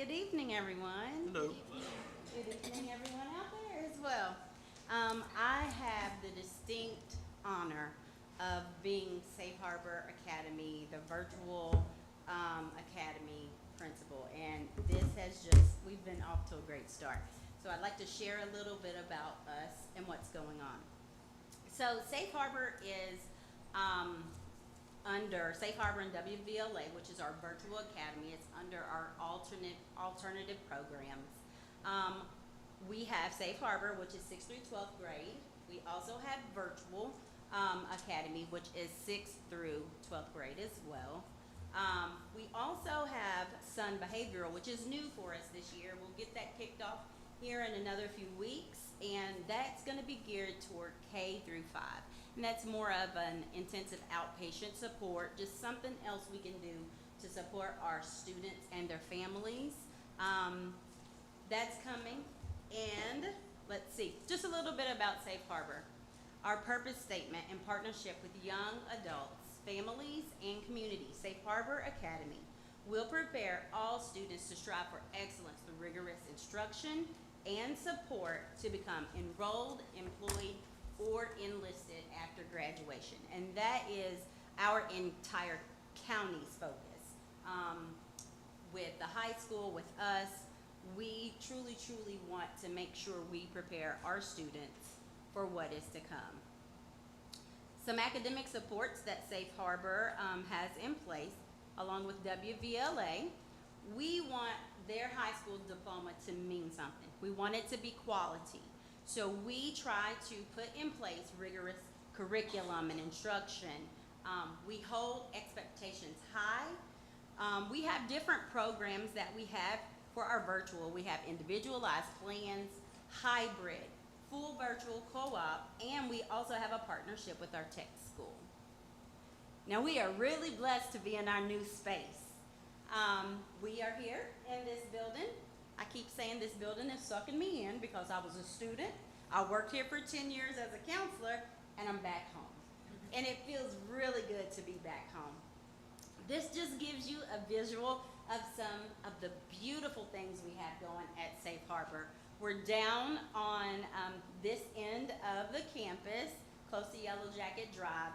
Good evening, everyone. Hello. Good evening, everyone out there as well. I have the distinct honor of being Safe Harbor Academy, the virtual academy principal, and we've been off to a great start. So I'd like to share a little bit about us and what's going on. So Safe Harbor is um, under Safe Harbor and WVLA, which is our virtual academy. It's under our alternative programs. Um, we have Safe Harbor, which is 6th through 12th grade. We also have virtual academy, which is 6th through 12th grade as well. We also have Sun Behavioral, which is new for us this year. We'll get that kicked off here in another few weeks, and that's going to be geared toward K through 5. And that's more of an intensive outpatient support, just something else we can do to support our students and their families. That's coming. And let's see, just a little bit about Safe Harbor. Our purpose statement: in partnership with young adults, families, and communities, Safe Harbor Academy will prepare all students to strive for excellence through rigorous instruction and support to become enrolled, employed, or enlisted after graduation. And that is our entire county's focus. With the high school, with us, we truly want to make sure we prepare our students for what is to come. Some academic supports that Safe Harbor has in place, along with WVLA. We want their high school diploma to mean something. We want it to be quality. So we try to put in place rigorous curriculum and instruction. We hold expectations high. We have different programs that we have for our virtual. We have individualized plans, hybrid, full virtual co-op, and we also have a partnership with our tech school. Now we are really blessed to be in our new space. We are here in this building. I keep saying this building is sucking me in because I was a student. I worked here for 10 years as a counselor, and I'm back home. And it feels really good to be back home. This just gives you a visual of some of the beautiful things we have going at Safe Harbor. We're down on this end of the campus, close to Yellow Jacket Drive,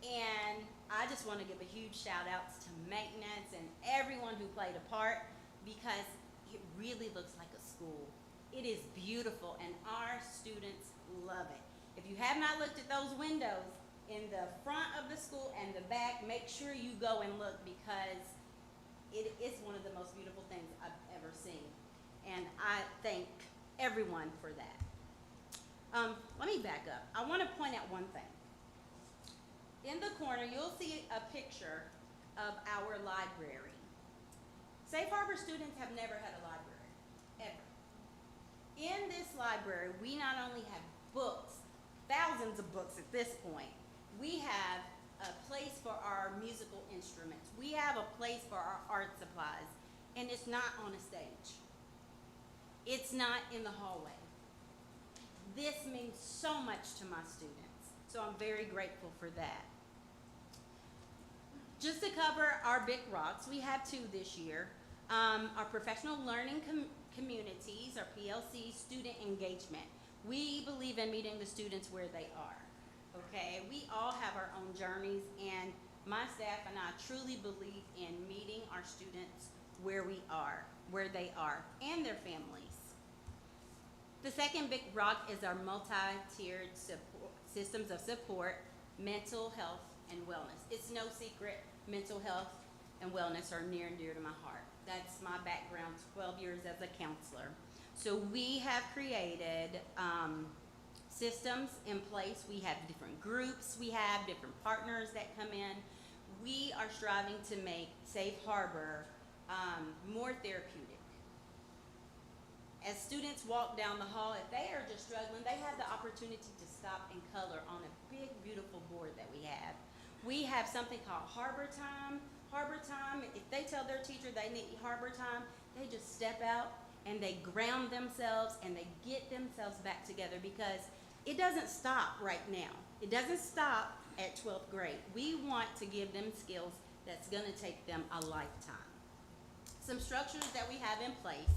and I just want to give a huge shout out to maintenance and everyone who played a part, because it really looks like a school. It is beautiful, and our students love it. If you have not looked at those windows in the front of the school and the back, make sure you go and look, because it is one of the most beautiful things I've ever seen. And I thank everyone for that. Let me back up. I want to point out one thing. In the corner, you'll see a picture of our library. Safe Harbor students have never had a library, ever. In this library, we not only have books, thousands of books at this point, we have a place for our musical instruments. We have a place for our art supplies, and it's not on a stage. It's not in the hallway. This means so much to my students, so I'm very grateful for that. Just to cover our big rocks, we have 2 this year. Our professional learning communities, our PLC, student engagement. We believe in meeting the students where they are. Okay, we all have our own journeys, and my staff and I truly believe in meeting our students where they are, and their families. The second big rock is our multi-tiered systems of support, mental health and wellness. It's no secret, mental health and wellness are near and dear to my heart. That's my background, 12 years as a counselor. So we have created systems in place. We have different groups, we have different partners that come in. We are striving to make Safe Harbor more therapeutic. As students walk down the hall, if they are just struggling, they have the opportunity to stop and color on a big, beautiful board that we have. We have something called Harbor Time. Harbor Time, if they tell their teacher they need Harbor Time, they just step out and they ground themselves and they get themselves back together, because it doesn't stop right now. It doesn't stop at 12th grade. We want to give them skills that's going to take them a lifetime. some structures that we have in place.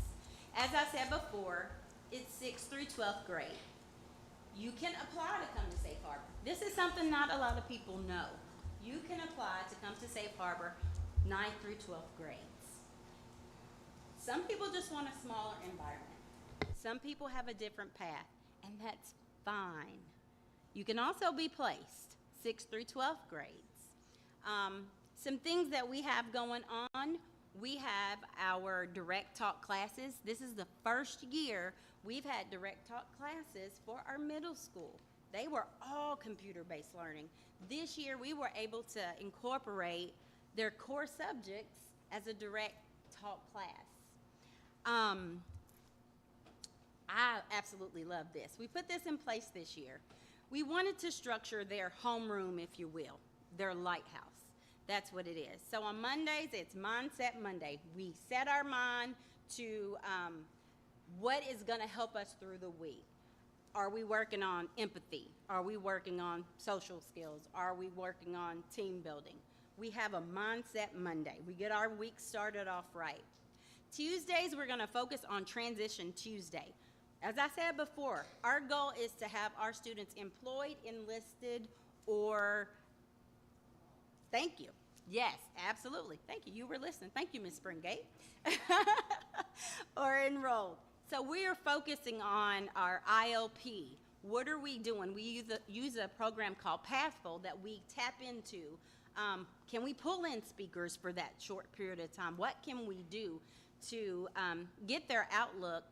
As I said before, it's 6th through 12th grade. You can apply to come to Safe Harbor. This is something not a lot of people know. You can apply to come to Safe Harbor 9th through 12th grades. Some people just want a smaller environment. Some people have a different path, and that's fine. You can also be placed 6th through 12th grades. Some things that we have going on, we have our direct talk classes. This is the first year we've had direct talk classes for our middle school. They were all computer-based learning. This year we were able to incorporate their core subjects as a direct talk class. I absolutely love this. We put this in place this year. We wanted to structure their homeroom, if you will, their lighthouse. That's what it is. So on Mondays, it's Mindset Monday. We set our mind to what is going to help us through the week. Are we working on empathy? Are we working on social skills? Are we working on team building? We have a Mindset Monday. We get our week started off right. Tuesdays, we're going to focus on Transition Tuesday. As I said before, our goal is to have our students employed, enlisted, or thank you. Yes, absolutely. Thank you. You were listening. Thank you, Ms. Springate. Or enrolled. So we are focusing on our ILP. What are we doing? We use a program called Pathful that we tap into. Can we pull in speakers for that short period of time? What can we do to get their outlook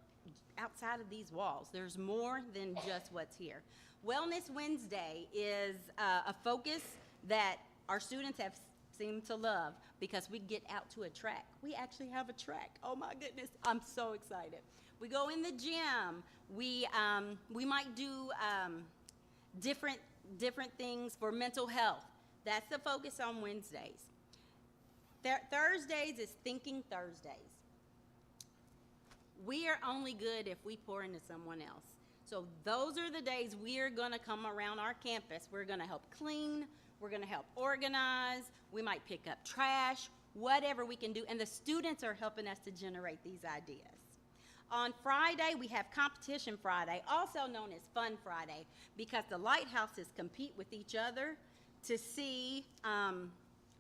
outside of these walls? There's more than just what's here. Wellness Wednesday is a focus that our students have seemed to love because we get out to a track. We actually have a track. Oh my goodness, I'm so excited. We go in the gym. We might do different things for mental health. That's the focus on Wednesdays. Thursdays is Thinking Thursdays. We are only good if we pour into someone else. So those are the days we are going to come around our campus. We're going to help clean. We're going to help organize. We might pick up trash, whatever we can do. And the students are helping us to generate these ideas. On Friday, we have Competition Friday, also known as Fun Friday, because the lighthouses compete with each other to see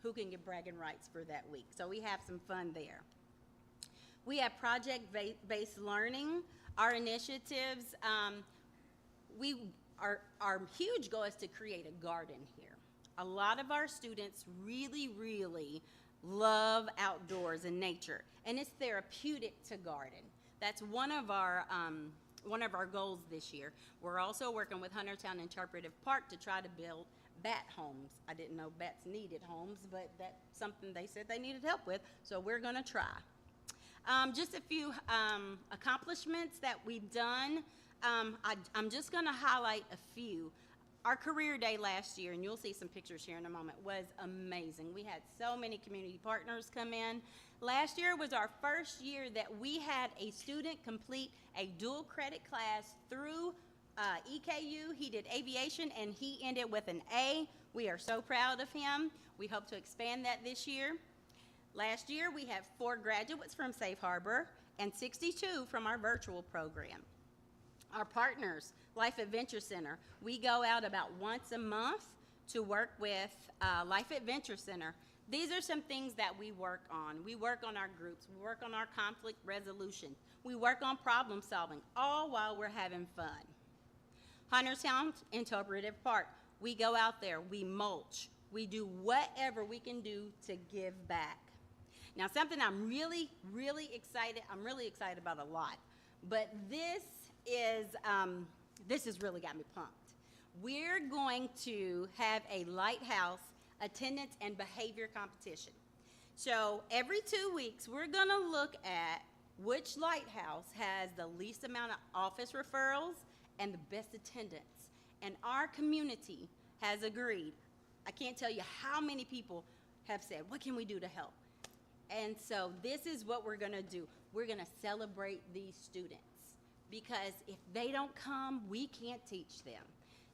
who can get bragging rights for that week. So we have some fun there. We have project-based learning. Our initiatives, our huge goal is to create a garden here. A lot of our students really, really love outdoors and nature, and it's therapeutic to garden. That's one of our goals this year. We're also working with Huntertown Interpretive Park to try to build bat homes. I didn't know bats needed homes, but that's something they said they needed help with, so we're going to try. Just a few accomplishments that we've done. I'm just going to highlight a few. Our career day last year, and you'll see some pictures here in a moment, was amazing. We had so many community partners come in. Last year was our first year that we had a student complete a dual credit class through EKU. He did aviation, and he ended with an A. We are so proud of him. We hope to expand that this year. Last year, we had 4 graduates from Safe Harbor and 62 from our virtual program. Our partners, Life Adventure Center, we go out about once a month to work with Life Adventure Center. These are some things that we work on. We work on our groups. We work on our conflict resolution. We work on problem solving, all while we're having fun. Huntertown Interpretive Park, we go out there, we mulch. We do whatever we can do to give back. Now, something I'm really, really excited about a lot, but this has really got me pumped. We're going to have a lighthouse attendance and behavior competition. So every 2 weeks, we're going to look at which lighthouse has the least amount of office referrals and the best attendance. And our community has agreed. I can't tell you how many people have said, what can we do to help? And so this is what we're going to do. We're going to celebrate these students, because if they don't come, we can't teach them.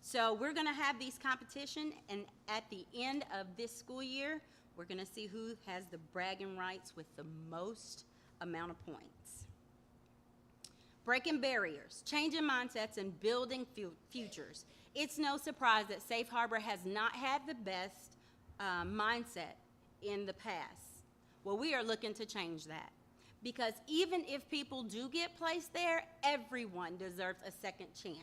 So we're going to have these competition, and at the end of this school year, we're going to see who has the bragging rights with the most amount of points. Breaking barriers, changing mindsets, and building futures. It's no surprise that Safe Harbor has not had the best mindset in the past. Well, we are looking to change that. Because even if people do get placed there, everyone deserves a second chance.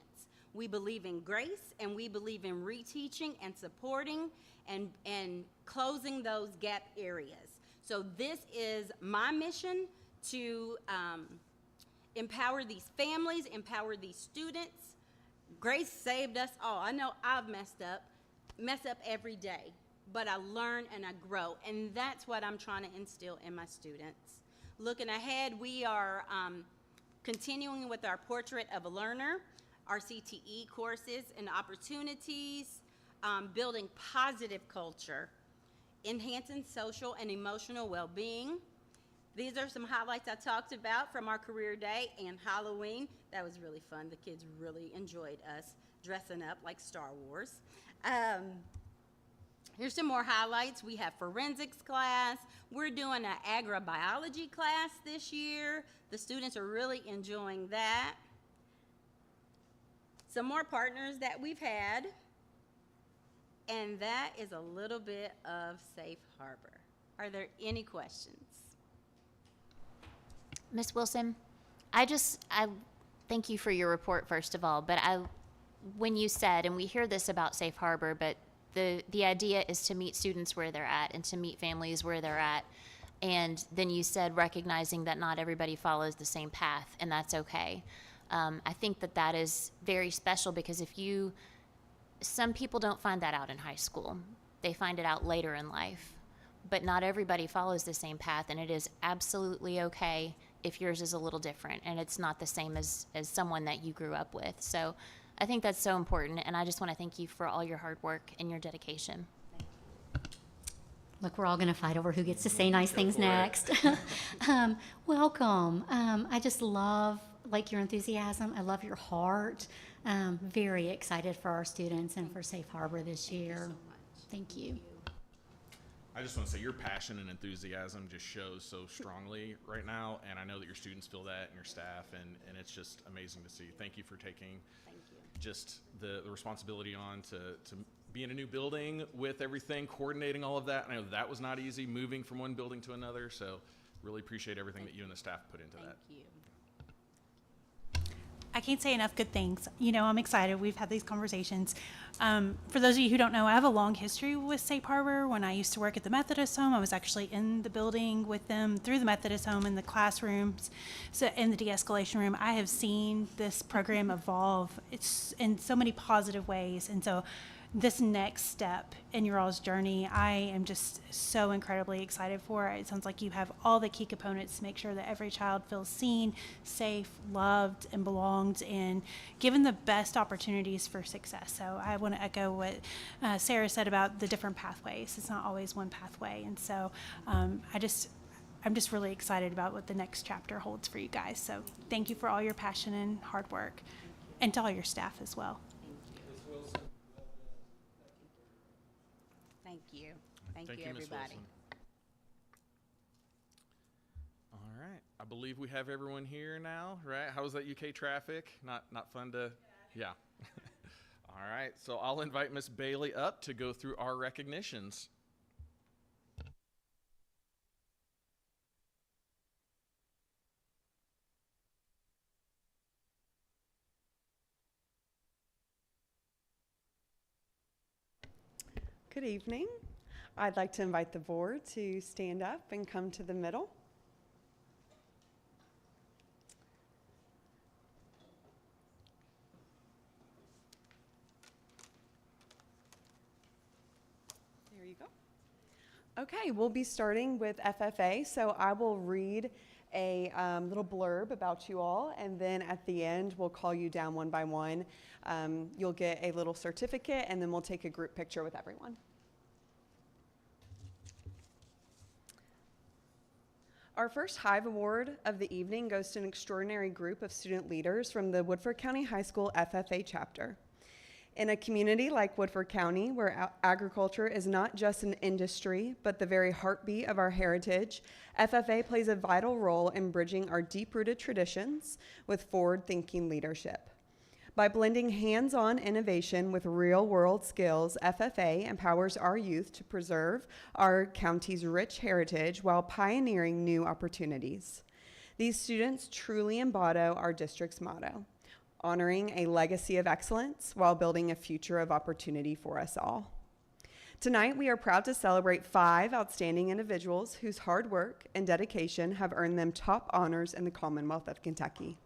We believe in grace, and we believe in reteaching and supporting and closing those gap areas. So this is my mission to empower these families, empower these students. Grace saved us all. I know I've mess up every day, but I learn and I grow, and that's what I'm trying to instill in my students. Looking ahead, we are continuing with our Portrait of a Learner, our CTE courses and opportunities, building positive culture, enhancing social and emotional well-being. These are some highlights I talked about from our career day and Halloween. That was really fun. The kids really enjoyed us dressing up like Star Wars. Here's some more highlights. We have forensics class. We're doing an agrobiology class this year. The students are really enjoying that. Some more partners that we've had. And that is a little bit of Safe Harbor. Are there any questions? Ms. Wilson, I thank you for your report, first of all, but when you said, and we hear this about Safe Harbor, but the idea is to meet students where they're at and to meet families where they're at. And then you said recognizing that not everybody follows the same path, and that's okay. I think that is very special because some people don't find that out in high school. They find it out later in life. But not everybody follows the same path, and it is absolutely okay if yours is a little different and it's not the same as someone that you grew up with. So I think that's so important, and I just want to thank you for all your hard work and your dedication. Look, we're all going to fight over who gets to say nice things next. Welcome. I just love your enthusiasm. I love your heart. Very excited for our students and for Safe Harbor this year. Thank you so much. Thank you. I just want to say your passion and enthusiasm just shows so strongly right now, and I know that your students feel that and your staff, and it's just amazing to see. Thank you for taking just the responsibility on to be in a new building with everything, coordinating all of that. I know that was not easy, moving from one building to another, so really appreciate everything that you and the staff put into that. Thank you. I can't say enough good things. I'm excited. We've had these conversations. For those of you who don't know, I have a long history with Safe Harbor. When I used to work at the Methodist Home, I was actually in the building with them through the Methodist Home in the classrooms, so in the de-escalation room. I have seen this program evolve. It's in so many positive ways, and so this next step in your all's journey, I am just so incredibly excited for. It sounds like you have all the key components to make sure that every child feels seen, safe, loved, and belonged, and given the best opportunities for success. So I want to echo what Sarah said about the different pathways. It's not always one pathway, and so I'm just really excited about what the next chapter holds for you guys. So thank you for all your passion and hard work, and to all your staff as well. Thank you. Thank you, Ms. everybody. Wilson. All right. I believe we have everyone here now, right? How was that UK traffic? Not fun to, yeah. All right. So I'll invite Miss Bailey up to go through our recognitions. Good evening. I'd like to invite the board to stand up and come to the middle. There you go. Okay, we'll be starting with FFA, so I will read a little blurb about you all, and then at the end we'll call you down one by one. You'll get a little certificate, and then we'll take a group picture with everyone. Our first Hive Award of the evening goes to an extraordinary group of student leaders from the Woodford County High School FFA chapter. In a community like Woodford County, where agriculture is not just an industry, but the very heartbeat of our heritage, FFA plays a vital role in bridging our deep-rooted traditions with forward-thinking leadership. By blending hands-on innovation with real-world skills, FFA empowers our youth to preserve our county's rich heritage while pioneering new opportunities. These students truly embody our district's motto, honoring a legacy of excellence while building a future of opportunity for us all. Tonight, we are proud to celebrate 5 outstanding individuals whose hard work and dedication have earned them top honors in the Commonwealth of Kentucky.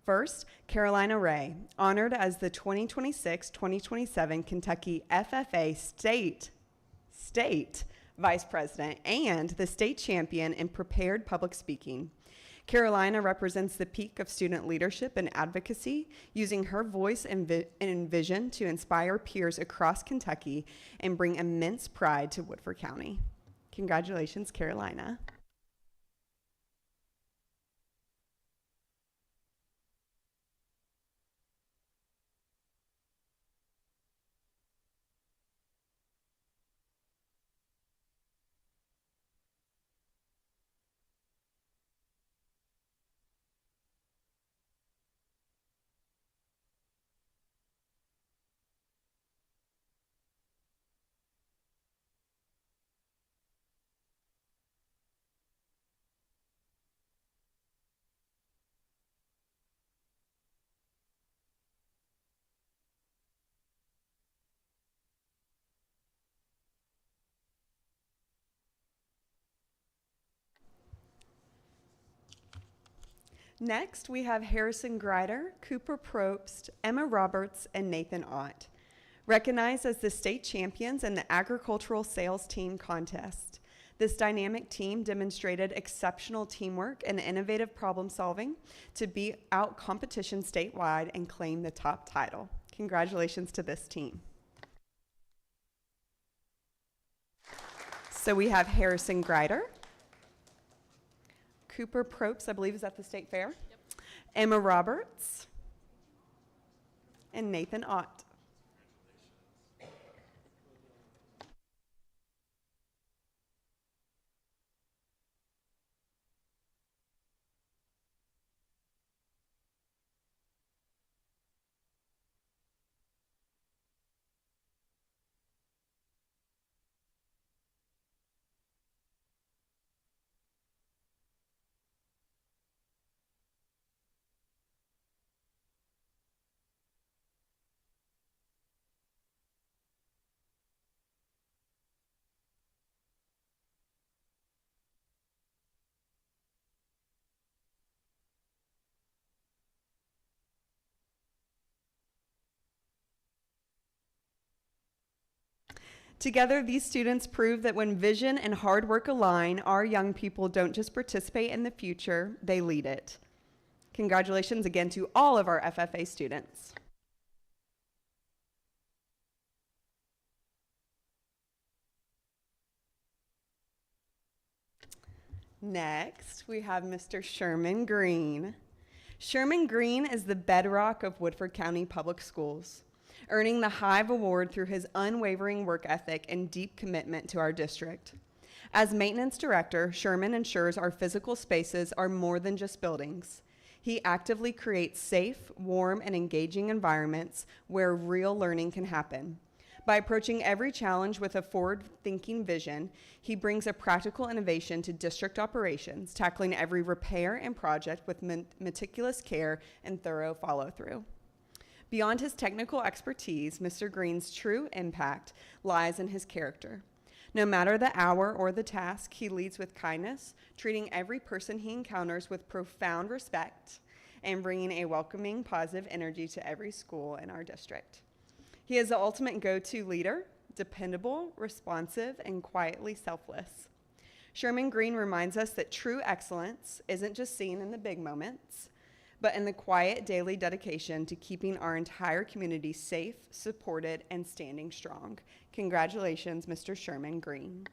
First, Carolina Ray, honored as the 2026-2027 Kentucky FFA State Vice President and the state champion in prepared public speaking. Carolina represents the peak of student leadership and advocacy, using her voice and vision to inspire peers across Kentucky and bring immense pride to Woodford County. Congratulations, Carolina. Next, we have Harrison Grider, Cooper Probst, Emma Roberts, and Nathan Ott, recognized as the state champions in the agricultural sales team contest. This dynamic team demonstrated exceptional teamwork and innovative problem solving to beat out competition statewide and claim the top title. Congratulations to this team. So we have Harrison Grider, Cooper Probst, I believe is at the State Fair. Yep. Emma Roberts, and Nathan Ott. Together, these students prove that when vision and hard work align, our young people don't just participate in the future, they lead it. Congratulations again to all of our FFA students. Next, we have Mr. Sherman Green. Sherman Green is the bedrock of Woodford County Public Schools, earning the Hive Award through his unwavering work ethic and deep commitment to our district. As maintenance director, Sherman ensures our physical spaces are more than just buildings. He actively creates safe, warm, and engaging environments where real learning can happen. By approaching every challenge with a forward-thinking vision, he brings a practical innovation to district operations, tackling every repair and project with meticulous care and thorough follow-through. Beyond his technical expertise, Mr. Green's true impact lies in his character. No matter the hour or the task, he leads with kindness, treating every person he encounters with profound respect and bringing a welcoming, positive energy to every school in our district. He is the ultimate go-to leader, dependable, responsive, and quietly selfless. Sherman Green reminds us that true excellence isn't just seen in the big moments, but in the quiet daily dedication to keeping our entire community safe, supported, and standing strong. Congratulations, Mr. Sherman Green.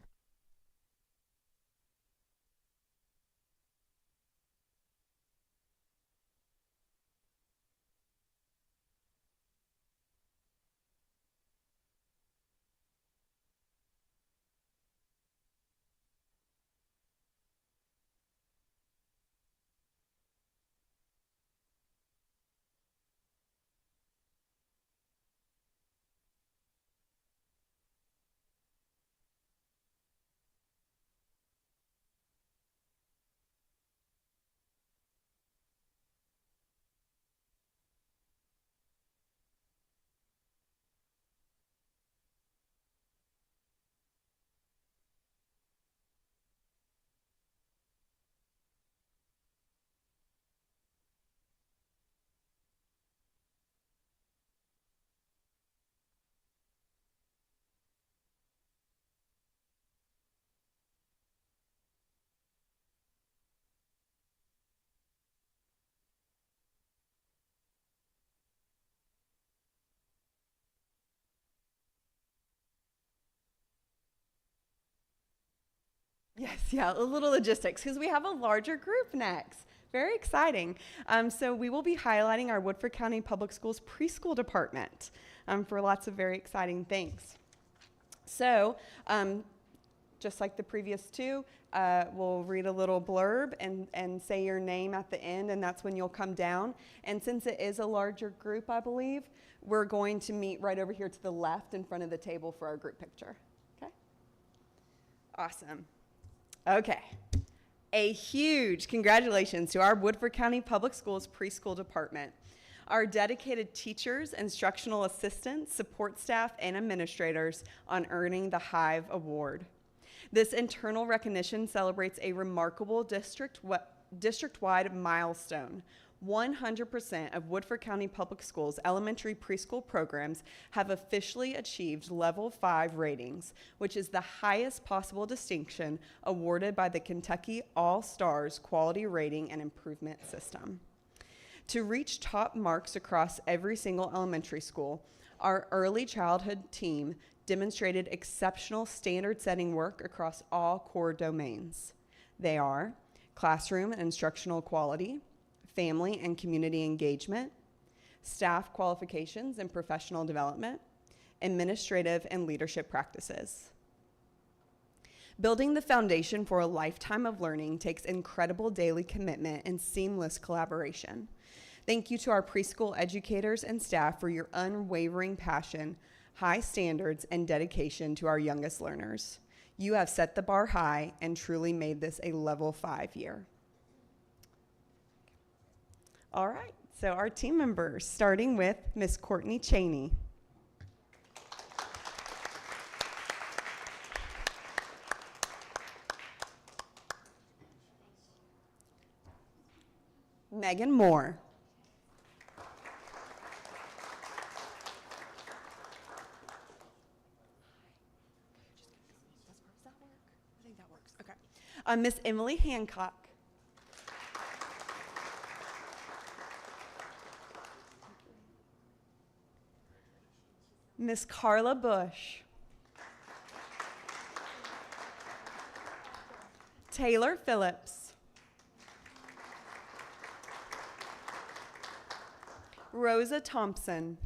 Yes, yeah, a little logistics because we have a larger group next. Very exciting. So we will be highlighting our Woodford County Public Schools preschool department for lots of very exciting things. So just like the previous two, we'll read a little blurb and say your name at the end, and that's when you'll come down. And since it is a larger group, I believe, we're going to meet right over here to the left in front of the table for our group picture. Okay? Awesome. Okay. A huge congratulations to our Woodford County Public Schools preschool department. Our dedicated teachers, instructional assistants, support staff, and administrators on earning the Hive Award. This internal recognition celebrates a remarkable district-wide milestone. 100% of Woodford County Public Schools elementary preschool programs have officially achieved Level 5 ratings, which is the highest possible distinction awarded by the Kentucky All-Stars Quality Rating and Improvement System. To reach top marks across every single elementary school, our early childhood team demonstrated exceptional standard-setting work across all core domains. They are classroom and instructional quality, family and community engagement, staff qualifications and professional development, administrative and leadership practices. Building the foundation for a lifetime of learning takes incredible daily commitment and seamless collaboration. Thank you to our preschool educators and staff for your unwavering passion, high standards, and dedication to our youngest learners. You have set the bar high and truly made this a Level 5 year. All right, so our team members, starting with Miss Courtney Cheney. Megan Moore. I think that works. Okay. Miss Emily Hancock. Miss Carla Bush. Taylor Phillips. Rosa Thompson.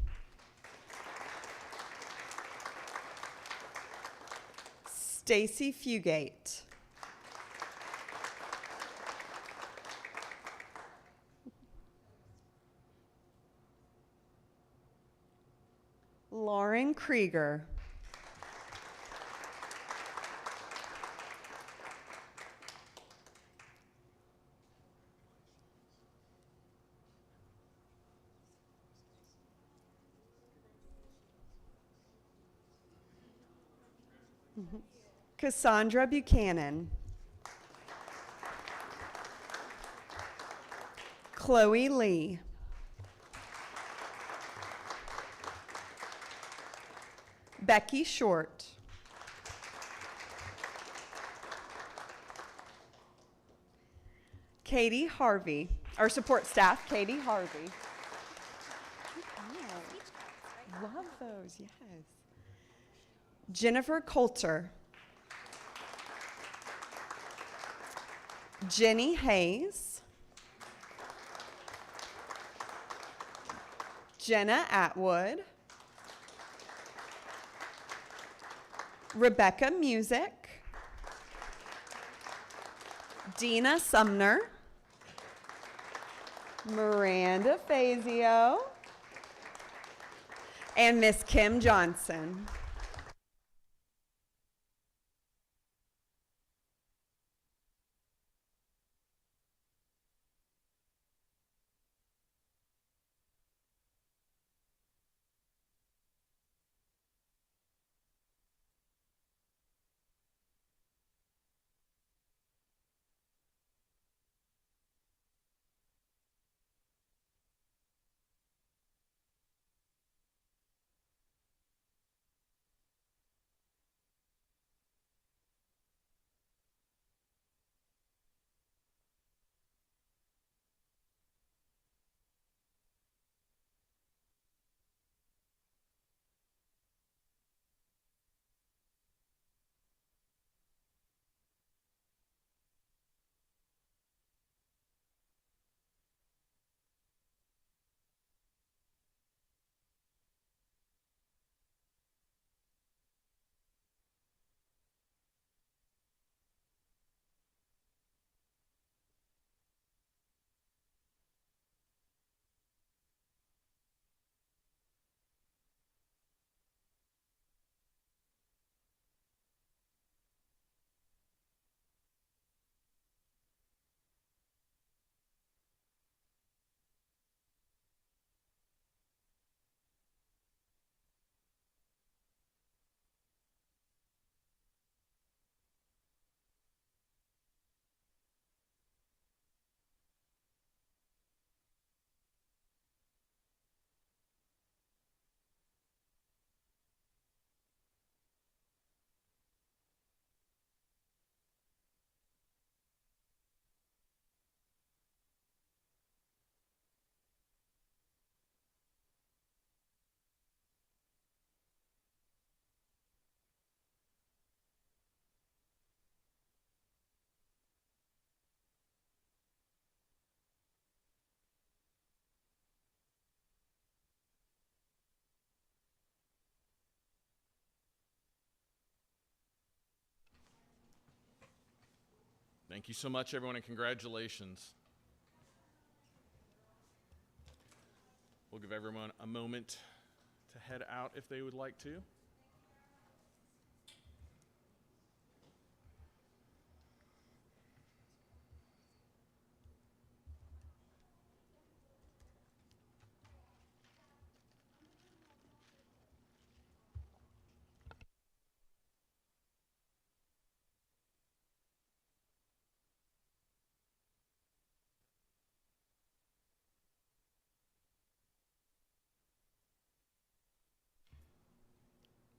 Stacy Fugate. Lauren Krieger. Cassandra Buchanan. Chloe Lee. Becky Short. Katie Harvey. Our support staff, Katie Harvey. Oh, love those, yes. Jennifer Coulter. Jenny Hayes. Jenna Atwood. Rebecca Music. Dina Sumner. Miranda Fazio. And Miss Kim Johnson. Thank you so much, everyone, and congratulations. We'll give everyone a moment to head out if they would like to.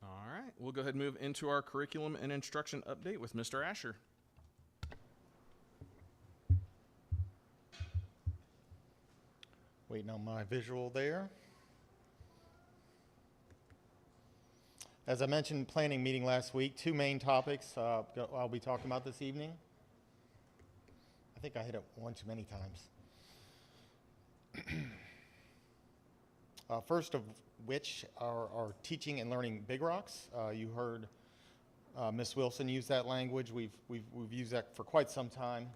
All right, we'll go ahead and move into our curriculum and instruction update with Mr. Asher. Waiting on my visual there. As I mentioned, planning meeting last week, two main topics I'll be talking about this evening. I think I hit it one too many times. First of which are teaching and learning big rocks. You heard Ms. Wilson use that language. We've used that for quite some time,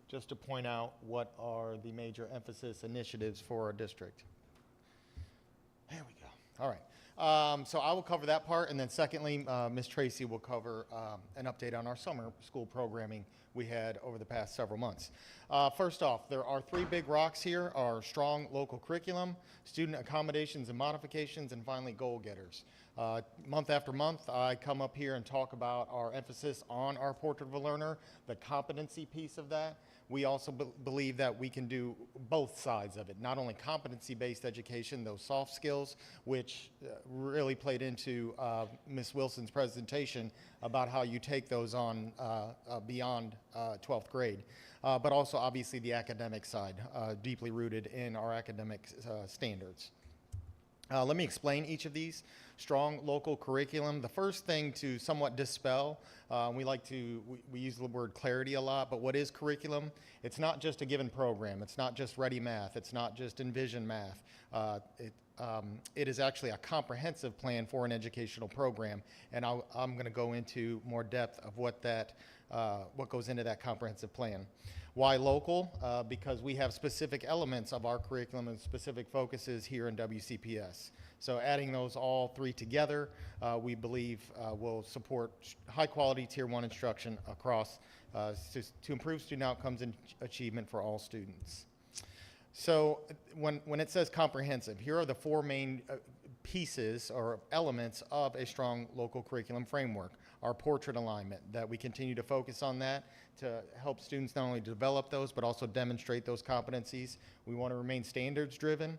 just to point out what are the major emphasis initiatives for our district. There we go. All right. So I will cover that part, and then secondly, Ms. Tracy will cover an update on our summer school programming we had over the past several months. First off, there are three big rocks here: our strong local curriculum, student accommodations and modifications, and finally goal getters. Month after month, I come up here and talk about our emphasis on our Portrait of a Learner, the competency piece of that. We also believe that we can do both sides of it, not only competency-based education, those soft skills, which really played into Ms. Wilson's presentation about how you take those on beyond 12th grade, but also obviously the academic side, deeply rooted in our academic standards. Let me explain each of these. Strong local curriculum. The first thing to somewhat dispel, we use the word clarity a lot, but what is curriculum? It's not just a given program. It's not just Ready Math. It's not just Envision Math. It is actually a comprehensive plan for an educational program, and I'm going to go into more depth of what goes into that comprehensive plan. Why local? Because we have specific elements of our curriculum and specific focuses here in WCPS. So adding those all three together, we believe will support high-quality Tier 1 instruction across to improve student outcomes and achievement for all students. So when it says comprehensive, here are the four main pieces or elements of a strong local curriculum framework. Our portrait alignment, that we continue to focus on that to help students not only develop those, but also demonstrate those competencies. We want to remain standards driven,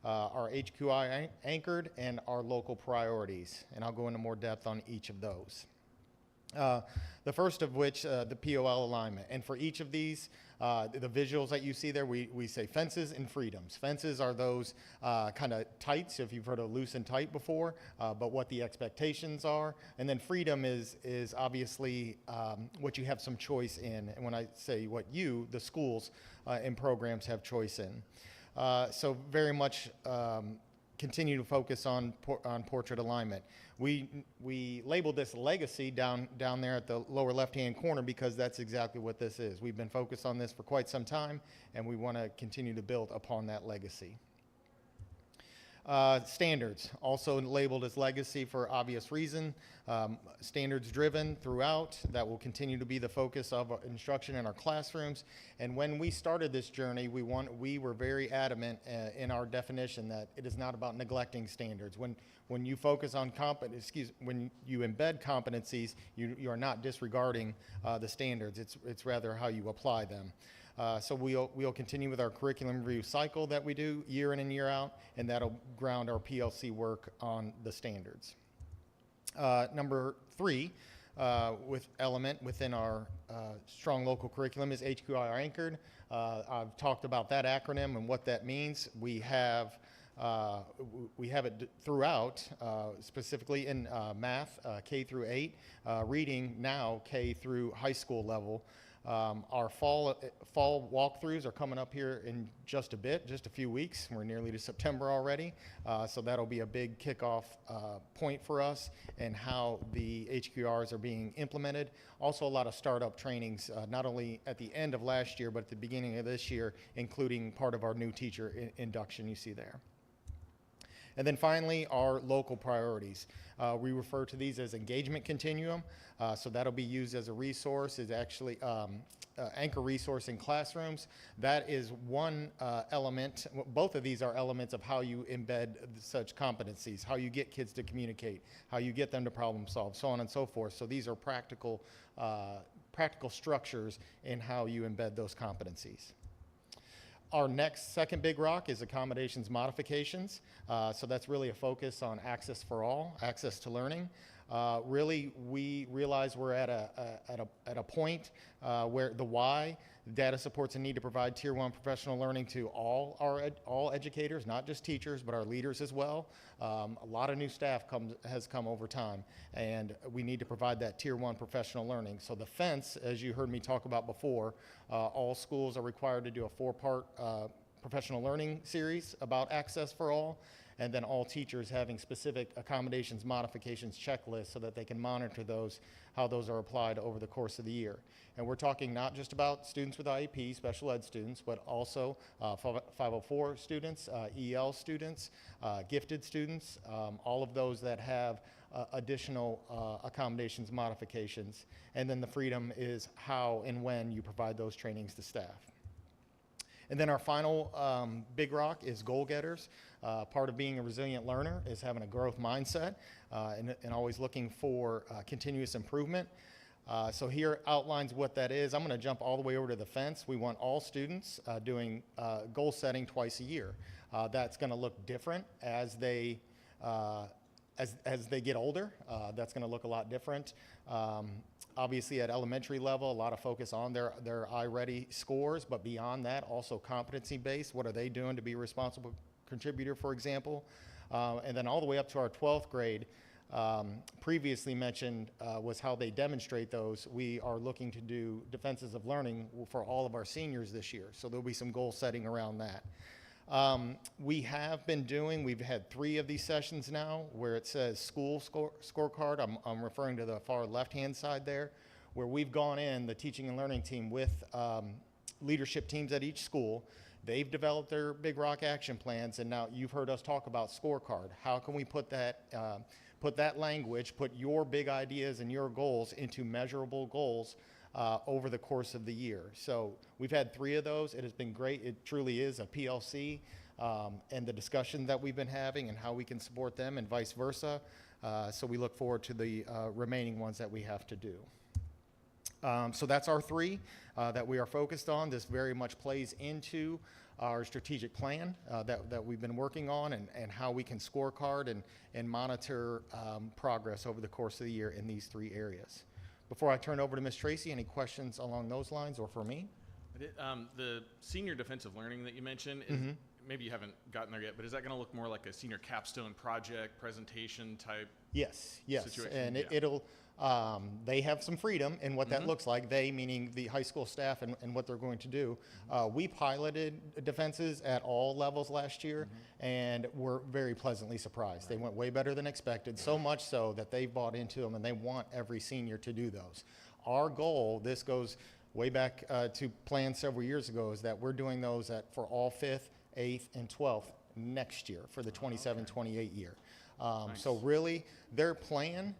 our HQI anchored, and our local priorities. And I'll go into more depth on each of those. The first of which, the POL alignment. And for each of these, the visuals that you see there, we say fences and freedoms. Fences are those kind of tights, if you've heard of loose and tight before, but what the expectations are. And then freedom is obviously what you have some choice in. And when I say what you, the schools and programs have choice in. So very much continue to focus on portrait alignment. We labeled this legacy down there at the lower left-hand corner because that's exactly what this is. We've been focused on this for quite some time, and we want to continue to build upon that legacy. Standards, also labeled as legacy for obvious reason. Standards driven throughout, that will continue to be the focus of instruction in our classrooms. And when we started this journey, we were very adamant in our definition that it is not about neglecting standards. When you focus on when you embed competencies, you are not disregarding the standards. It's rather how you apply them. So we'll continue with our curriculum review cycle that we do year in and year out, and that'll ground our PLC work on the standards. Number 3, element within our strong local curriculum is HQI anchored. I've talked about that acronym and what that means. We have it throughout, specifically in math, K through 8, reading now K through high school level. Our fall walkthroughs are coming up here in just a bit, just a few weeks. We're nearly to September already, so that'll be a big kickoff point for us and how the HQRs are being implemented. Also, a lot of startup trainings, not only at the end of last year, but at the beginning of this year, including part of our new teacher induction you see there. And then finally, our local priorities. We refer to these as engagement continuum. So that'll be used as a resource, is actually anchor resource in classrooms. That is one element. Both of these are elements of how you embed such competencies, how you get kids to communicate, how you get them to problem solve, so on and so forth. So these are practical structures in how you embed those competencies. Our second big rock is accommodations modifications. So that's really a focus on access for all, access to learning. Really, we realize we're at a point where the why, data supports a need to provide Tier 1 professional learning to all educators, not just teachers, but our leaders as well. A lot of new staff has come over time, and we need to provide that Tier 1 professional learning. So the fence, as you heard me talk about before, all schools are required to do a 4-part professional learning series about access for all, and then all teachers having specific accommodations modifications checklists so that they can monitor those, how those are applied over the course of the year. And we're talking not just about students with IEP, special ed students, but also 504 students, EL students, gifted students, all of those that have additional accommodations modifications. And then the freedom is how and when you provide those trainings to staff. And then our final big rock is goal getters. Part of being a resilient learner is having a growth mindset and always looking for continuous improvement. So here outlines what that is. I'm going to jump all the way over to the fence. We want all students doing goal setting twice a year. That's going to look different as they get older. That's going to look a lot different. Obviously at elementary level, a lot of focus on their iReady scores, but beyond that, also competency-based. What are they doing to be a responsible contributor, for example? And then all the way up to our 12th grade, previously mentioned was how they demonstrate those. We are looking to do defenses of learning for all of our seniors this year, so there'll be some goal setting around that. We've had 3 of these sessions now where it says school scorecard. I'm referring to the far left-hand side there, where we've gone in, the teaching and learning team, with leadership teams at each school. They've developed their Big Rock action plans, and now you've heard us talk about scorecard. How can we put that language, put your big ideas and your goals into measurable goals over the course of the year? So we've had 3 of those. It has been great. It truly is a PLC, and the discussion that we've been having and how we can support them and vice versa. So we look forward to the remaining ones that we have to do. So that's our 3 that we are focused on. This very much plays into our strategic plan that we've been working on, and how we can scorecard and monitor progress over the course of the year in these 3 areas. Before I turn over to Ms. Tracy, any questions along those lines or for me? The senior defensive learning that you mentioned, maybe you haven't gotten there yet, but is that going to look more like a senior capstone project presentation type? Yes, situation? and it'll, they have some freedom in what that looks like. They, meaning the high school staff and what they're going to do. We piloted defenses at all levels last year, and were very pleasantly surprised. They went way better than expected, so much so that they bought into them, and they want every senior to do those. Our goal, this goes way back to plan several years ago, is that we're doing those for all 5th, 8th, and 12th next year for the 27-28 year. Nice. So really, their plan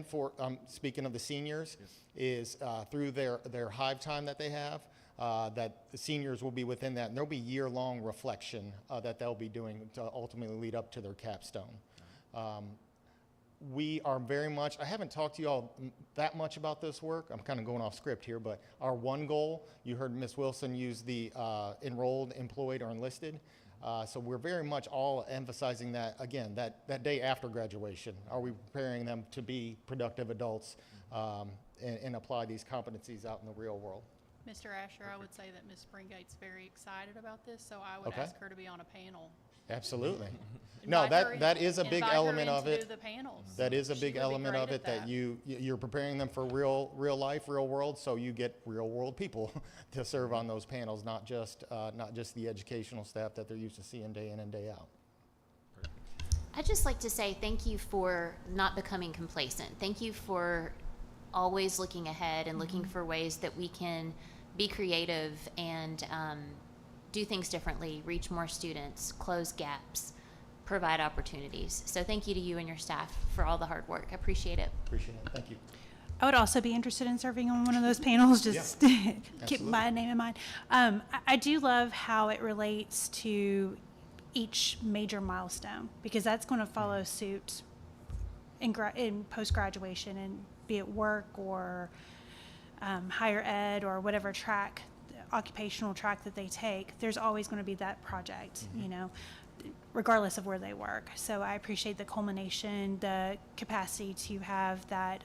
for, speaking of the seniors, is through their Hive time that they have, that the seniors will be within that, and there'll be year-long reflection that they'll be doing to ultimately lead up to their capstone. We are very much, I haven't talked to you all that much about this work. I'm kind of going off script here, but our one goal, you heard Ms. Wilson use the enrolled, employed, or enlisted. So we're very much all emphasizing that, again, that day after graduation. Are we preparing them to be productive adults and apply these competencies out in the real world? Mr. Asher, I would say that Ms. Springate's very excited about this, so I would Okay. ask her to be on a panel. Absolutely. No, Invite her that is a big invite her element in of to it. do the panels. That is a She big would be element great of at it, that that. you're preparing them for real life, real world, so you get real world people to serve on those panels, not just the educational staff that they're used to seeing day in and day out. I'd just like to say thank you for not becoming complacent. Thank you for always looking ahead and looking for ways that we can be creative and do things differently, reach more students, close gaps, provide opportunities. So thank you to you and your staff for all the hard work. I appreciate it. Appreciate it, thank you. I would also be interested in serving on one of those panels, just keep absolutely. my name in mind. I do love how it relates to each major milestone, because that's going to follow suit in post-graduation, and be it work or higher ed or whatever track, occupational track that they take. There's always going to be that project, you know, regardless of where they work. So I appreciate the culmination, the capacity to have that,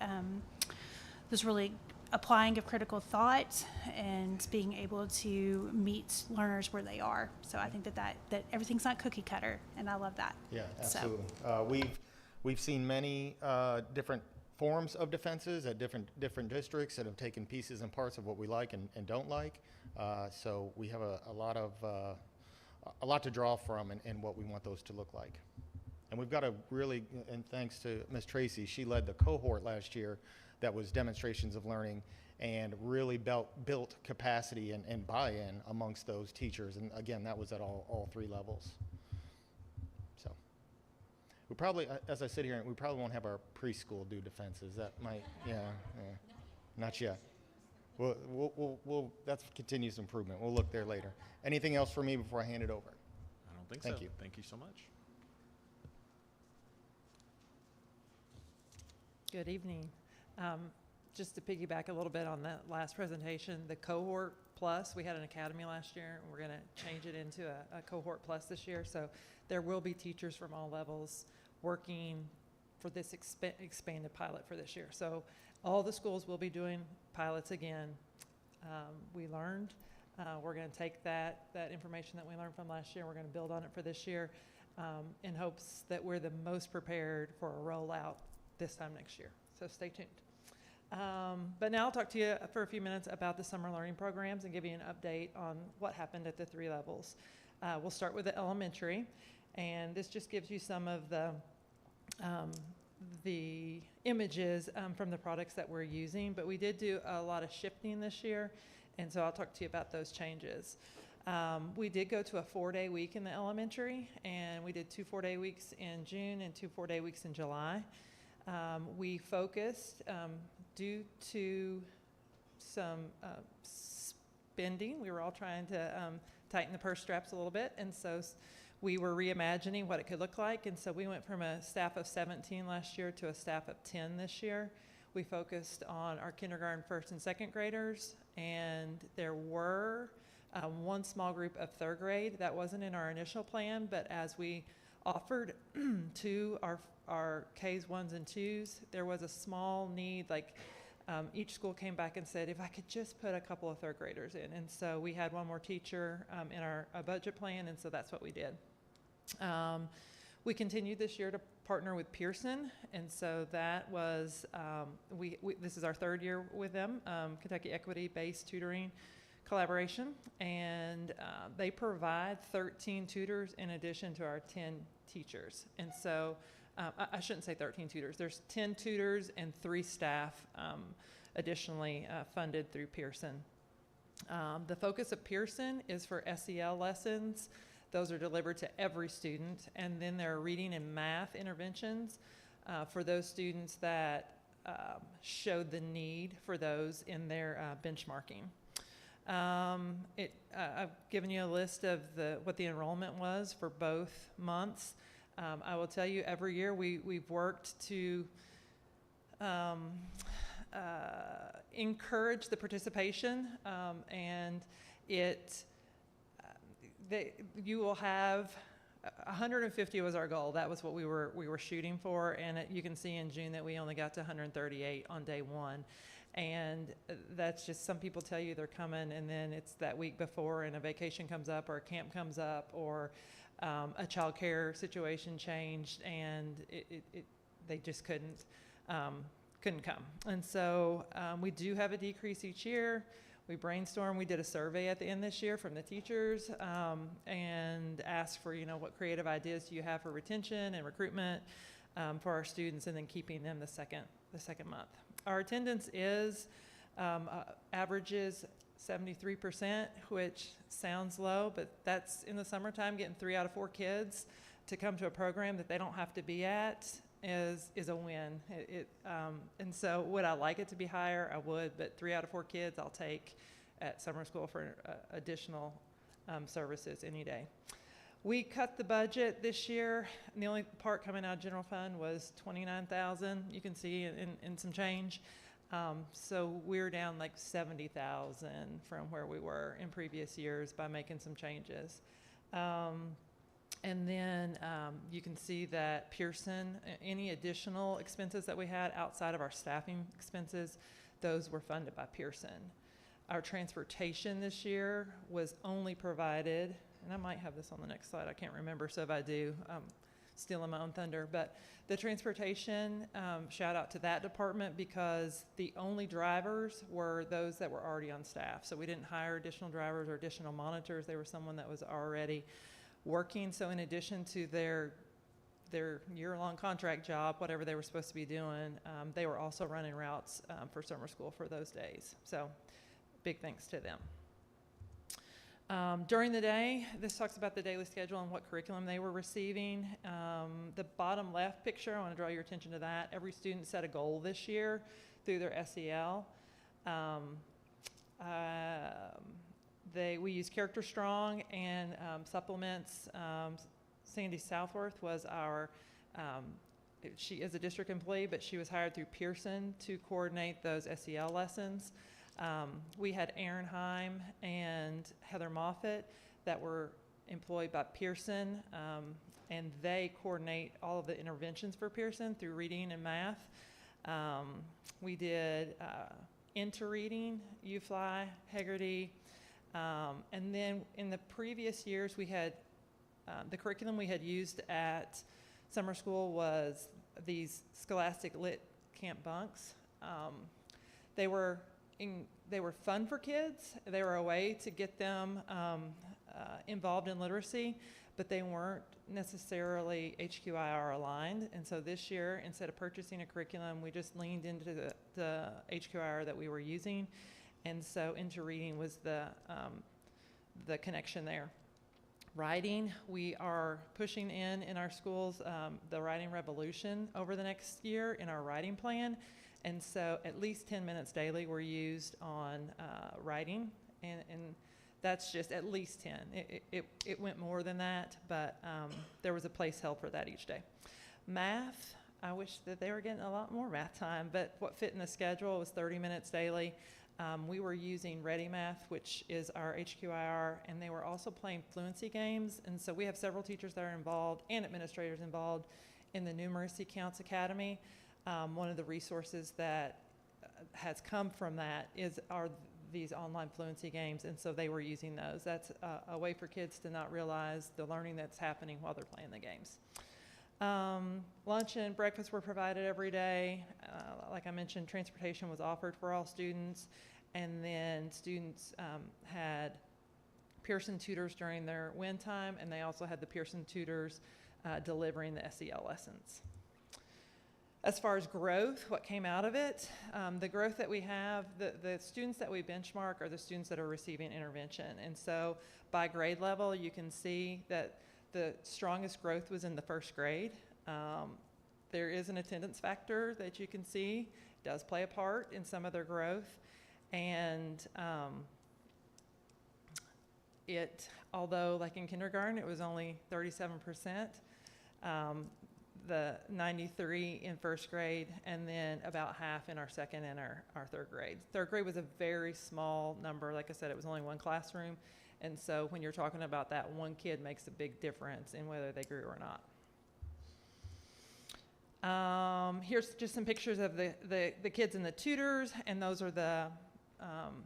this really applying of critical thought and being able to meet learners where they are. So I think that everything's not cookie cutter, and I love that. Yeah, So- absolutely. We've seen many different forms of defenses at different districts that have taken pieces and parts of what we like and don't like. So we have a lot to draw from in what we want those to look like. And we've got a really, and thanks to Ms. Tracy, she led the cohort last year that was demonstrations of learning and really built capacity and buy-in amongst those teachers. And again, that was at all three levels. So we probably, as I sit here, we probably won't have our preschool do defenses. That might, yeah, not yet. We'll that's continuous improvement. We'll look there later. Anything else for me before I hand it over? I don't think Thank so. you. Thank you so much. Good evening. Just to piggyback a little bit on that last presentation, the Cohort Plus, we had an academy last year, and we're going to change it into a Cohort Plus this year. So there will be teachers from all levels working for this expanded pilot for this year. So all the schools will be doing pilots again. We learned. We're going to take that information that we learned from last year, we're going to build on it for this year in hopes that we're the most prepared for a rollout this time next year. So stay tuned. But now I'll talk to you for a few minutes about the summer learning programs and give you an update on what happened at the three levels. We'll start with the elementary, and this just gives you some of the images from the products that we're using, but we did do a lot of shifting this year, and so I'll talk to you about those changes. We did go to a 4-day week in the elementary, and we did 2 4-day weeks in June and 2 4-day weeks in July. We focused, due to some spending, we were all trying to tighten the purse straps a little bit, and so we were reimagining what it could look like, and so we went from a staff of 17 last year to a staff of 10 this year. We focused on our kindergarten, first and second graders, and there were one small group of third grade. That wasn't in our initial plan, but as we offered to our Ks, 1s, and 2s, there was a small need, like each school came back and said, if I could just put a couple of third graders in. And so we had one more teacher in our budget plan, and so that's what we did. We continued this year to partner with Pearson, and so that was, this is our 3rd year with them, Kentucky Equity-Based Tutoring Collaboration, and they provide 13 tutors in addition to our 10 teachers. And so I shouldn't say 13 tutors. There's 10 tutors and 3 staff additionally funded through Pearson. The focus of Pearson is for SEL lessons. Those are delivered to every student. And then there are reading and math interventions for those students that showed the need for those in their benchmarking. I've given you a list of what the enrollment was for both months. I will tell you, every year we've worked to encourage the participation, and you will have 150 was our goal. That was what we were shooting for, and you can see in June that we only got to 138 on day 1. And that's just, some people tell you they're coming, and then it's that week before and a vacation comes up or a camp comes up, or a child care situation changed, and they just couldn't come. And so we do have a decrease each year. We brainstormed. We did a survey at the end this year from the teachers and asked for, what creative ideas do you have for retention and recruitment for our students, and then keeping them the second month. Our attendance is averages 73%, which sounds low, but that's in the summertime. Getting 3 out of 4 kids to come to a program that they don't have to be at is a win. And so would I like it to be higher? I would, but 3 out of 4 kids I'll take at summer school for additional services any day. We cut the budget this year, and the only part coming out of general fund was $29,000. You can see in some change. So we're down like $70,000 from where we were in previous years by making some changes. And then you can see that Pearson, any additional expenses that we had outside of our staffing expenses, those were funded by Pearson. Our transportation this year was only provided, and I might have this on the next slide, I can't remember, so if I do, stealing my own thunder, but the transportation, shout out to that department, because the only drivers were those that were already on staff. So we didn't hire additional drivers or additional monitors. They were someone that was already working. So in addition to their year-long contract job, whatever they were supposed to be doing, they were also running routes for summer school for those days. So big thanks to them. During the day, this talks about the daily schedule and what curriculum they were receiving. The bottom left picture, I want to draw your attention to that. Every student set a goal this year through their SEL. We use Character Strong and supplements. Sandy Southworth was our, she is a district employee, but she was hired through Pearson to coordinate those SEL lessons. We had Erin Heim and Heather Moffitt that were employed by Pearson, and they coordinate all of the interventions for Pearson through reading and math. We did Into Reading, UFly, Hegarty, and then in the previous years we had the curriculum we had used at summer school was these Scholastic Lit Camp Bunks. They were fun for kids. They were a way to get them involved in literacy, but they weren't necessarily HQIR aligned. And so this year, instead of purchasing a curriculum, we just leaned into the HQIR that we were using. And so Into Reading was the connection there. Writing, we are pushing in our schools the writing revolution over the next year in our writing plan. And so at least 10 minutes daily were used on writing, and that's just at least 10. It went more than that, but there was a place held for that each day. Math, I wish that they were getting a lot more math time, but what fit in the schedule was 30 minutes daily. We were using Ready Math, which is our HQIR, and they were also playing fluency games. And so we have several teachers that are involved and administrators involved in the Numeracy Counts Academy. One of the resources that has come from that are these online fluency games, and so they were using those. That's a way for kids to not realize the learning that's happening while they're playing the games. Lunch and breakfast were provided every day. Like I mentioned, transportation was offered for all students, and then students had Pearson tutors during their WIN time, and they also had the Pearson tutors delivering the SEL lessons. As far as growth, what came out of it, the growth that we have, the students that we benchmark are the students that are receiving intervention. And so by grade level, you can see that the strongest growth was in the first grade. There is an attendance factor that you can see does play a part in some of their growth. And although like in kindergarten, it was only 37%, the 93 in first grade, and then about half in our second and our third grade. Third grade was a very small number. Like I said, it was only one classroom. And so when you're talking about that, one kid makes a big difference in whether they grew or not. Here's just some pictures of the kids and the tutors, and those are the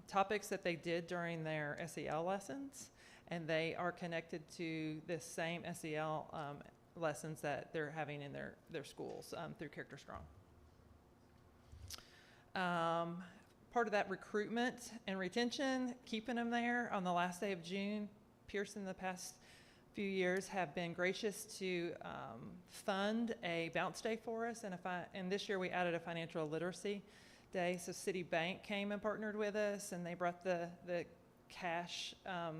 topics that they did during their SEL lessons. and they are connected to this same SEL lessons that they're having in their schools through Character Strong. Part of that recruitment and retention, keeping them there on the last day of June. Pearson the past few years have been gracious to fund a bounce day for us, and this year we added a financial literacy day. So Citibank came and partnered with us, and they brought the cash, I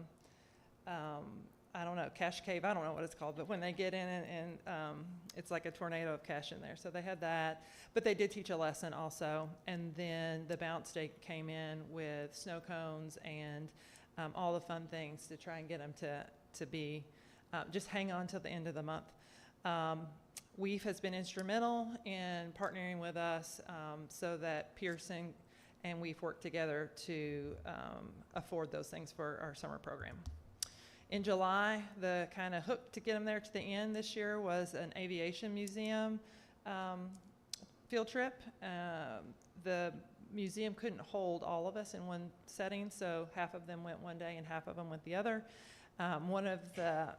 don't know, cash cave, I don't know what it's called, but when they get in and it's like a tornado of cash in there. So they had that, but they did teach a lesson also. And then the bounce day came in with snow cones and all the fun things to try and get them to be, just hang on till the end of the month. WEEF has been instrumental in partnering with us so that Pearson and WEEF work together to afford those things for our summer program. In July, the kind of hook to get them there to the end this year was an aviation museum field trip. The museum couldn't hold all of us in one setting, so half of them went one day and half of them went the other. One of the,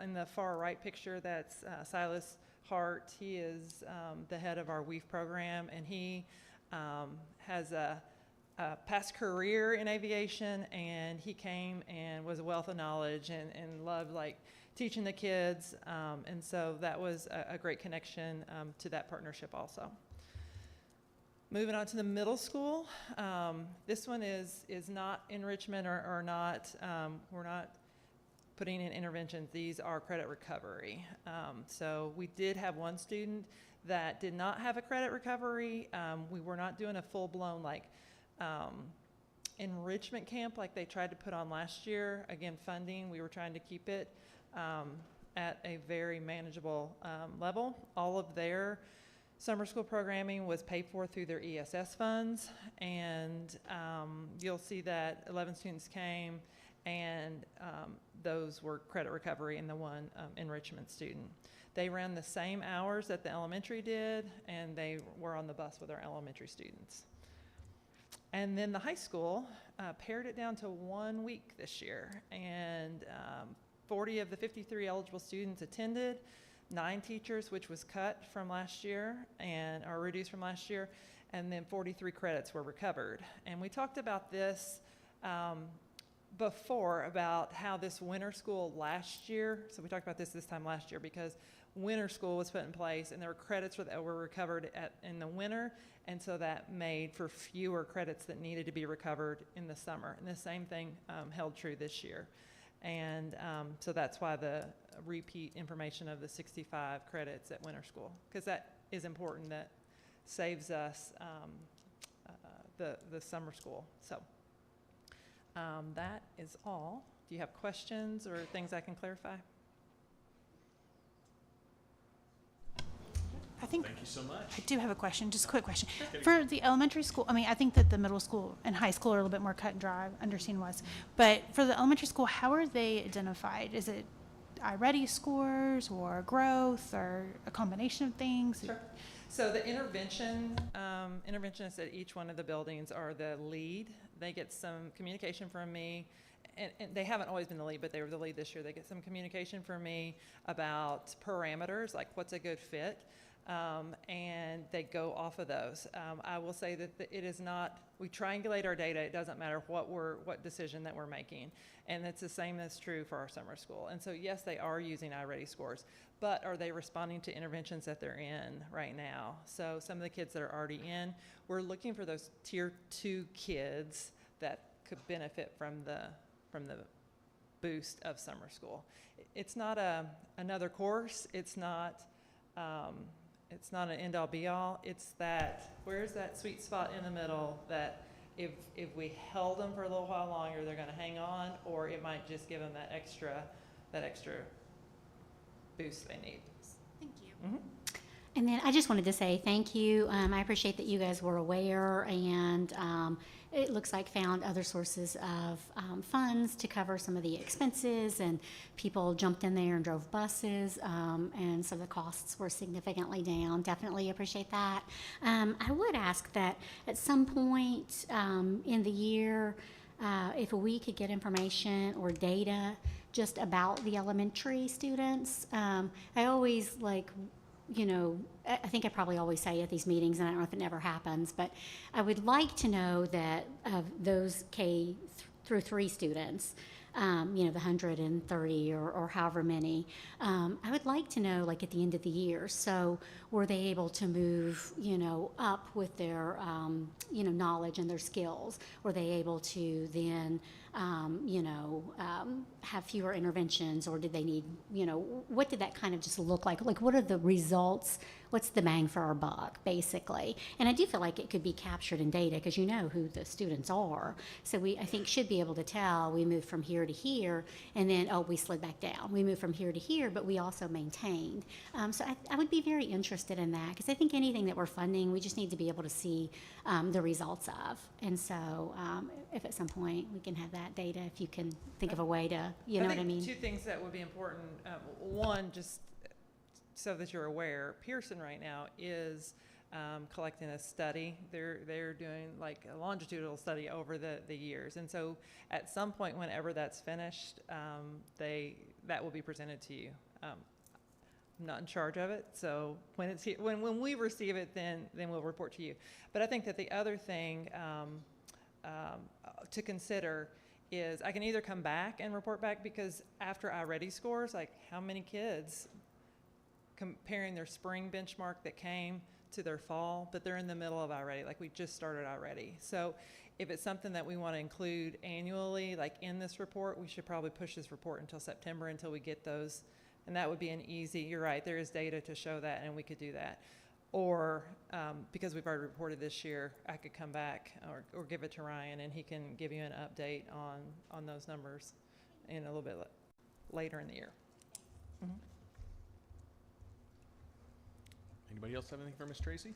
in the far right picture, that's Silas Hart. He is the head of our WEEF program, and he has a past career in aviation, and he came and was a wealth of knowledge and loved like teaching the kids, and so that was a great connection to that partnership also. Moving on to the middle school, this one is not enrichment or not, we're not putting in interventions. These are credit recovery. So we did have one student that did not have a credit recovery. We were not doing a full-blown like enrichment camp like they tried to put on last year. Again, funding, we were trying to keep it at a very manageable level. All of their summer school programming was paid for through their ESS funds, and you'll see that 11 students came, and those were credit recovery and the one enrichment student. They ran the same hours that the elementary did, and they were on the bus with our elementary students. And then the high school pared it down to 1 week this year, and 40 of the 53 eligible students attended, 9 teachers, which was cut from last year or reduced from last year, and then 43 credits were recovered. And we talked about this before, about how this winter school last year, so we talked about this time last year because winter school was put in place and there were credits that were recovered in the winter, and so that made for fewer credits that needed to be recovered in the summer. And the same thing held true this year. And so that's why the repeat information of the 65 credits at winter school, because that is important. That saves us the summer school. So that is all. Do you have questions or things I can clarify? Thank you so much. I do have a question, just a quick question. For the elementary school, I mean, I think that the middle school and high school are a little bit more cut and dry, understand-wise. But for the elementary school, how are they identified? Is it iReady scores or growth or a combination of things? Sure. So the interventionists at each one of the buildings are the lead. They get some communication from me. And they haven't always been the lead, but they were the lead this year. They get some communication from me about parameters, like what's a good fit. And they go off of those. I will say that it is not, we triangulate our data. It doesn't matter what decision that we're making. And it's the same that's true for our summer school. And so yes, they are using iReady scores, but are they responding to interventions that they're in right now? So some of the kids that are already in, we're looking for those tier 2 kids that could benefit from the boost of summer school. It's not another course. It's not an end-all be-all. It's that, where's that sweet spot in the middle that if we held them for a little while longer, they're going to hang on, or it might just give them that extra boost they need. Thank you. Mm-hmm. And then I just wanted to say thank you. I appreciate that you guys were aware, and it looks like found other sources of funds to cover some of the expenses, and people jumped in there and drove buses, and so the costs were significantly down. Definitely appreciate that. I would ask that at some point in the year, if we could get information or data just about the elementary students. I always like, I think I probably always say at these meetings, and I don't know if it never happens, but I would like to know that of those K through 3 students, the 130 or however many, I would like to know, like, at the end of the year. So were they able to move, up with their, knowledge and their skills? Were they able to then, have fewer interventions, or did they need, what did that kind of just look like? Like, what are the results? What's the bang for our buck, basically? And I do feel like it could be captured in data because you know who the students are. So I think, should be able to tell we moved from here to here, and then, we slid back down. We moved from here to here, but we also maintained. So I would be very interested in that, because I think anything that we're funding, we just need to be able to see the results of. And so if at some point we can have that data, if you can think of a way to, you know what I mean? Two things that would be important. One, just so that you're aware, Pearson right now is collecting a study. They're doing like a longitudinal study over the years, and so at some point, whenever that's finished, that will be presented to you. I'm not in charge of it, so when it's when we receive it, then we'll report to you. But I think that the other thing to consider is I can either come back and report back, because after iReady scores, like how many kids comparing their spring benchmark that came to their fall, but they're in the middle of iReady, like we just started iReady. So if it's something that we want to include annually, like in this report, we should probably push this report until September until we get those. And that would be an easy, you're right, there is data to show that, and we could do that. Or because we've already reported this year, I could come back or give it to Ryan, and he can give you an update on those numbers in a little bit later in the year. Mm-hmm. Anybody else have anything for Ms. Tracy?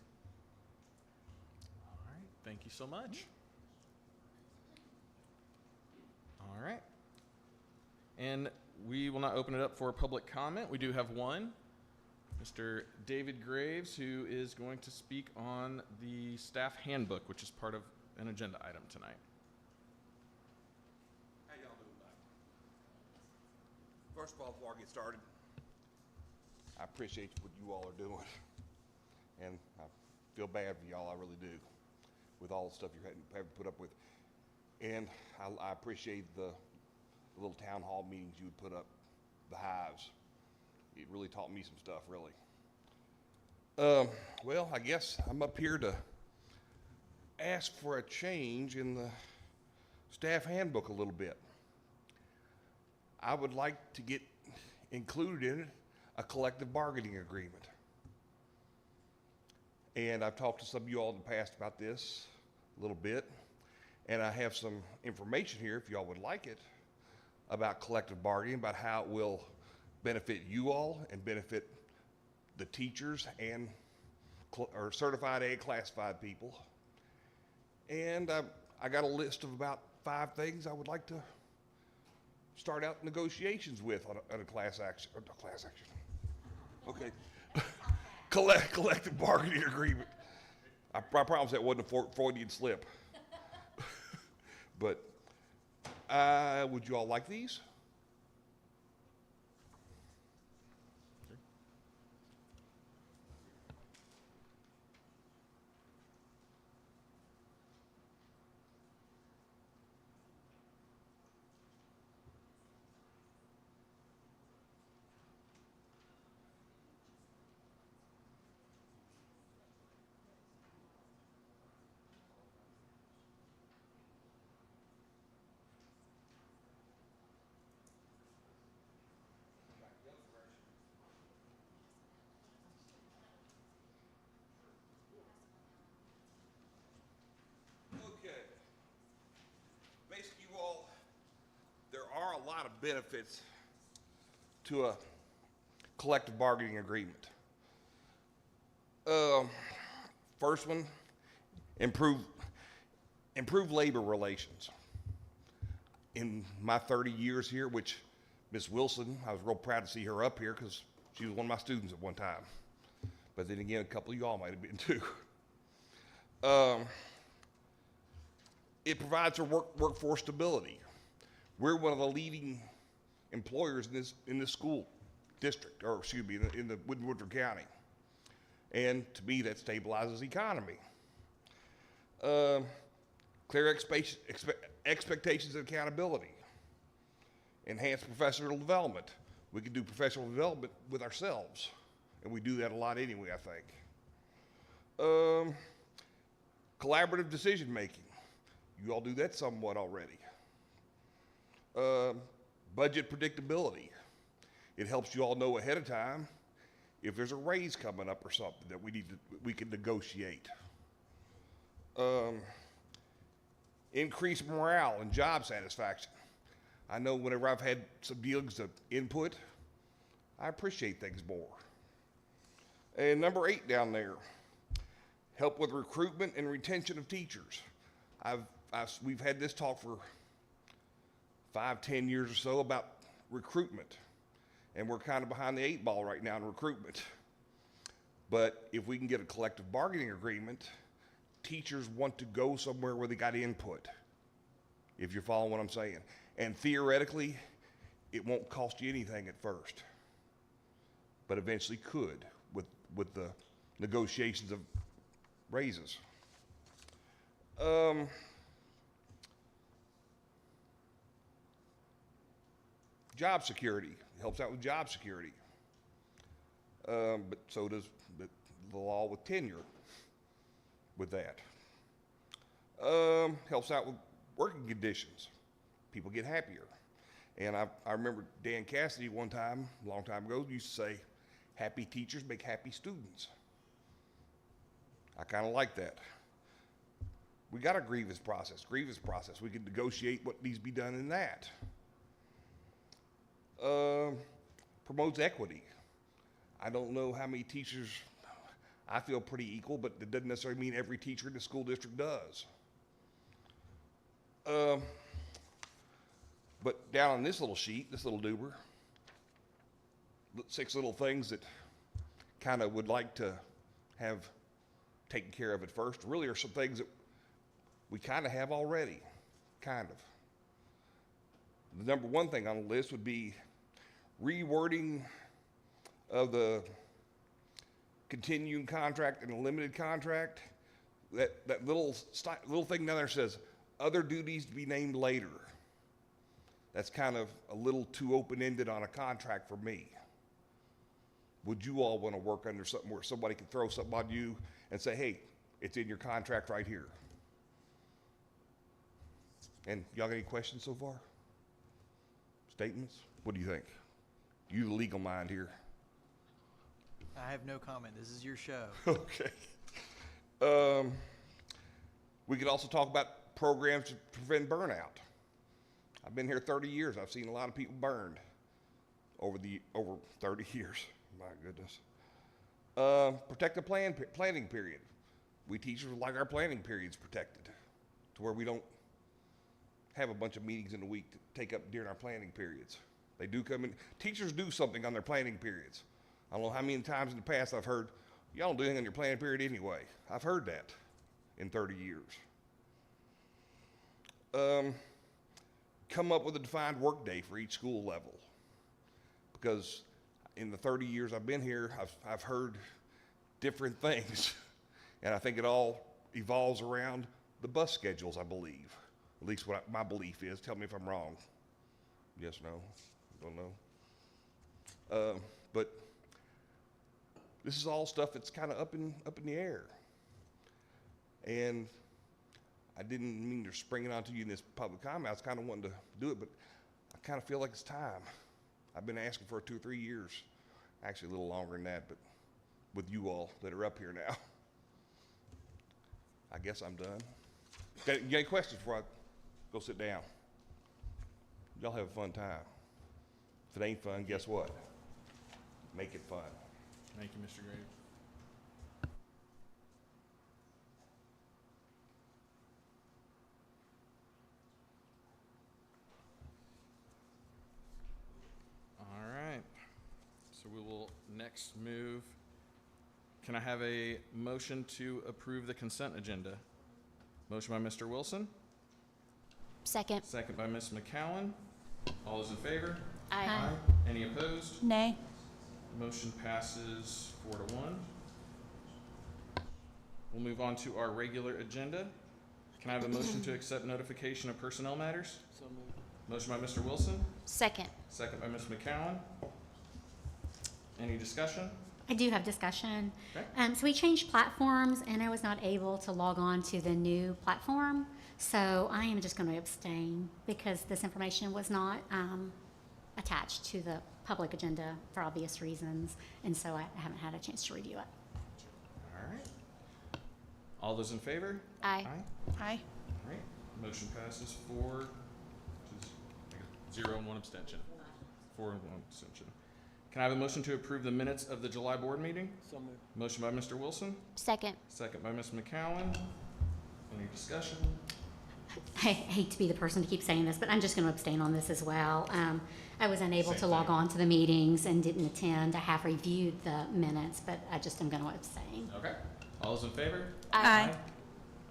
All right, thank you so much. All right. And we will now open it up for public comment. We do have one, Mr. David Graves, who is going to speak on the staff handbook, which is part of an agenda item tonight. How y'all doing tonight? First of all, before I get started, I appreciate what you all are doing. And I feel bad for y'all, I really do, with all the stuff you have to put up with. And I appreciate the little town hall meetings you would put up, the hives. It really taught me some stuff, really. Well, I guess I'm up here to ask for a change in the staff handbook a little bit. I would like to get included in it a collective bargaining agreement. And I've talked to some of you all in the past about this a little bit, and I have some information here, if y'all would like it, about collective bargaining, about how it will benefit you all and benefit the teachers and or certified and classified people. And I got a list of about 5 things I would like to start out negotiations with on a class action. Okay. Collective bargaining agreement. I promise that wasn't a Freudian slip. But would you all like these? A lot of benefits to a collective bargaining agreement. First one, improve labor relations. In my 30 years here, which Ms. Wilson, I was real proud to see her up here because she was one of my students at one time. But then again, a couple of y'all might have been too. It provides for workforce stability. We're one of the leading employers in this school district, or excuse me, in the Woodford County. And to me, that stabilizes the economy. Clear expectations and accountability. Enhanced professional development. We can do professional development with ourselves, and we do that a lot anyway, I think. Collaborative decision making. You all do that somewhat already. Budget predictability. It helps you all know ahead of time if there's a raise coming up or something that we can negotiate. Increased morale and job satisfaction. I know whenever I've had some dealings of input, I appreciate things more. And number 8 down there, help with recruitment and retention of teachers. We've had this talk for 5-10 years or so about recruitment, and we're kind of behind the 8 ball right now in recruitment. But if we can get a collective bargaining agreement, teachers want to go somewhere where they got input, if you're following what I'm saying. And theoretically, it won't cost you anything at first, but eventually could with the negotiations of raises. Job security, helps out with job security. But so does the law with tenure with that. Helps out with working conditions. People get happier. And I remember Dan Cassidy one time, a long time ago, used to say, happy teachers make happy students. I kind of like that. We got a grievance process. We can negotiate what needs to be done in that. Promotes equity. I don't know how many teachers, I feel pretty equal, but it doesn't necessarily mean every teacher in the school district does. But down on this little sheet, this little doober, 6 little things that kind of would like to have taken care of at first, really are some things that we kind of have already, kind of. The number 1 thing on the list would be rewording of the continuing contract and the limited contract. That little thing down there says, other duties to be named later. That's kind of a little too open-ended on a contract for me. Would you all want to work under something where somebody could throw something on you and say, hey, it's in your contract right here? And y'all got any questions so far? Statements? What do you think? You the legal mind here. I have no comment. This is your show. Okay. We could also talk about programs to prevent burnout. I've been here 30 years. I've seen a lot of people burned over 30 years. My goodness. Protect the planning period. We teachers would like our planning periods protected to where we don't have a bunch of meetings in a week to take up during our planning periods. They do come in. Teachers do something on their planning periods. I don't know how many times in the past I've heard, y'all don't do anything on your planning period anyway. I've heard that in 30 years. Come up with a defined work day for each school level. Because in the 30 years I've been here, I've heard different things. And I think it all evolves around the bus schedules, I believe. At least what my belief is. Tell me if I'm wrong. Yes, no, don't know. But this is all stuff that's kind of up in the air. And I didn't mean to spring it onto you in this public comment. I was kind of wanting to do it, but I kind of feel like it's time. I've been asking for 2 or 3 years, actually a little longer than that, but with you all that are up here now. I guess I'm done. You got any questions before I go sit down? Y'all have a fun time. If it ain't fun, guess what? Make it fun. Thank you, Mr. Graves. All right. So we will next move. Can I have a motion to approve the consent agenda? Motion by Mr. Wilson, Second. Second by Ms. McCowan. All those in favor? Aye. Any opposed? Nay. Motion passes 4-1. We'll move on to our regular agenda. Can I have a motion to accept notification of personnel matters? So moved. Motion by Mr. Wilson, Second. second by Ms. McCowan. Any discussion? I do have discussion. Okay. So we changed platforms, and I was not able to log on to the new platform. So I am just going to abstain because this information was not attached to the public agenda for obvious reasons, and so I haven't had a chance to review it. All right. All those in favor? Aye. Aye. All right. Motion passes 4 to 0 and 1 abstention. 4 and 1 abstention. Can I have a motion to approve the minutes of the July board meeting? So moved. Motion by Mr. Wilson, Second. second by Ms. McCowan. Any discussion? I hate to be the person to keep saying this, but I'm just going to abstain on this as well. I was unable Same to log thing. on to the meetings and didn't attend. I have reviewed the minutes, but I just am going to abstain. Okay. All those in favor? Aye.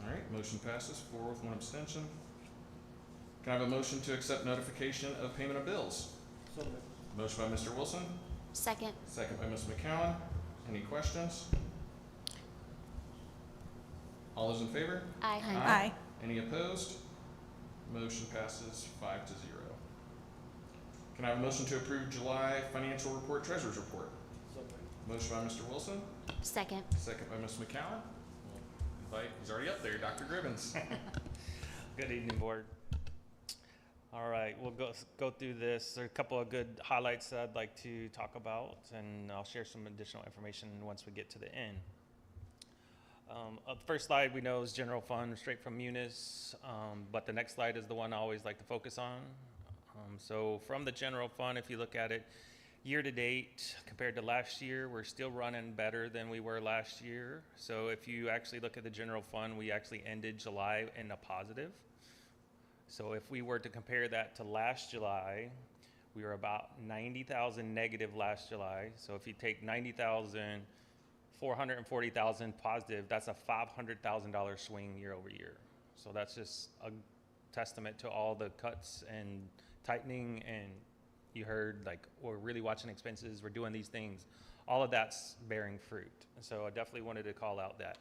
All right, motion passes 4 with 1 abstention. Can I have a motion to accept notification of payment of bills? So moved. Motion by Mr. Wilson, Second. second by Ms. McCowan. Any questions? All those in favor? Aye. Aye. Any opposed? Motion passes 5 to 0. Can I have a motion to approve July financial report, treasurer's report? So moved. Motion by Mr. Wilson, Second. second by Ms. McCowan. We'll invite, he's already up there, Dr. Gribbins. Good evening, board. All right, we'll go through this. There are a couple of good highlights that I'd like to talk about, and I'll share some additional information once we get to the end. The first slide we know is general fund, straight from Munis, but the next slide is the one I always like to focus on. So from the general fund, if you look at it, year to date compared to last year, we're still running better than we were last year. So if you actually look at the general fund, we actually ended July in a positive. So if we were to compare that to last July, we were about 90,000 negative last July. So if you take 90,000, 440,000 positive, that's a $500,000 swing year over year. So that's just a testament to all the cuts and tightening, and you heard like we're really watching expenses, we're doing these things. All of that's bearing fruit. And so I definitely wanted to call out that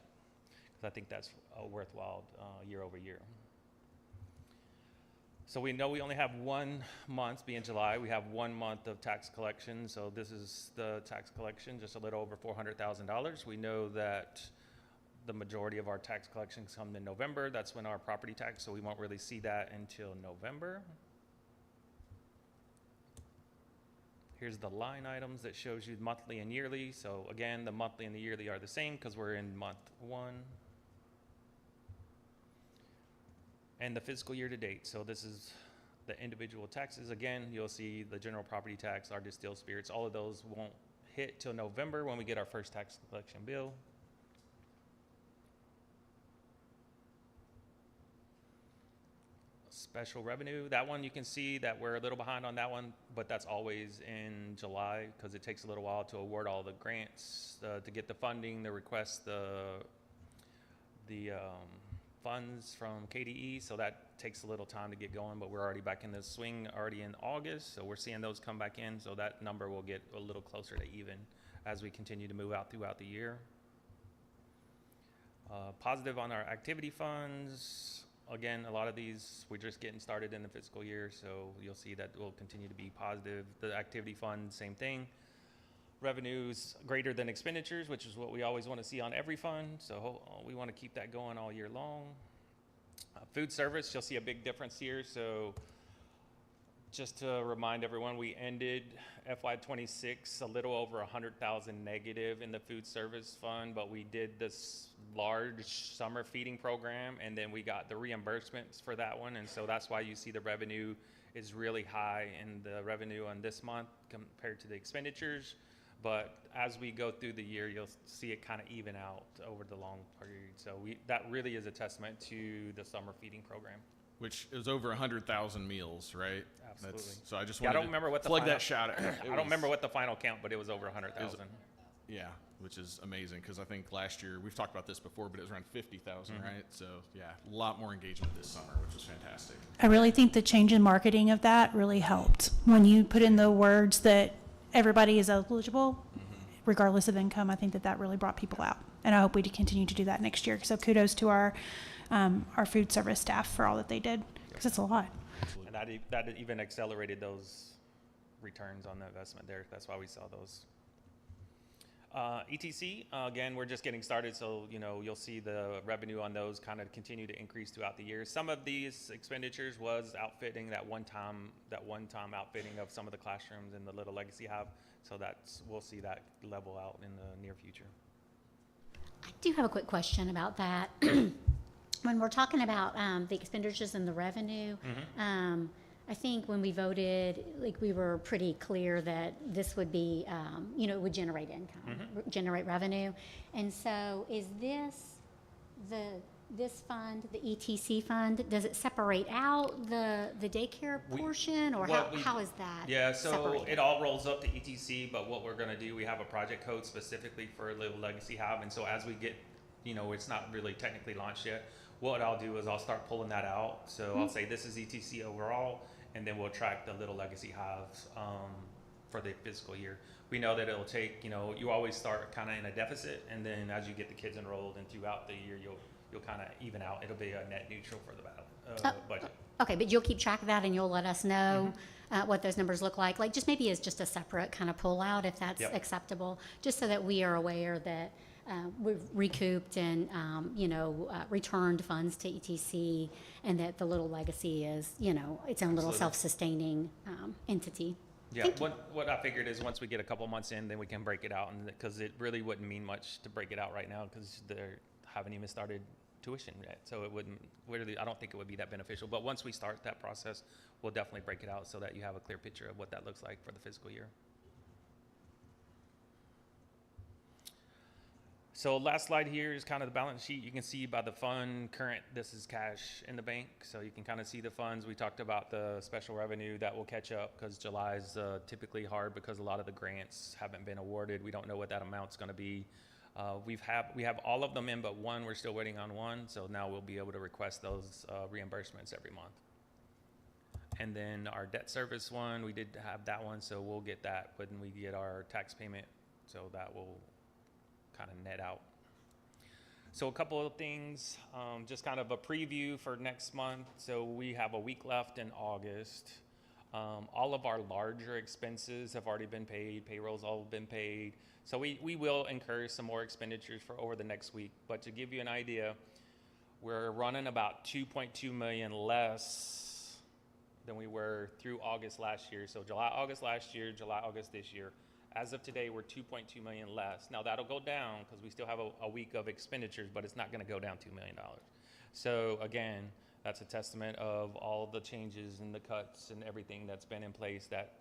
because I think that's a worthwhile year over year. So we know we only have 1 month, being July, we have 1 month of tax collection. So this is the tax collection, just a little over $400,000. We know that the majority of our tax collections come in November. That's when our property tax, so we won't really see that until November. Here's the line items that shows you monthly and yearly. So again, the monthly and the yearly are the same because we're in month 1. And the fiscal year to date. So this is the individual taxes. Again, you'll see the general property tax, our distilled spirits, all of those won't hit till November when we get our first tax collection bill. Special revenue, that one you can see that we're a little behind on that one, but that's always in July because it takes a little while to award all the grants, to get the funding, the request, the funds from KDE, so that takes a little time to get going, but we're already back in the swing already in August, so we're seeing those come back in, so that number will get a little closer to even as we continue to move out throughout the year. Positive on our activity funds. Again, a lot of these, we're just getting started in the fiscal year, so you'll see that will continue to be positive. The activity fund, same thing. Revenues greater than expenditures, which is what we always want to see on every fund. So we want to keep that going all year long. Food service, you'll see a big difference here. So just to remind everyone, we ended FY26 a little over 100,000 negative in the food service fund, but we did this large summer feeding program, and then we got the reimbursements for that one. And so that's why you see the revenue is really high in the revenue on this month compared to the expenditures. But as we go through the year, you'll see it kind of even out over the long period. So that really is a testament to the summer feeding program. Which is over 100,000 meals, right? Absolutely. So I just Yeah, I wanted don't remember what the plug final, that shout out. I don't remember what the final count, but it was over 100,000. Yeah, which is amazing, because I think last year, we've talked about this before, but it was around 50,000, Mm-hmm. right? So, yeah, a lot more engagement this summer, which was fantastic. I really think the change in marketing of that really helped. When you put in the words that everybody is eligible, regardless of income, I think that that really brought people out. And I hope we continue to do that next year. So kudos to our food service staff for all that they did, because it's a lot. And that even accelerated those returns on the investment there. That's why we saw those. ETC, again, we're just getting started, so you'll see the revenue on those kind of continue to increase throughout the year. Some of these expenditures was outfitting, that one-time outfitting of some of the classrooms in the Little Legacy Hub. So we'll see that level out in the near future. I do have a quick question about that. When we're talking about the expenditures and the revenue, I think when we voted, we were pretty clear that this would be, it would generate income, generate revenue. And so is this fund, the ETC fund, does it separate out the daycare portion, or how is that? Yeah, so separated? it all rolls up to ETC, but what we're gonna do, we have a project code specifically for Little Legacy Hub, and so as we get, it's not really technically launched yet, what I'll do is I'll start pulling that out. So I'll say this is ETC overall, and then we'll track the Little Legacy Hubs for the fiscal year. We know that it'll take, you always start kind of in a deficit, and then as you get the kids enrolled and throughout the year, you'll kind of even out. It'll be a net neutral for the budget. Okay, but you'll keep track of that and you'll let us know what those numbers look like just maybe as just a separate kind of pull out, if that's acceptable, just so that we are aware that we've recouped and, returned funds to ETC, and that the Little Legacy is, its own little self-sustaining entity. Yeah, what I figured is once we get a couple months in, then we can break it out, and because it really wouldn't mean much to break it out right now, because they haven't even started tuition yet. So it wouldn't really, I don't think it would be that beneficial. But once we start that process, we'll definitely break it out so that you have a clear picture of what that looks like for the fiscal year. So last slide here is kind of the balance sheet. You can see by the fund current, this is cash in the bank. So you can kind of see the funds. We talked about the special revenue that will catch up, because July is typically hard because a lot of the grants haven't been awarded. We don't know what that amount's going to be. We have all of them in but one. We're still waiting on one. So now we'll be able to request those reimbursements every month. And then our debt service one, we did have that one. So we'll get that when we get our tax payment. So that will kind of net out. So a couple of things, just kind of a preview for next month. So we have a week left in August. All of our larger expenses have already been paid. Payrolls all been paid. So we will incur some more expenditures for over the next week. But to give you an idea, we're running about 2.2 million less than we were through August last year. So July, August last year, July, August this year. As of today, we're 2.2 million less. Now that'll go down because we still have a week of expenditures, but it's not going to go down $2 million. So again, that's a testament of all the changes and the cuts and everything that's been in place. That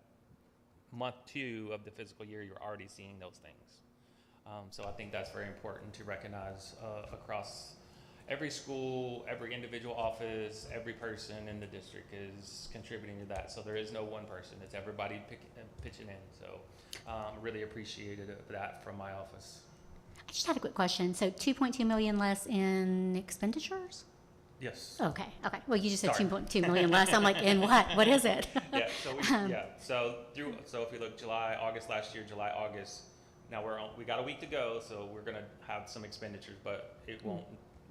month 2 of the fiscal year, you're already seeing those things. So I think that's very important to recognize across every school, every individual office, every person in the district is contributing to that. So there is no one person, it's everybody pitching in. So really appreciated that from my office. I just had a quick question. So 2.2 million less in expenditures? Yes. Okay. Well, you just said Sorry. 2.2 million less. I'm like, in what? What is it? Yeah. So so if we look July, August last year, July, August. Now we got a week to go, so we're gonna have some expenditures, but it won't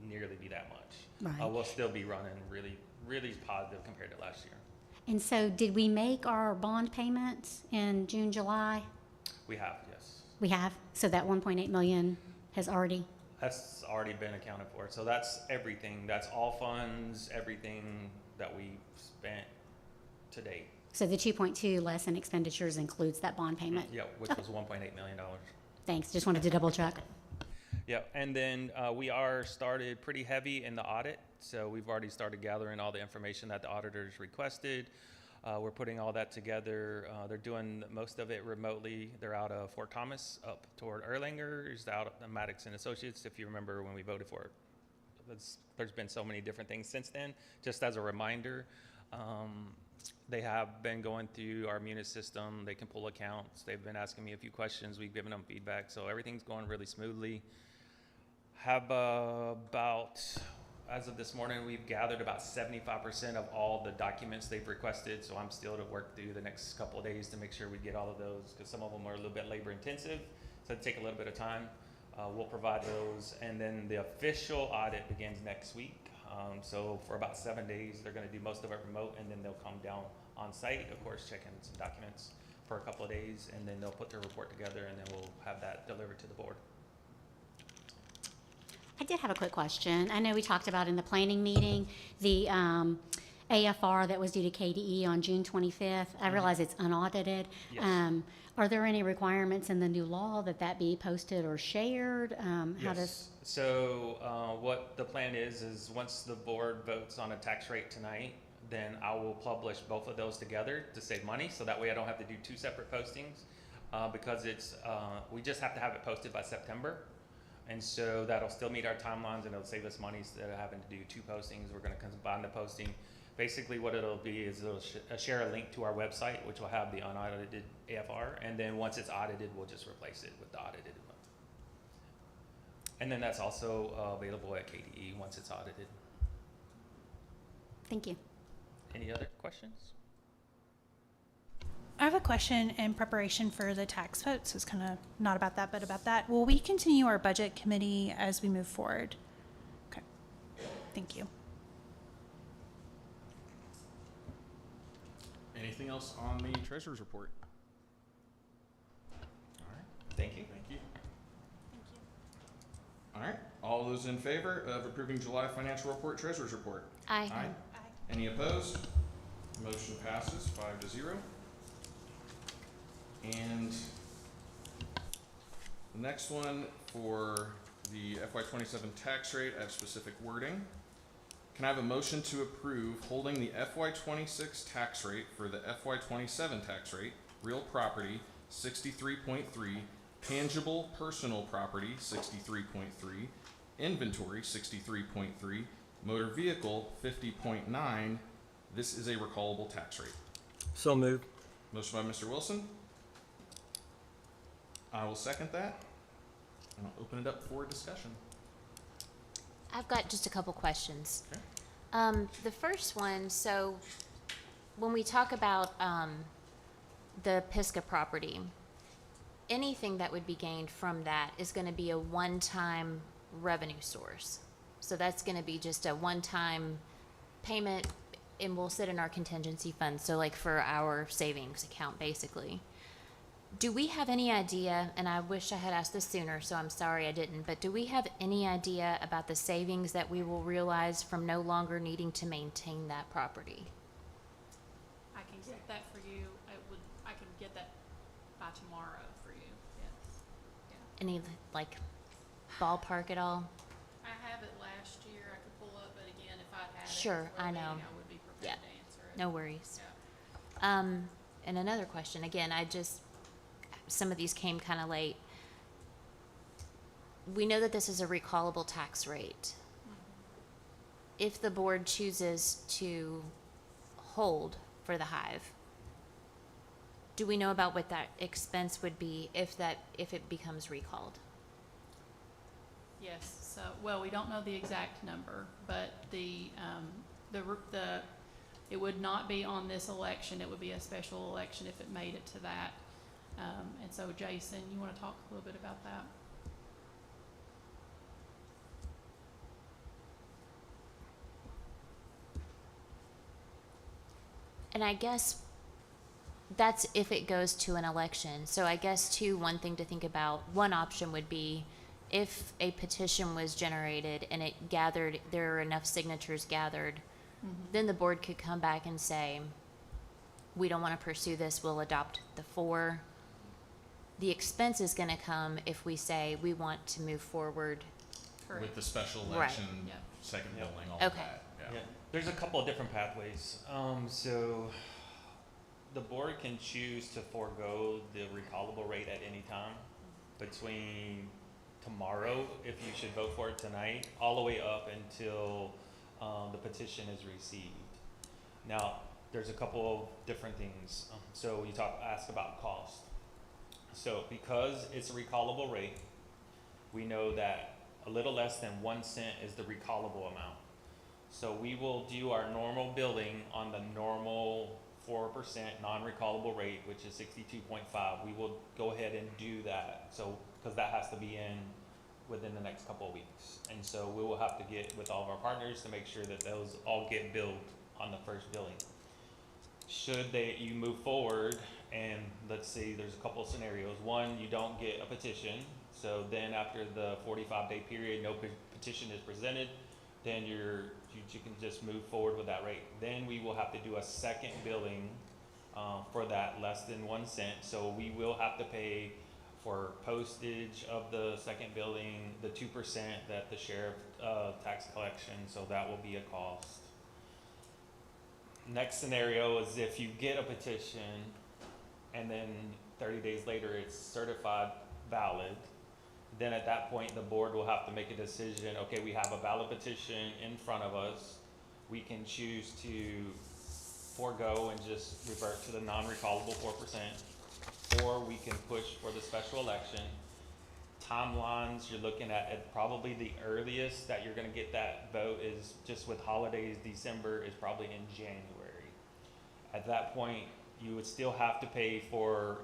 nearly be that much. Right. We'll still be running really, really positive compared to last year. And so did we make our bond payments in June, July? We have, yes. We have? So that 1.8 million has already? That's already been accounted for. So that's everything. That's all funds, everything that we spent to date. So the 2.2 less in expenditures includes that bond payment? Yeah, which was $1.8 million. Thanks. Just wanted to double check. Yeah, and then we are started pretty heavy in the audit. So we've already started gathering all the information that the auditors requested. We're putting all that together. They're doing most of it remotely. They're out of Fort Thomas up toward Erlanger. Is out of Maddox and Associates, if you remember when we voted for it. There's been so many different things since then. Just as a reminder, They have been going through our Munis system. They can pull accounts. They've been asking me a few questions. We've given them feedback. So everything's going really smoothly. Have about, as of this morning, we've gathered about 75% of all the documents they've requested. So I'm still to work through the next couple of days to make sure we get all of those, because some of them are a little bit labor intensive. So it'll take a little bit of time. We'll provide those. And then the official audit begins next week. So for about 7 days, they're going to do most of it remote, and then they'll come down on site, of course, check in some documents for a couple of days, and then they'll put their report together, and then we'll have that delivered to the board. I did have a quick question. I know we talked about in the planning meeting, the AFR that was due to KDE on June 25th. I realize it's unaudited. Yes. Are there any requirements in the new law that be posted or shared? How does? Yes. So what the plan is once the board votes on a tax rate tonight, then I will publish both of those together to save money. So that way I don't have to do two separate postings because it's we just have to have it posted by September. And so that'll still meet our timelines, and it'll save us money instead of having to do two postings. We're going to combine the posting. Basically what it'll be is it'll share a link to our website, which will have the unaudited AFR. And then once it's audited, we'll just replace it with the audited one. And then that's also available at KDE once it's audited. Thank you. Any other questions? I have a question in preparation for the tax vote, so it's kind of not about that, but about that. Will we continue our budget committee as we move forward? Okay, thank you. Anything else on the treasurer's report? All right, Thank you. thank you. All right, all those in favor of approving July financial report, treasurer's report? Aye. Any opposed? Motion passes 5-0. And the next one for the FY27 tax rate, I have specific wording. Can I have a motion to approve holding the FY26 tax rate for the FY27 tax rate, real property 63.3, tangible personal property 63.3, inventory 63.3, motor vehicle 50.9. This is a recallable tax rate. So moved. Motion by Mr. Wilson. I will second that, and I'll open it up for discussion. I've got just a couple questions. Okay. The first one, so when we talk about the Pisgah property, anything that would be gained from that is going to be a one-time revenue source. So that's going to be just a one-time payment, and will sit in our contingency fund, so like for our savings account, basically. Do we have any idea, and I wish I had asked this sooner, so I'm sorry I didn't, but do we have any idea about the savings that we will realize from no longer needing to maintain that property? I can get that for you. I can get that by tomorrow for you, yes. Yeah. Any, like, ballpark at all? I have it last year. I could pull up, but again, if I had it Sure, before I the know. meeting, I would be Yeah. prepared to answer it. No worries. Yeah. And another question, again, some of these came kind of late. We know that this is a recallable tax rate. If the board chooses to hold for the Hive, do we know about what that expense would be if it becomes recalled? Yes, so, well, we don't know the exact number, but it would not be on this election. It would be a special election if it made it to that. And so, Jason, you want to talk a little bit about that? And I guess that's if it goes to an election. So I guess too, one thing to think about, one option would be if a petition was generated and there are enough signatures gathered, then the board could come back and say, we don't want to pursue this, we'll adopt the 4. The expense is going to come if we say we want to move forward. Correct. With the special Right. election, Yep. second Yep. billing, all Okay. of that. Yeah, there's a couple of different pathways. So the board can choose to forego the recallable rate at any time between tomorrow, if you should vote for it tonight, all the way up until the petition is received. Now, there's a couple of different things. So you ask about cost. So because it's a recallable rate, we know that a little less than 1 cent is the recallable amount. So we will do our normal billing on the normal 4% non-recallable rate, which is 62.5. We will go ahead and do that. So, because that has to be in within the next couple of weeks. And so we will have to get with all of our partners to make sure that those all get billed on the first billing. Should you move forward and let's say there's a couple of scenarios. One, you don't get a petition. So then after the 45-day period, no petition is presented, then you can just move forward with that rate. Then we will have to do a second billing for that less than 1 cent. So we will have to pay for postage of the second billing, the 2% that the sheriff tax collection, so that will be a cost. Next scenario is if you get a petition and then 30 days later it's certified valid, then at that point the board will have to make a decision. Okay, we have a valid petition in front of us. We can choose to forego and just revert to the non-recallable 4%, or we can push for the special election. Timelines, you're looking at probably the earliest that you're going to get that vote is just with holidays. December is probably in January. At that point, you would still have to pay for,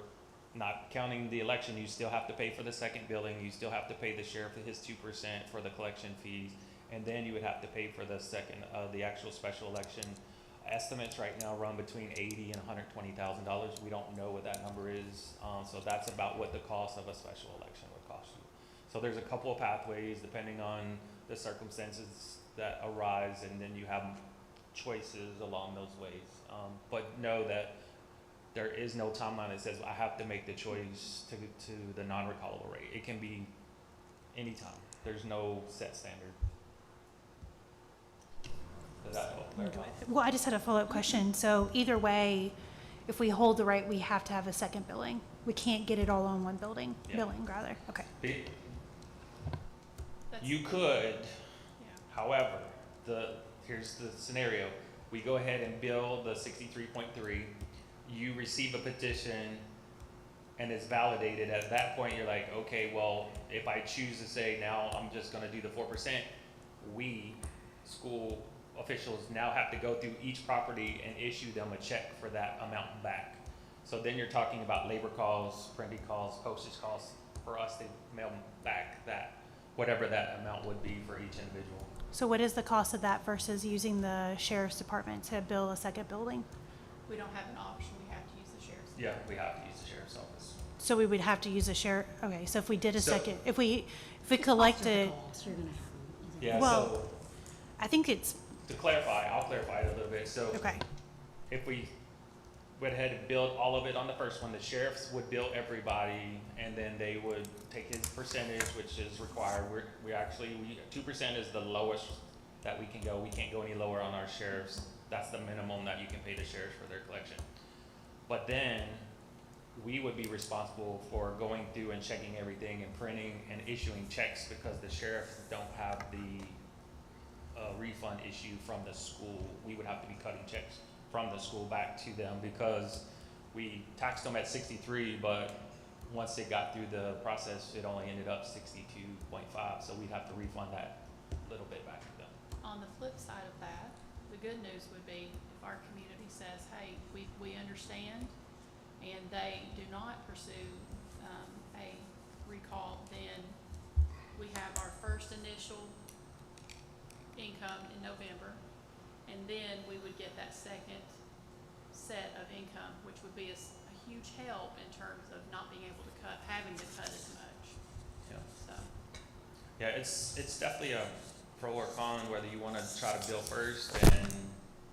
not counting the election, you still have to pay for the second billing. You still have to pay the sheriff his 2% for the collection fees, and then you would have to pay for the second, the actual special election. Estimates right now run between $80,000 and $120,000. We don't know what that number is, so that's about what the cost of a special election would cost you. So there's a couple of pathways depending on the circumstances that arise, and then you have choices along those ways. But know that there is no timeline that says I have to make the choice to the non-recallable rate. It can be anytime. There's no set standard. Does that help clarify? Well, I just had a follow-up question. So either way, if we hold the rate, we have to have a second billing. We can't get it all on one billing, rather. Okay. You could, Yeah. however, here's the scenario. We go ahead and bill the 63.3. You receive a petition and it's validated. At that point, you're like, okay, well, if I choose to say now I'm just going to do the 4%, we, school officials, now have to go through each property and issue them a check for that amount back. So then you're talking about labor costs, printing costs, postage costs for us to mail back that, whatever that amount would be for each individual. So what is the cost of that versus using the sheriff's department to bill a second building? We don't have an option, we have to use the sheriff's. Yeah, we have to use the sheriff's office. So we would have to use a sheriff, okay, so if we did a So- second, if we collected, You're gonna have. Yeah, Well- so I think it's, to clarify, I'll clarify it a little bit. So okay, if we went ahead and billed all of it on the first one, the sheriffs would bill everybody, and then they would take his percentage, which is required. We 2% is the lowest that we can go. We can't go any lower on our sheriffs. That's the minimum that you can pay the sheriffs for their collection. But then we would be responsible for going through and checking everything and printing and issuing checks, because the sheriffs don't have the refund issue from the school. We would have to be cutting checks from the school back to them, because we taxed them at 63, but once they got through the process, it only ended up 62.5, so we'd have to refund that little bit back to them. On the flip side of that, the good news would be if our community says, hey, we understand, and they do not pursue a recall, then we have our first initial income in November, and then we would get that second set of income, which would be a huge help in terms of not being able to having to cut as much. Yeah. So, Yeah, it's definitely a pro or con, whether you want to try to bill first and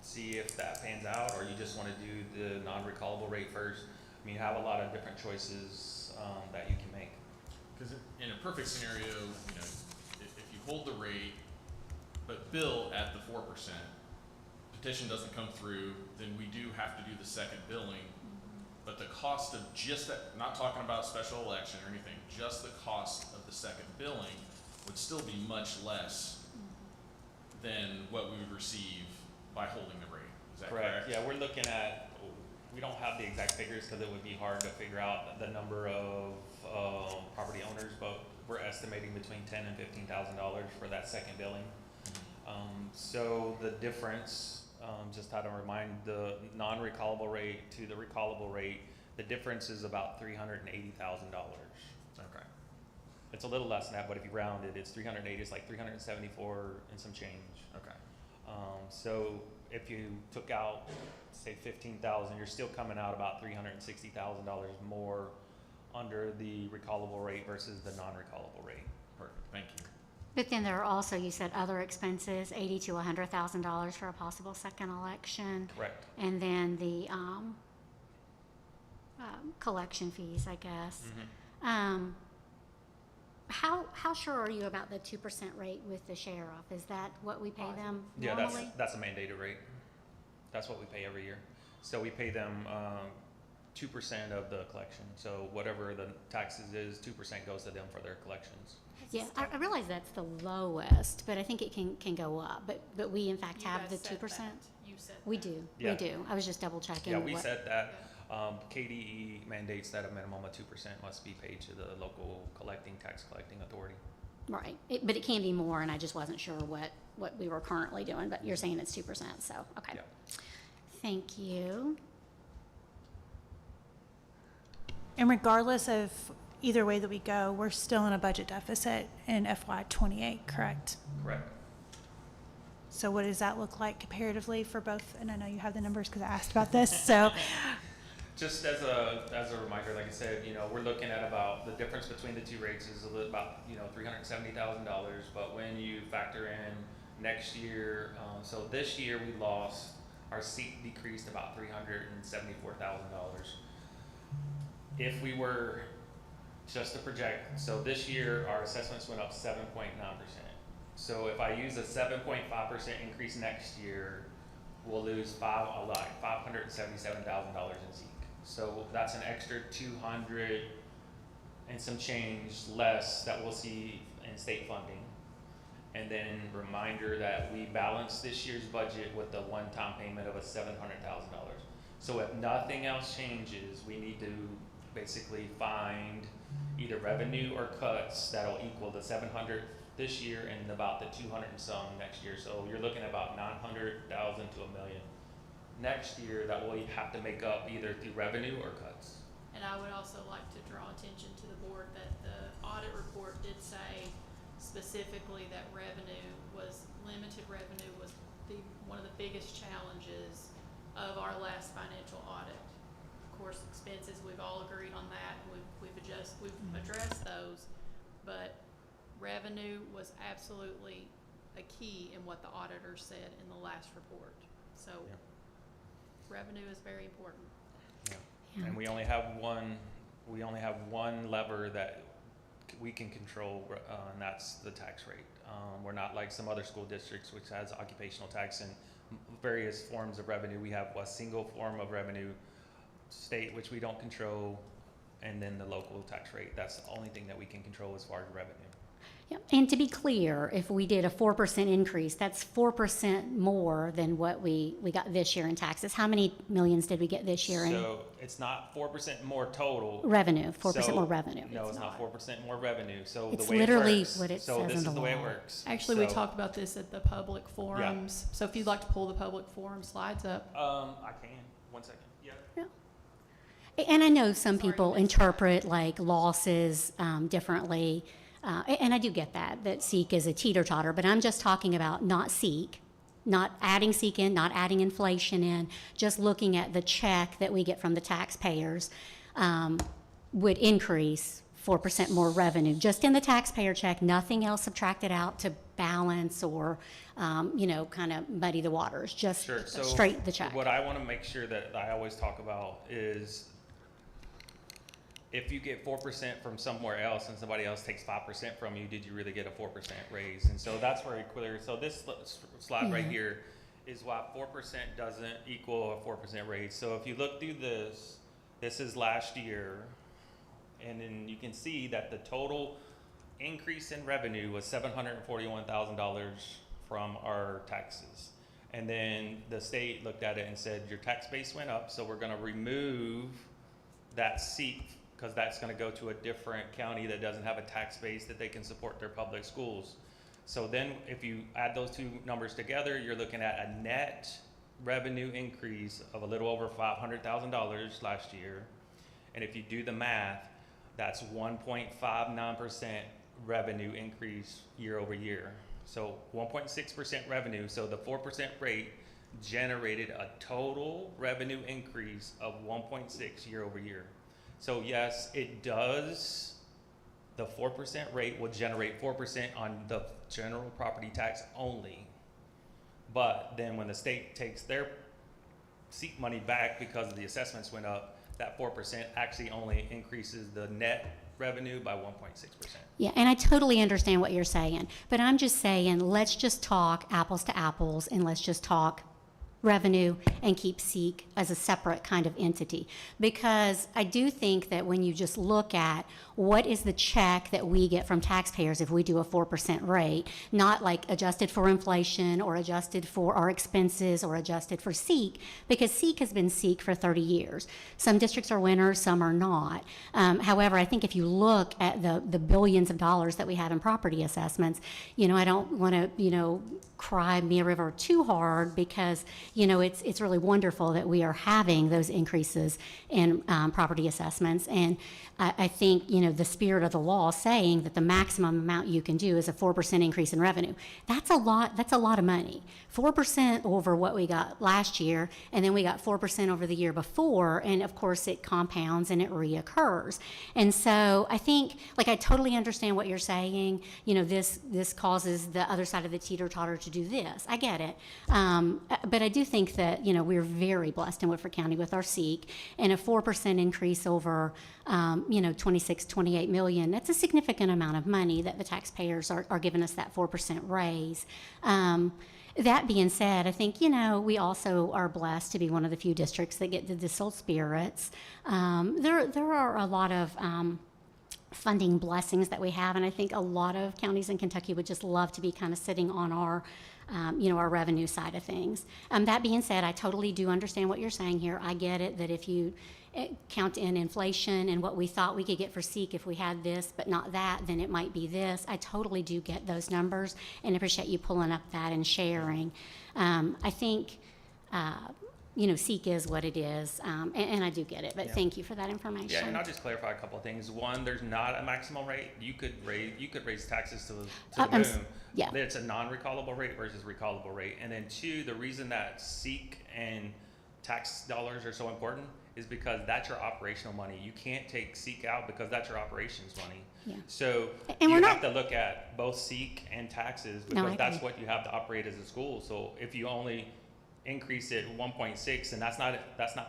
see if that pans out, or you just want to do the non-recallable rate first. I mean, you have a lot of different choices that you can make. Because in a perfect scenario, if you hold the rate, but bill at the 4%, petition doesn't come through, then we do have to do the second billing. But the cost of just that, not talking about special election or anything, just the cost of the second billing would still be much less than what we would receive by holding the rate. Is that Correct. correct? Yeah, we're looking at, we don't have the exact figures because it would be hard to figure out the number of property owners, but we're estimating between $10,000 and $15,000 for that second billing. So the difference, just how to remind the non-recallable rate to the recallable rate, the difference is about $380,000. Okay. It's a little less than that, but if you round it, it's 380. It's like 374 and some change. Okay. So if you took out, say, 15,000, you're still coming out about $360,000 more under the recallable rate versus the non-recallable rate. Perfect. Thank you. But then there are also, you said, other expenses, $80,000 to $100,000 for a possible second election. Correct. And then the collection fees, I guess. How sure are you about the 2% rate with the sheriff? Is that what we pay them Yeah, normally? that's a mandated rate. That's what we pay every year. So we pay them 2% of the collection. So whatever the taxes is, 2% goes to them for their collections. Yeah, I realize that's the lowest, but I think it can go up. But we in fact You have the guys set 2%? that. You set We that. do, Yeah. we do. I was just double checking. Yeah, we what- said that. KDE mandates that a minimum of 2% must be paid to the local tax collecting authority. Right, but it can be more, and I just wasn't sure what we were currently doing, but you're saying it's 2%, so, okay. Yeah. Thank you. And regardless of either way that we go, we're still in a budget deficit in FY '28, correct? Correct. So what does that look like comparatively for both? And I know you have the numbers because I asked about this, so. Just as a reminder, like I said, we're looking at about the difference between the two rates is about $370,000. But when you factor in next year, so this year we lost, our seat decreased about $374,000. If we were just to project, so this year our assessments went up 7.9%. So if I use a 7.5% increase next year, we'll lose $577,000 in seat. So that's an extra 200 and some change less that we'll see in state funding. And then reminder that we balanced this year's budget with a one-time payment of a $700,000. So if nothing else changes, we need to basically find either revenue or cuts that'll equal the 700 this year and about the 200 and some next year. So you're looking at about 900,000 to $1 million next year that we'll have to make up either through revenue or cuts. And I would also like to draw attention to the board that the audit report did say specifically that limited revenue was one of the biggest challenges of our last financial audit. Of course, expenses, we've all agreed on that. We've addressed those, but revenue was absolutely a key in what the auditor said in the last report. So Yeah. revenue is very important. Yeah. And we only have one lever that we can control, and that's the tax rate. We're not like some other school districts which has occupational tax and various forms of revenue. We have a single form of revenue, state, which we don't control, and then the local tax rate. That's the only thing that we can control as far as revenue. Yeah. And to be clear, if we did a 4% increase, that's 4% more than what we got this year in taxes. How many millions did we get this year in So it's not 4% more total. revenue? 4% So- more revenue. No, it's not 4% more revenue. So It's the way literally it works, what it so says this in is the the way it law. works. Actually, we So, talked about this at the public forums. So if you'd like to pull the public forum slides up. I can. 1 second. Yeah. And I know some Sorry to people miss that. interpret like losses differently. And I do get that SEEK is a teeter-totter, but I'm just talking about not SEEK, not adding SEEK in, not adding inflation in, just looking at the check that we get from the taxpayers would increase 4% more revenue, just in the taxpayer check, nothing else subtracted out to balance or, kind of muddy the waters, just Sure. So straight the check. what I want to make sure that I always talk about is if you get 4% from somewhere else and somebody else takes 5% from you, did you really get a 4% raise? And so that's very clear. So this slide right here is why 4% doesn't equal a 4% raise. So if you look through this is last year, and then you can see that the total increase in revenue was $741,000 from our taxes. And then the state looked at it and said, your tax base went up, so we're gonna remove that seat, because that's gonna go to a different county that doesn't have a tax base that they can support their public schools. So then if you add those two numbers together, you're looking at a net revenue increase of a little over $500,000 last year. And if you do the math, that's 1.59% revenue increase year over year. So 1.6% revenue, so the 4% rate generated a total revenue increase of 1.6 year over year. So yes, it does, the 4% rate will generate 4% on the general property tax only. But then when the state takes their seat money back because the assessments went up, that 4% actually only increases the net revenue by 1.6%. Yeah, and I totally understand what you're saying, but I'm just saying, let's just talk apples to apples, and let's just talk revenue and keep SEEK as a separate kind of entity. Because I do think that when you just look at what is the check that we get from taxpayers if we do a 4% rate, not like adjusted for inflation or adjusted for our expenses or adjusted for SEEK, because SEEK has been SEEK for 30 years. Some districts are winners, some are not. However, I think if you look at the billions of dollars that we have in property assessments, I don't want to, cry Mia River too hard, because it's really wonderful that we are having those increases in property assessments. And I think the spirit of the law saying that the maximum amount you can do is a 4% increase in revenue. That's a lot of money. 4% over what we got last year, and then we got 4% over the year before, and of course it compounds and it reoccurs. And so I think, I totally understand what you're saying. This causes the other side of the teeter-totter to do this. I get it. But I do think that, we're very blessed in Woodford County with our SEEK, and a 4% increase over, 26, 28 million, that's a significant amount of money that the taxpayers are giving us that 4% raise. That being said, I think, we also are blessed to be one of the few districts that get the distilled spirits. There are a lot of funding blessings that we have, and I think a lot of counties in Kentucky would just love to be kind of sitting on our our revenue side of things. That being said, I totally do understand what you're saying here. I get it that if you count in inflation and what we thought we could get for SEEK if we had this but not that, then it might be this. I totally do get those numbers, and appreciate you pulling up that and sharing. I think SEEK is what it is, and I do get it, but Yeah. Thank you for that information. Yeah, and I'll just clarify a couple of things. One, there's not a maximum rate. You could raise taxes to the moon. yeah. It's a non-recallable rate versus recallable rate. And then two, the reason that SEEK and tax dollars are so important is because that's your operational money. You can't take SEEK out because that's your operations money. Yeah. So And you we're have not- to look at both SEEK and taxes, No, because I that's agree. what you have to operate as a school. So if you only increase it 1.6, and that's not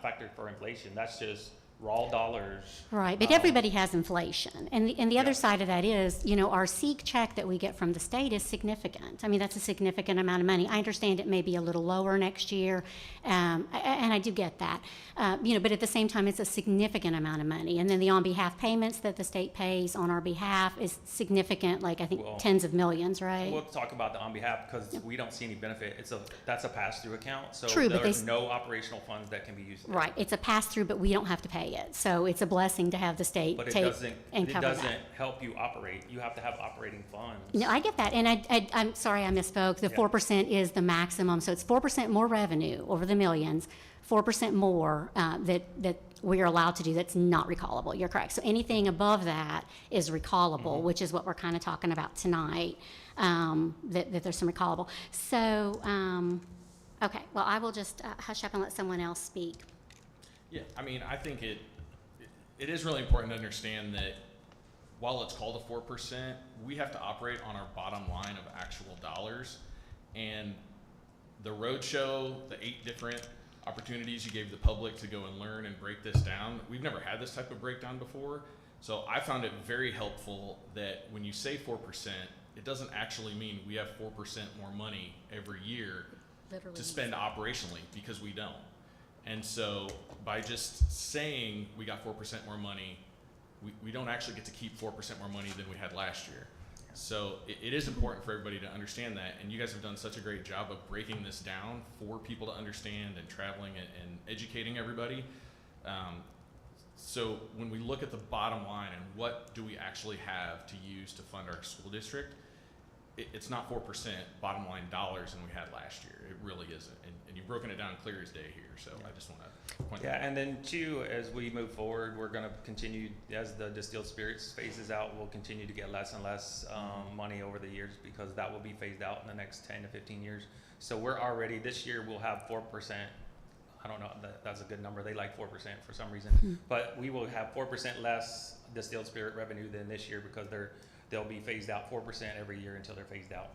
factored for inflation, that's just raw dollars. Right, but everybody has inflation. And the other Yeah. side of that is, our SEEK check that we get from the state is significant. I mean, that's a significant amount of money. I understand it may be a little lower next year, and I do get that. But at the same time, it's a significant amount of money. And then the on behalf payments that the state pays on our behalf is significant, I think Well, tens of millions, right? We'll talk about the on behalf, because we don't see any benefit. That's a pass-through account, so True, but there's no operational funds that can be used there. Right, it's a pass-through, but we don't have to pay it. So it's a blessing to have the state But it take doesn't, and it cover that. doesn't help you operate. You have to have operating funds. No, I get that, and I'm sorry I misspoke. The Yeah. 4% is the maximum, so it's 4% more revenue over the millions, 4% more that we're allowed to do that's not recallable. You're correct. So anything above that is recallable, which is what we're kind of talking about tonight, that there's some recallable. So, okay, well, I will just hush up and let someone else speak. Yeah, I think it is really important to understand that while it's called a 4%, we have to operate on our bottom line of actual dollars. And the roadshow, the 8 different opportunities you gave the public to go and learn and break this down, we've never had this type of breakdown before. So I found it very helpful that when you say 4%, it doesn't actually mean we have 4% more money every year Literally. to spend operationally, because we don't. And so by just saying we got 4% more money, we don't actually get to keep 4% more money than we had last year. So it is important for everybody to understand that, and you guys have done such a great job of breaking this down for people to understand and traveling and educating everybody. So when we look at the bottom line and what do we actually have to use to fund our school district, it's not 4% bottom line dollars than we had last year. It really isn't. And you've broken it down clear as day here. So I just want to point that out. Yeah, and then two, as we move forward, we're going to continue, as the distilled spirits phases out, we'll continue to get less and less money over the years, because that will be phased out in the next 10 to 15 years. So we're already, this year we'll have 4%. I don't know, that's a good number. They like 4% for some reason. But we will have 4% less distilled spirit revenue than this year, because they'll be phased out 4% every year until they're phased out.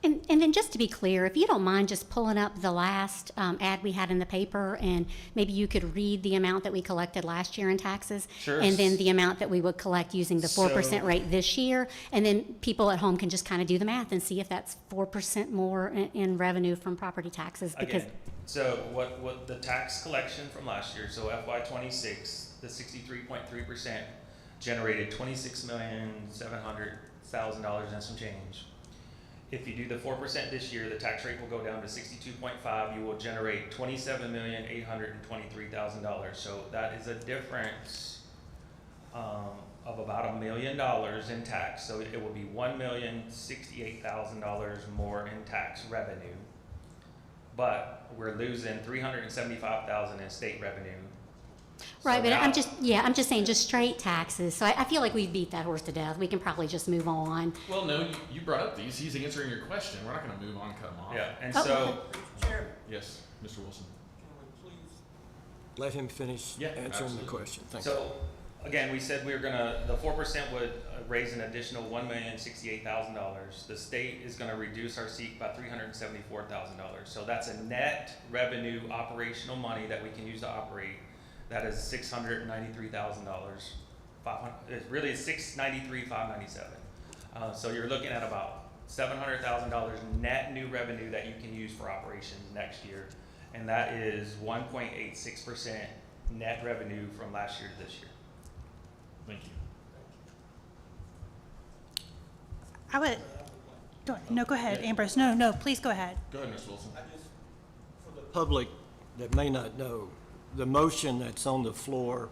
And then just to be clear, if you don't mind just pulling up the last ad we had in the paper, and maybe you could read the amount that we collected last year in taxes, Sure. and then the amount that we would collect using the 4% So- rate this year, and then people at home can just kind of do the math and see if that's 4% more in revenue from property taxes. Because Again, so what the tax collection from last year, so FY26, the 63.3% generated $26,700,000 and some change. If you do the 4% this year, the tax rate will go down to 62.5. You will generate $27,823,000. So that is a difference of about $1 million in tax. So it will be $1,068,000 more in tax revenue. But we're losing $375,000 in state revenue. right, So but now- I'm just saying just straight taxes. So I feel like we've beat that horse to death. We can probably just move on. Well, no, you brought up these. He's answering your question. We're not going to move on, cut him off. Yeah, and Oh, so Yes, Mr. Wilson. Let him finish Yeah, answering absolutely. the question. Thank you. So, again, we said we were gonna, the 4% would raise an additional $1,068,000. The state is gonna reduce our seat by $374,000. So that's a net revenue operational money that we can use to operate. That is $693,000. It really is $693,597. So you're looking at about $700,000 net new revenue that you can use for operations next year. And that is 1.86% net revenue from last year to this year. Thank you. I would, no, go ahead, Ambrose. No, please go ahead. Go ahead, Mr. Wilson. For the public that may not know, the motion that's on the floor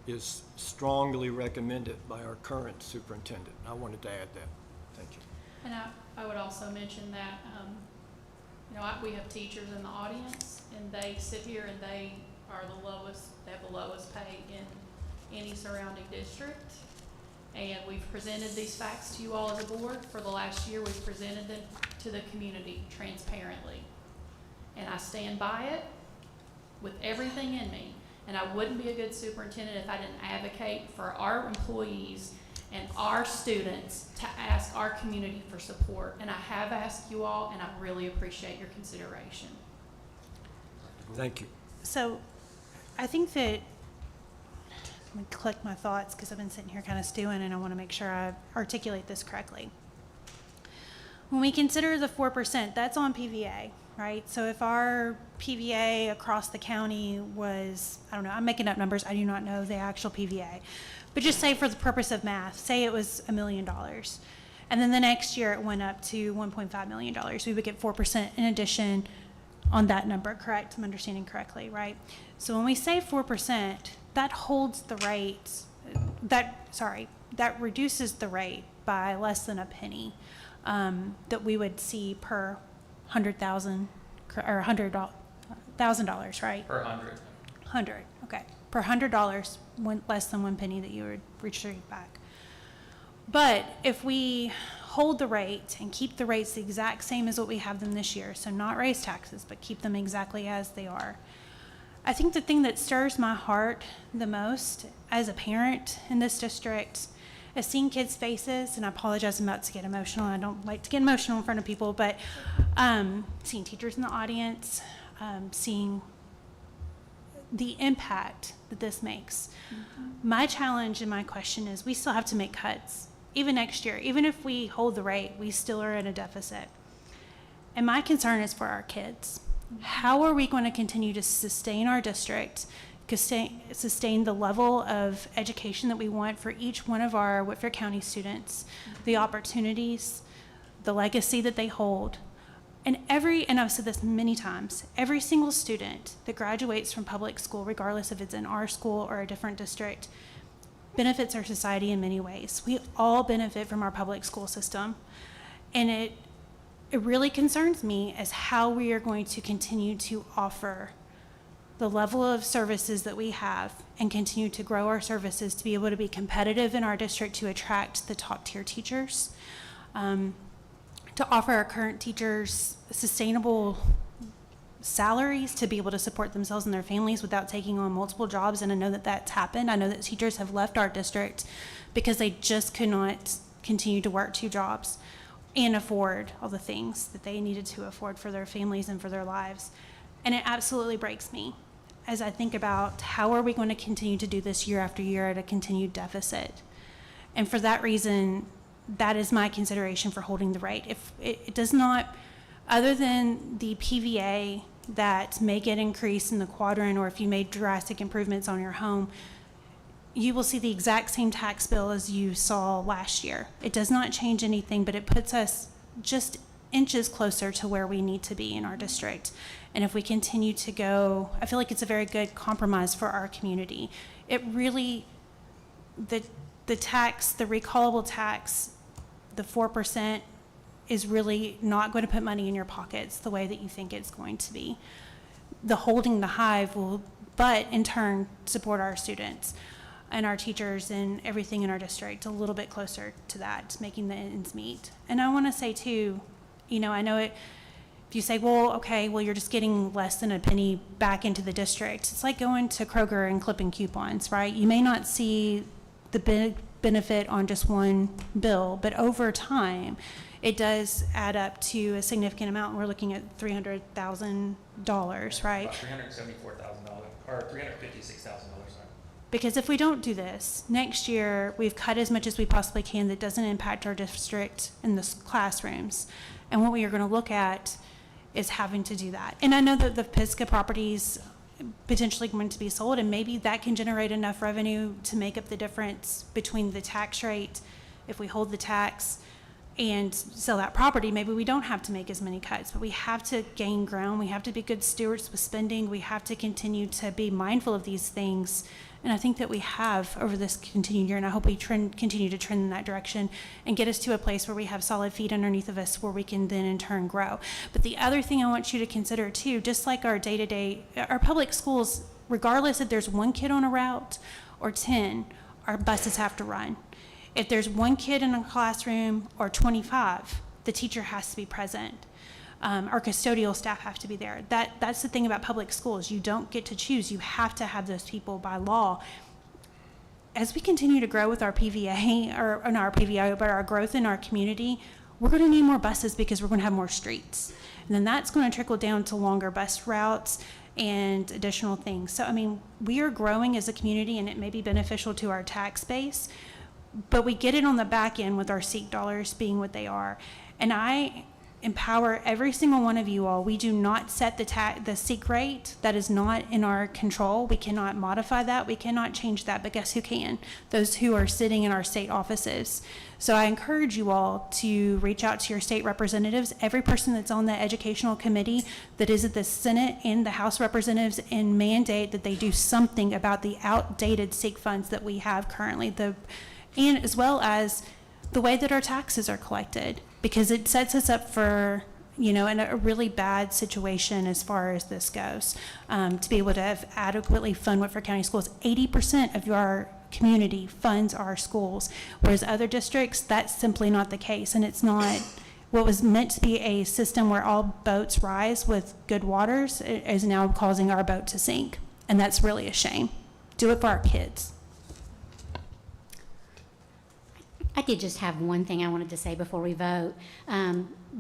is strongly recommended by our current superintendent. I wanted to add that. Thank you. And I would also mention that, we have teachers in the audience, and they sit here and they have the lowest pay in any surrounding district. And we've presented these facts to you all as a board. For the last year, we've presented them to the community transparently. And I stand by it with everything in me. And I wouldn't be a good superintendent if I didn't advocate for our employees and our students to ask our community for support. And I have asked you all, and I really appreciate your consideration. Thank you. So I think that, let me collect my thoughts because I've been sitting here kind of stewing and I want to make sure I articulate this correctly. When we consider the 4%, that's on PVA, right? So if our PVA across the county was, I don't know, I'm making up numbers, I do not know the actual PVA, but just say for the purpose of math, say it was $1 million. And then the next year it went up to $1.5 million. We would get 4% in addition on that number, correct? I'm understanding correctly, right? So when we say 4%, that holds the rate, that reduces the rate by less than a penny that we would see per $100,000 or $100,000, right? Per 100. 100, okay. Per $100, less than 1 penny that you would retrieve back. But if we hold the rate and keep the rates the exact same as what we have them this year, so not raise taxes, but keep them exactly as they are, I think the thing that stirs my heart the most as a parent in this district is seeing kids' faces, and I apologize, I'm about to get emotional. I don't like to get emotional in front of people, but seeing teachers in the audience, seeing the impact that this makes. My challenge and my question is we still have to make cuts, even next year. Even if we hold the rate, we still are in a deficit. And my concern is for our kids. How are we going to continue to sustain our district, sustain the level of education that we want for each one of our Whitfield County students, the opportunities, the legacy that they hold. And I've said this many times, every single student that graduates from public school, regardless if it's in our school or a different district, benefits our society in many ways. We all benefit from our public school system. And it really concerns me as how we are going to continue to offer the level of services that we have and continue to grow our services to be able to be competitive in our district to attract the top tier teachers, to offer our current teachers sustainable salaries to be able to support themselves and their families without taking on multiple jobs. And I know that that's happened. I know that teachers have left our district because they just could not continue to work 2 jobs and afford all the things that they needed to afford for their families and for their lives. And it absolutely breaks me as I think about how are we going to continue to do this year after year at a continued deficit. And for that reason, that is my consideration for holding the rate. If it does not, other than the PVA that may get increased in the quadrant, or if you made drastic improvements on your home, you will see the exact same tax bill as you saw last year. It does not change anything, but it puts us just inches closer to where we need to be in our district. And if we continue to go, I feel like it's a very good compromise for our community. It really, the tax, the recallable tax, the 4% is really not going to put money in your pockets the way that you think it's going to be. The holding the hive will, but in turn, support our students and our teachers and everything in our district a little bit closer to that, making the ends meet. And I want to say too, I know it, if you say, well, okay, well, you're just getting less than a penny back into the district. It's like going to Kroger and clipping coupons, right? You may not see the big benefit on just one bill, but over time, it does add up to a significant amount. We're looking at $300,000, right? About $374,000 or $356,000. Because if we don't do this, next year we've cut as much as we possibly can that doesn't impact our district in the classrooms. And what we are going to look at is having to do that. And I know that the Pisgah properties potentially going to be sold, and maybe that can generate enough revenue to make up the difference between the tax rate. If we hold the tax and sell that property, maybe we don't have to make as many cuts, but we have to gain ground. We have to be good stewards with spending. We have to continue to be mindful of these things. And I think that we have over this continued year, and I hope we continue to trend in that direction and get us to a place where we have solid feet underneath of us where we can then in turn grow. But the other thing I want you to consider too, just like our day-to-day, our public schools, regardless if there's 1 kid on a route or 10, our buses have to run. If there's 1 kid in a classroom or 25, the teacher has to be present. Our custodial staff have to be there. That's the thing about public schools. You don't get to choose. You have to have those people by law. As we continue to grow with our PVA, or not our PVA, but our growth in our community, we're going to need more buses because we're going to have more streets. And then that's going to trickle down to longer bus routes and additional things. So, I mean, we are growing as a community, and it may be beneficial to our tax base, but we get it on the back end with our SEEK dollars being what they are. And I empower every single one of you all. We do not set the SEEK rate. That is not in our control. We cannot modify that. We cannot change that. But guess who can? Those who are sitting in our state offices. So I encourage you all to reach out to your state representatives, every person that's on the educational committee that is at the Senate and the House representatives, and mandate that they do something about the outdated SEEK funds that we have currently, and as well as the way that our taxes are collected, because it sets us up for, in a really bad situation as far as this goes, to be able to have adequately fund Whitford County schools. 80% of our community funds our schools, whereas other districts, that's simply not the case. And it's not what was meant to be a system where all boats rise with good waters is now causing our boat to sink. And that's really a shame. Do it for our kids. I did just have one thing I wanted to say before we vote.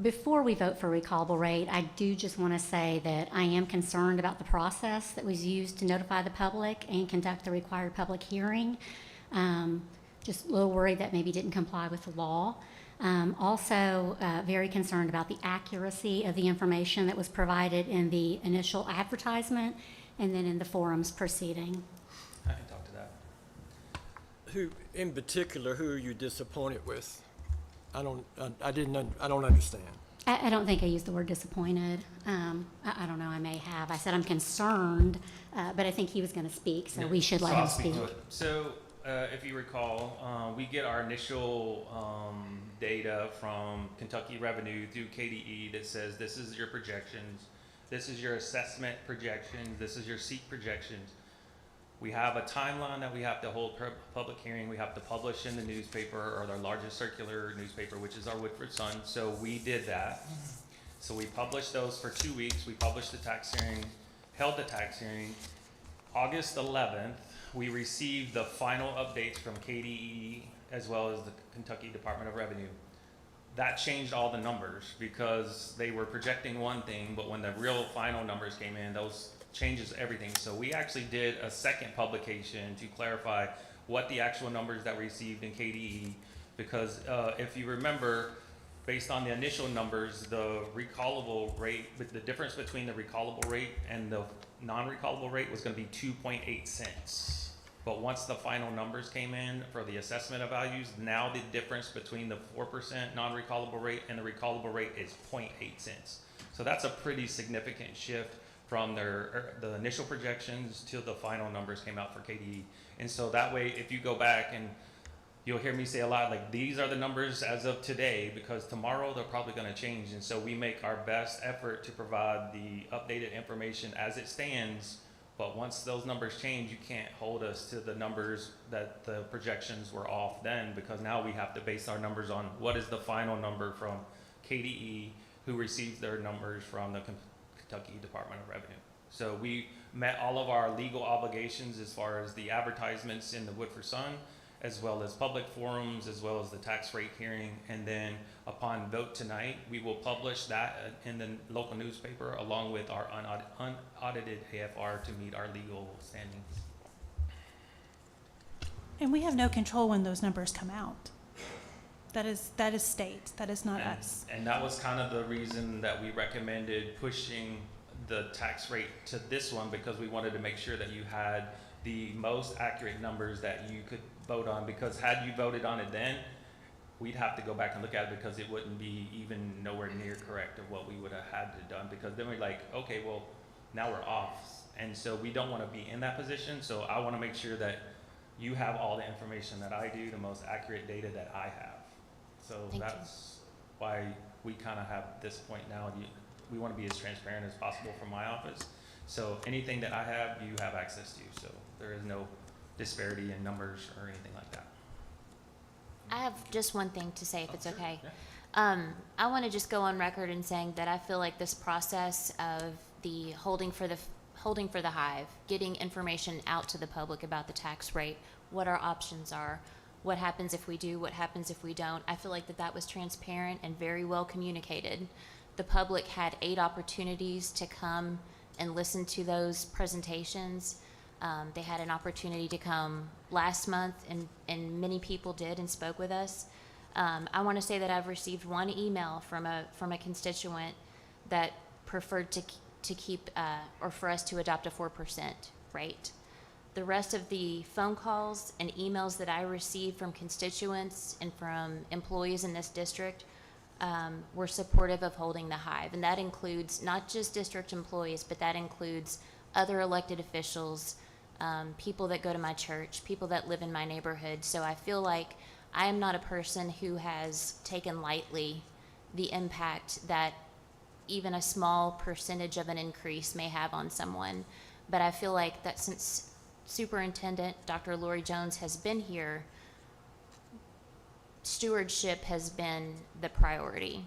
Before we vote for recallable rate, I do just want to say that I am concerned about the process that was used to notify the public and conduct the required public hearing. Just a little worried that maybe didn't comply with the law. Also, very concerned about the accuracy of the information that was provided in the initial advertisement and then in the forums proceeding. I can talk to that. Who, in particular, who are you disappointed with? I don't understand. I don't think I used the word disappointed. I don't know, I may have. I said I'm concerned, but I think he was going to speak, so we should let I'll him speak. to it. So, if you recall, we get our initial data from Kentucky Revenue through KDE that says this is your projections, this is your assessment projections, this is your seat projections. We have a timeline that we have to hold public hearing. We have to publish in the newspaper, or our largest circular newspaper, which is our Woodford Sun. So we did that. So we published those for 2 weeks. We published the tax hearing, held the tax hearing. August 11th, we received the final updates from KDE as well as the Kentucky Department of Revenue. That changed all the numbers because they were projecting one thing, but when the real final numbers came in, those changes everything. So we actually did a second publication to clarify what the actual numbers that we received in KDE, because if you remember, based on the initial numbers, the recallable rate, the difference between the recallable rate and the non-recallable rate was going to be 2.8 cents. But once the final numbers came in for the assessment of values, now the difference between the 4% non-recallable rate and the recallable rate is 0.8 cents. So that's a pretty significant shift from the initial projections till the final numbers came out for KDE. And so that way, if you go back, and you'll hear me say a lot, like, these are the numbers as of today, because tomorrow they're probably going to change. And so we make our best effort to provide the updated information as it stands. But once those numbers change, you can't hold us to the numbers that the projections were off then, because now we have to base our numbers on what is the final number from KDE, who receives their numbers from the Kentucky Department of Revenue. So we met all of our legal obligations as far as the advertisements in the Woodford Sun, as well as public forums, as well as the tax rate hearing. And then upon vote tonight, we will publish that in the local newspaper along with our unaudited AFR to meet our legal standings. And we have no control when those numbers come out. That is state, that is not us. And that was kind of the reason that we recommended pushing the tax rate to this one, because we wanted to make sure that you had the most accurate numbers that you could vote on, because had you voted on it then, we'd have to go back and look at it, because it wouldn't be even nowhere near correct of what we would have had to done, because then we're like, okay, well, now we're off. And so we don't want to be in that position. So I want to make sure that you have all the information that I do, the most accurate data that I have. So that's why we kind of have this point now. We want to be as transparent as possible from my office. So anything that I have, you have access to. So there is no disparity in numbers or anything like that. I have just one thing to say, if it's Sure. okay. Yeah. I want to just go on record in saying that I feel like this process of the holding for the hive, getting information out to the public about the tax rate, what our options are, what happens if we do, what happens if we don't. I feel like that was transparent and very well communicated. The public had 8 opportunities to come and listen to those presentations. They had an opportunity to come last month, and many people did and spoke with us. I want to say that I've received one email from a constituent that preferred to keep or for us to adopt a 4% rate. The rest of the phone calls and emails that I received from constituents and from employees in this district were supportive of holding the hive. And that includes not just district employees, but that includes other elected officials, people that go to my church, people that live in my neighborhood. So I feel like I am not a person who has taken lightly the impact that even a small percentage of an increase may have on someone. But I feel like that since Superintendent Dr. Lori Jones has been here, stewardship has been the priority.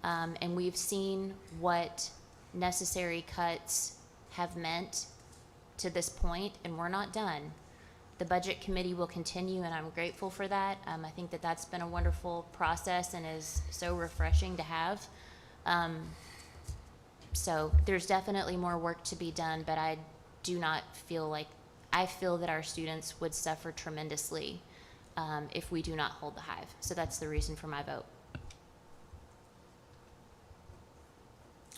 And we've seen what necessary cuts have meant to this point, and we're not done. The Budget Committee will continue, and I'm grateful for that. I think that that's been a wonderful process and is so refreshing to have. So there's definitely more work to be done, but I feel that our students would suffer tremendously if we do not hold the hive. So that's the reason for my vote.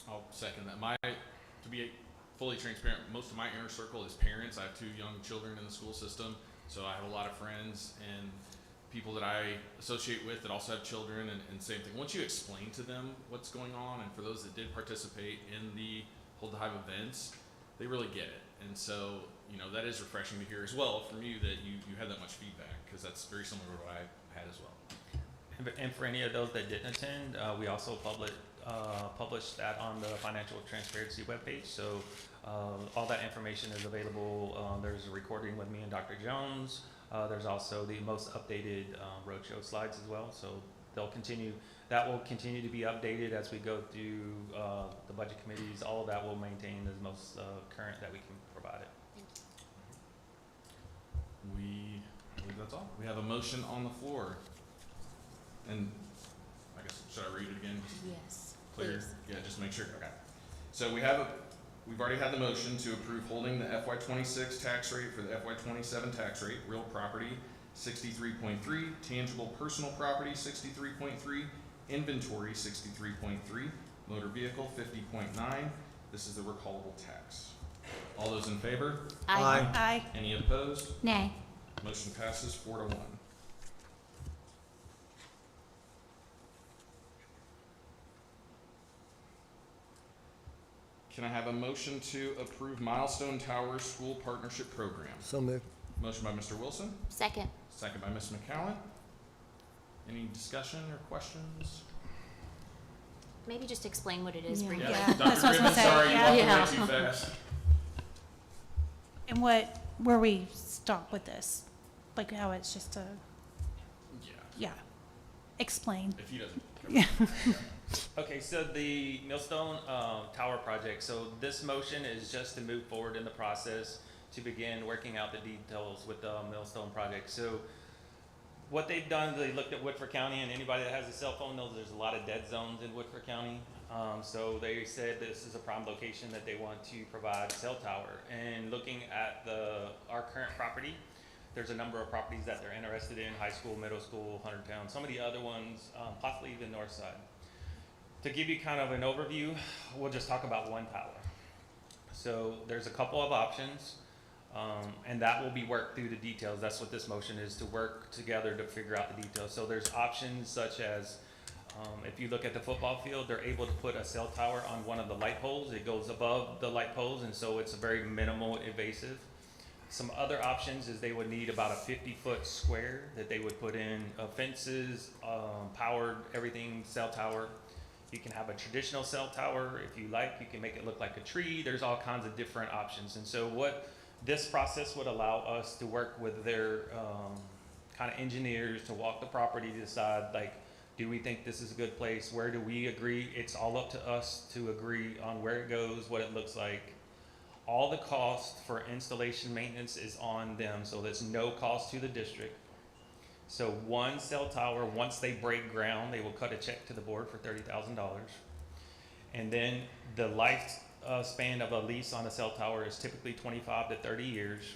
I'll second that. To be fully transparent, most of my inner circle is parents. I have 2 young children in the school system, so I have a lot of friends and people that I associate with that also have children, and same thing. Once you explain to them what's going on, and for those that did participate in the Hold the Hive events, they really get it. And so, that is refreshing to hear as well from you that you had that much feedback, because that's very similar to what I had as well. And for any of those that didn't attend, we also published that on the financial transparency webpage. So all that information is available. There's a recording with me and Dr. Jones. There's also the most updated roadshow slides as well. So that will continue to be updated as we go through the budget committees. All of that will maintain as most current that we can provide it. I believe that's all. We have a motion on the floor. And I guess, should I read it again? Yes, Clear? please. Yeah, just make sure. Okay. So we've already had the motion to approve holding the FY26 tax rate for the FY27 tax rate. Real property 63.3, tangible personal property 63.3, inventory 63.3, motor vehicle 50.9. This is the recallable tax. All those in favor? Aye. Aye. Any opposed? Nay. Motion passes 4-1. Can I have a motion to approve Milestone Towers School Partnership Program? So moved. Motion by Mr. Wilson, Second. second by Ms. McCowan. Any discussion or questions? Maybe just explain what it is Yeah. briefly. Yeah, Dr. that's what I was Griffin, gonna say, sorry, yeah. you Yeah. walked away too fast. And where we stop with this, like how it's just a, Yeah, explain. if he doesn't. Yeah. Okay, so the Millstone Tower project, so this motion is just to move forward in the process to begin working out the details with the Millstone project. So what they've done, they looked at Woodford County, and anybody that has a cell phone knows there's a lot of dead zones in Woodford County. So they said this is a prime location that they want to provide cell tower. And looking at our current property, there's a number of properties that they're interested in, high school, middle school, Huntertown, some of the other ones, possibly even north side. To give you kind of an overview, we'll just talk about one tower. So there's a couple of options, and that will be worked through the details. That's what this motion is, to work together to figure out the details. So there's options such as, if you look at the football field, they're able to put a cell tower on one of the light poles. It goes above the light poles, and so it's very minimal invasive. Some other options is they would need about a 50-foot square that they would put in fences, powered, everything, cell tower. You can have a traditional cell tower if you like. You can make it look like a tree. There's all kinds of different options. And so what this process would allow us to work with their kind of engineers to walk the property to decide, like, do we think this is a good place? Where do we agree? It's all up to us to agree on where it goes, what it looks like. All the cost for installation maintenance is on them, so there's no cost to the district. So one cell tower, once they break ground, they will cut a check to the board for $30,000. And then the life span of a lease on a cell tower is typically 25 to 30 years.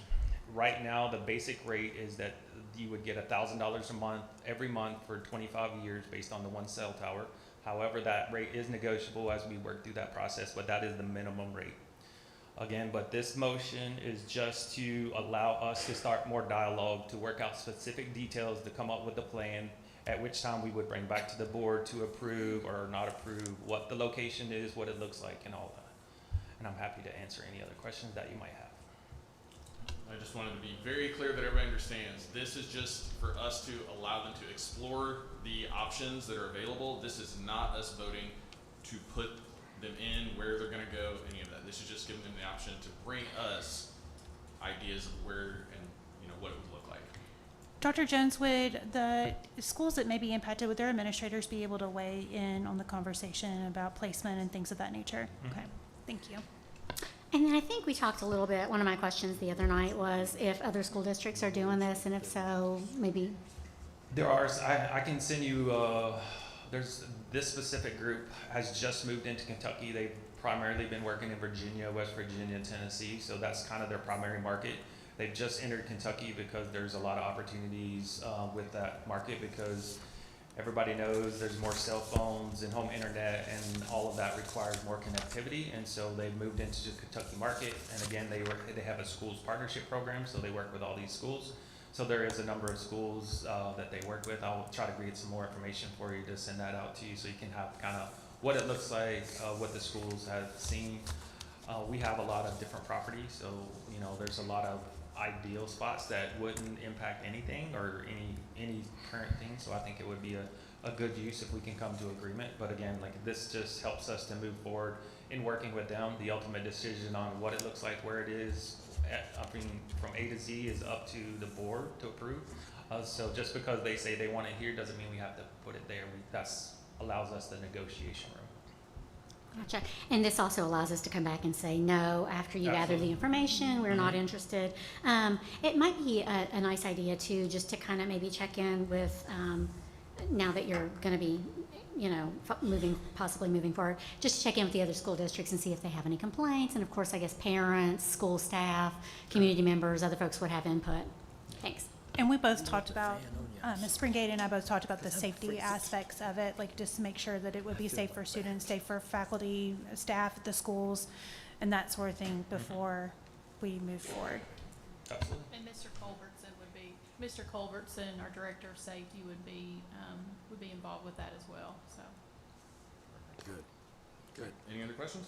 Right now, the basic rate is that you would get $1,000 a month, every month for 25 years based on the one cell tower. However, that rate is negotiable as we work through that process, but that is the minimum rate. Again, but this motion is just to allow us to start more dialogue, to work out specific details, to come up with a plan, at which time we would bring back to the board to approve or not approve what the location is, what it looks like, and all that. And I'm happy to answer any other questions that you might have. I just wanted to be very clear that everybody understands. This is just for us to allow them to explore the options that are available. This is not us voting to put them in, where they're going to go, any of that. This is just giving them the option to bring us ideas of where and what it would look like. Dr. Jones, would the schools that may be impacted, would their administrators be able to weigh in on the conversation about placement and things of that nature? Mm-hmm. Okay, thank you. And then I think we talked a little bit, one of my questions the other night was if other school districts are doing this, and if so, maybe. There are, I can send you, there's, this specific group has just moved into Kentucky. They've primarily been working in Virginia, West Virginia, Tennessee, so that's kind of their primary market. They've just entered Kentucky because there's a lot of opportunities with that market, because everybody knows there's more cell phones and home internet, and all of that requires more connectivity. And so they moved into Kentucky Market, and again, they have a schools partnership program, so they work with all these schools. So there is a number of schools that they work with. I'll try to create some more information for you to send that out to you, so you can have kind of what it looks like, what the schools have seen. We have a lot of different properties, so there's a lot of ideal spots that wouldn't impact anything or any current thing. So I think it would be a good use if we can come to agreement. But again, like, this just helps us to move forward in working with them. The ultimate decision on what it looks like, where it is, from A to Z is up to the board to approve. So just because they say they want it here doesn't mean we have to put it there. That's allows us the negotiation room. Gotcha. And this also allows us to come back and say, no, after you gather the information, we're not interested. It might be a nice idea too, just to kind of maybe check in with, now that you're going to be, possibly moving forward, just to check in with the other school districts and see if they have any complaints. And of course, I guess parents, school staff, community members, other folks would have input. Thanks. And we both talked about, Ms. Springate and I both talked about the safety aspects of it, like just to make sure that it would be safe for students, safe for faculty, staff at the schools, and that sort of thing before we move forward. Absolutely. And Mr. Culbertson, our Director of Safety, would be involved with that as well, so. Good. Any other questions?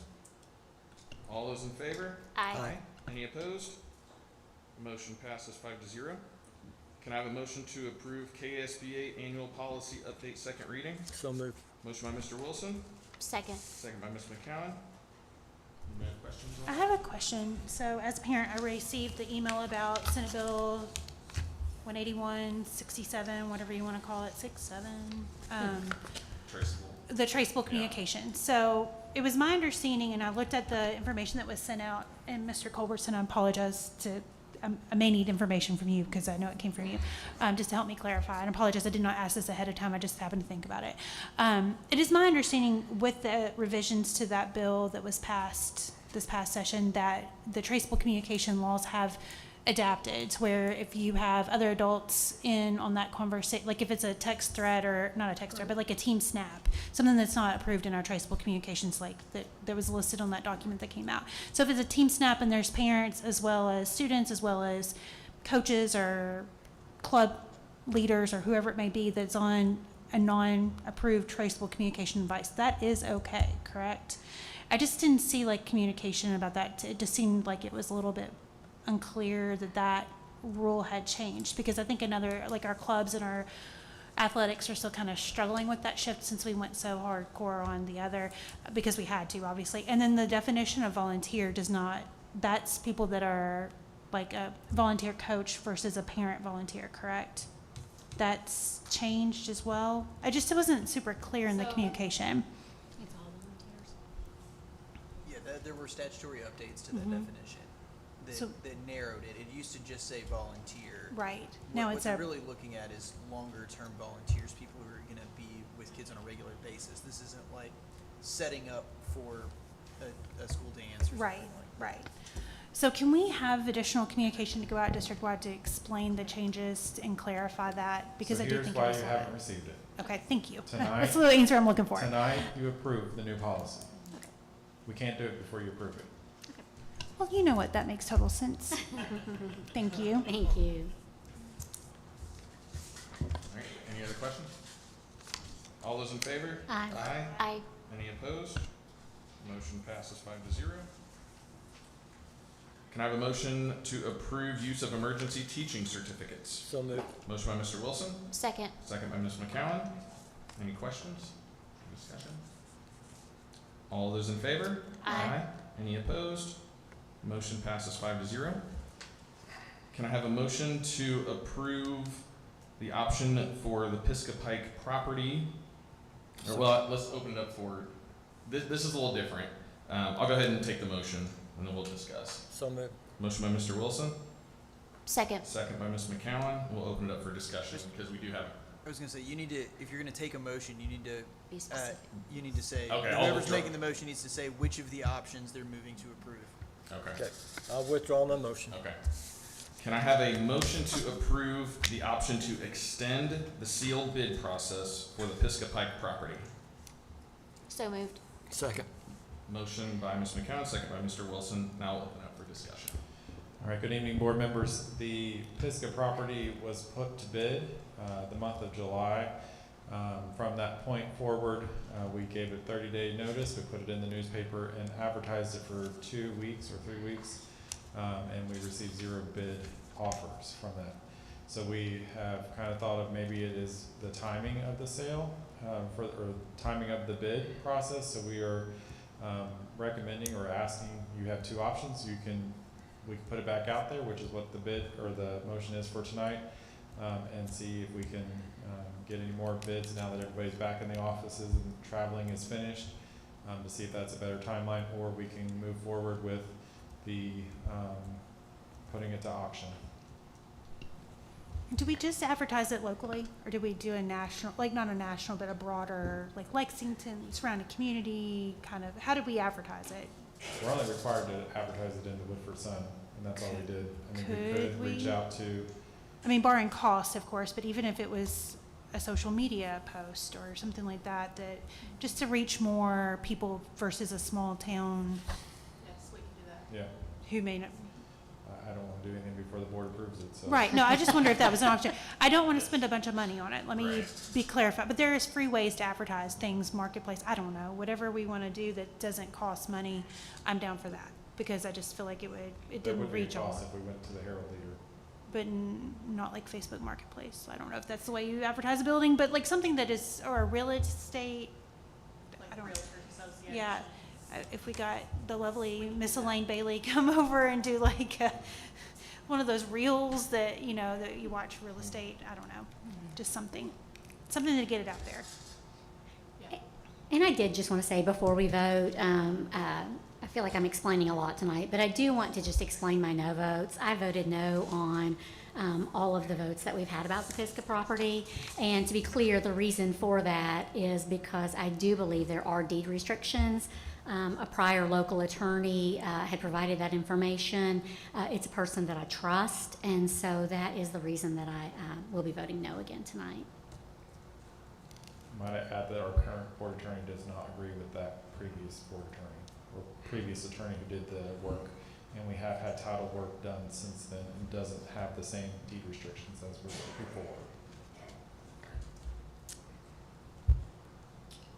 All those in favor? Aye. Any opposed? Motion passes 5-0. Can I have a motion to approve KSBA Annual Policy Update second reading? So moved. Motion by Mr. Wilson, Second. second by Ms. McCowan. Any other questions? I have a question. So as a parent, I received the email about Senate Bill 181-67, whatever you want to call it, 67. Traceable. The traceable communication. So it was my understanding, and I looked at the information that was sent out, and Mr. Culbertson, I apologize I may need information from you because I know it came from you, just to help me clarify. And I apologize, I did not ask this ahead of time. I just happened to think about it. It is my understanding with the revisions to that bill that was passed this past session that the traceable communication laws have adapted to where if you have other adults in on that conversation, like if it's a text thread or not a text thread, but like a team snap, something that's not approved in our traceable communications, like that was listed on that document that came out. So if it's a team snap and there's parents as well as students as well as coaches or club leaders or whoever it may be that's on a non-approved traceable communication device, that is okay, correct? I just didn't see like communication about that. It just seemed like it was a little bit unclear that rule had changed, because I think like our clubs and our athletics are still kind of struggling with that shift since we went so hardcore on the other, because we had to, obviously. And then the definition of volunteer that's people that are like a volunteer coach versus a parent volunteer, correct? That's changed as well. It wasn't super clear in the communication. It's all volunteers. Yeah, there were statutory updates to that definition that narrowed it. It used to just say volunteer. Right. Now What it's they're really looking at is longer-term volunteers, people who are going to be with kids on a regular basis. This isn't like setting up for a school dance or something like that. Right. So can we have additional communication to go out district-wide to explain the changes and clarify that? Because I do think it was Here's why you haven't received it. Okay, thank you. Tonight- That's the answer I'm looking for. Tonight, you approve the new policy. We can't do it before you approve it. Well, you know what, that makes total sense. Thank you. Thank you. All right, any other questions? All those in favor? Aye. Aye. Any opposed? Motion passes 5-0. Can I have a motion to approve use of emergency teaching certificates? So moved. Motion by Mr. Wilson, Second. second by Ms. McCowan. Any questions? Discussion? All those in favor? Aye. Any opposed? Motion passes 5-0. Can I have a motion to approve the option for the Pisgah Pike property? Well, let's open it up for, this is a little different. I'll go ahead and take the motion and then we'll discuss. So moved. Motion by Mr. Wilson, Second. second by Ms. McCowan. We'll open it up for discussion because we do have, I was going to say, you need to, if you're going to take a motion, you need to Be specific. you need to say, Okay, I'll whoever's withdraw. making the motion needs to say which of the options they're moving to approve. okay, Okay, I'll withdraw my motion. okay. Can I have a motion to approve the option to extend the sealed bid process for the Pisgah Pike property? So moved. Second. Motion by Ms. McCown, second by Mr. Wilson. Now I'll open up for discussion. All right, good evening, board members. The Pisgah property was put to bid the month of July. From that point forward, we gave it 30-day notice. We put it in the newspaper and advertised it for 2 weeks or 3 weeks, and we received 0 bid offers from that. So we have kind of thought of maybe it is the timing of the sale or timing of the bid process. So we are recommending or asking, you have 2 options. We can put it back out there, which is what the bid or the motion is for tonight, and see if we can get any more bids now that everybody's back in the offices and traveling is finished, to see if that's a better timeline, or we can move forward with the putting it to auction. Do we just advertise it locally, or do we do a national, like not a national, but a broader, like Lexington, surrounding community, kind of, how do we advertise it? We're only required to advertise it in the Woodford Sun, and that's all we did. I mean, we Could could reach we- out to, I mean, barring cost, of course, but even if it was a social media post or something like that, that just to reach more people versus a small town Yes, we can do that. yeah, who may not. I don't want to do anything before the board approves it, so. Right, no, I just wonder if that was an option. I don't want to spend a bunch of money on it, let me be clarified, but there is free ways to advertise things, marketplace, I don't know, whatever we want to do that doesn't cost money, I'm down for that, because I just feel like it There didn't would be a reach all, cost if we went to the Herald Leader. but not like Facebook Marketplace, I don't know if that's the way you advertise a building, but like something that is, or a real estate, Like I don't- Realtors Association. yeah, if we got the lovely Miss Elaine Bailey come over and do like one of those reels that, you know, that you watch real estate, I don't know, just something to get it out there. And I did just want to say before we vote, I feel like I'm explaining a lot tonight, but I do want to just explain my no votes. I voted no on all of the votes that we've had about the Pisgah property. And to be clear, the reason for that is because I do believe there are deed restrictions. A prior local attorney had provided that information. It's a person that I trust, and so that is the reason that I will be voting no again tonight. Might I add that our current board attorney does not agree with that previous board attorney, or previous attorney who did the work. And we have had title work done since then, and doesn't have the same deed restrictions as was before.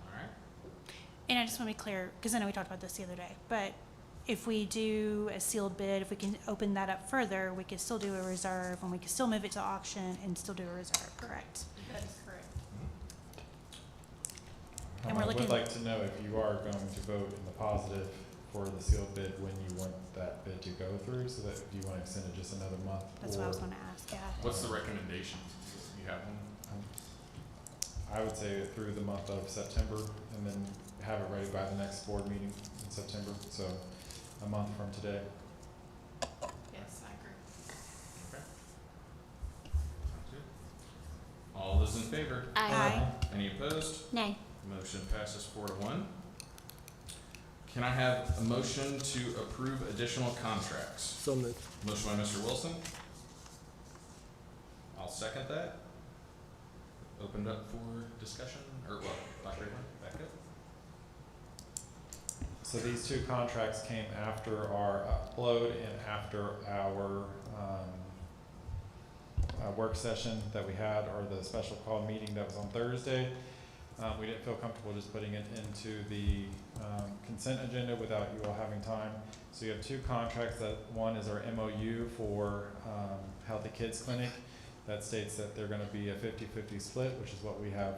All right. And I just want to be clear, because I know we talked about this the other day, but if we do a sealed bid, if we can open that up further, we could still do a reserve, and we could still move it to auction and still do a reserve, correct? That is correct. And we're I looking- would like to know if you are going to vote in the positive for the sealed bid, when you want that bid to go through, so that if you want to extend it just another month. That's what I was or- going to ask, yeah. What's the recommendation? You have one? I would say through the month of September, and then have it ready by the next board meeting in September, so a month from today. Yes, I agree. Okay. Sounds good. All those in favor? Aye. Any opposed? Nay. Motion passes 4-1. Can I have a motion to approve additional contracts? So moved. Motion by Mr. Wilson. I'll second that. Opened up for discussion, or what, Dr. Raymond, back up? So these 2 contracts came after our upload and after our work session that we had, or the special call meeting that was on Thursday. We didn't feel comfortable just putting it into the consent agenda without you all having time. So you have 2 contracts. That one is our MOU for Healthy Kids Clinic. That states that they're going to be a 50-50 split, which is what we have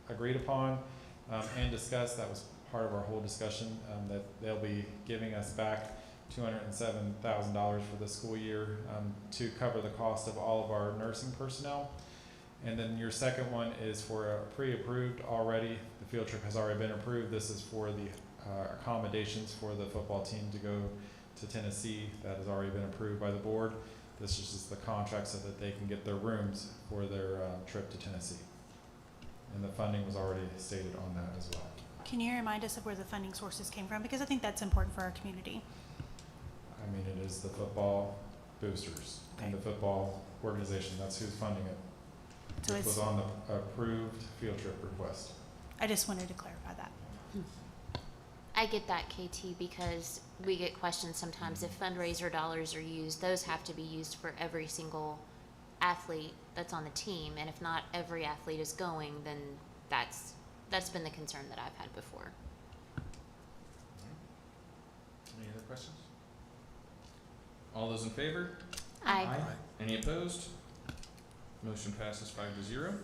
agreed upon and discussed. That was part of our whole discussion, that they'll be giving us back $207,000 for the school year to cover the cost of all of our nursing personnel. And then your second one is for a pre-approved already. The field trip has already been approved. This is for the accommodations for the football team to go to Tennessee. That has already been approved by the board. This is just the contract so that they can get their rooms for their trip to Tennessee. And the funding was already stated on that as well. Can you remind us of where the funding sources came from? Because I think that's important for our community. I mean, it is the football boosters in Okay. the football organization. That's who's funding it. So Which was it's- on the approved field trip request. I just wanted to clarify that. I get that, KT, because we get questions sometimes if fundraiser dollars are used, those have to be used for every single athlete that's on the team, and if not every athlete is going, then that's been the concern that I've had before. Any other questions? All those in favor? I Any opposed? Motion passes 5-0.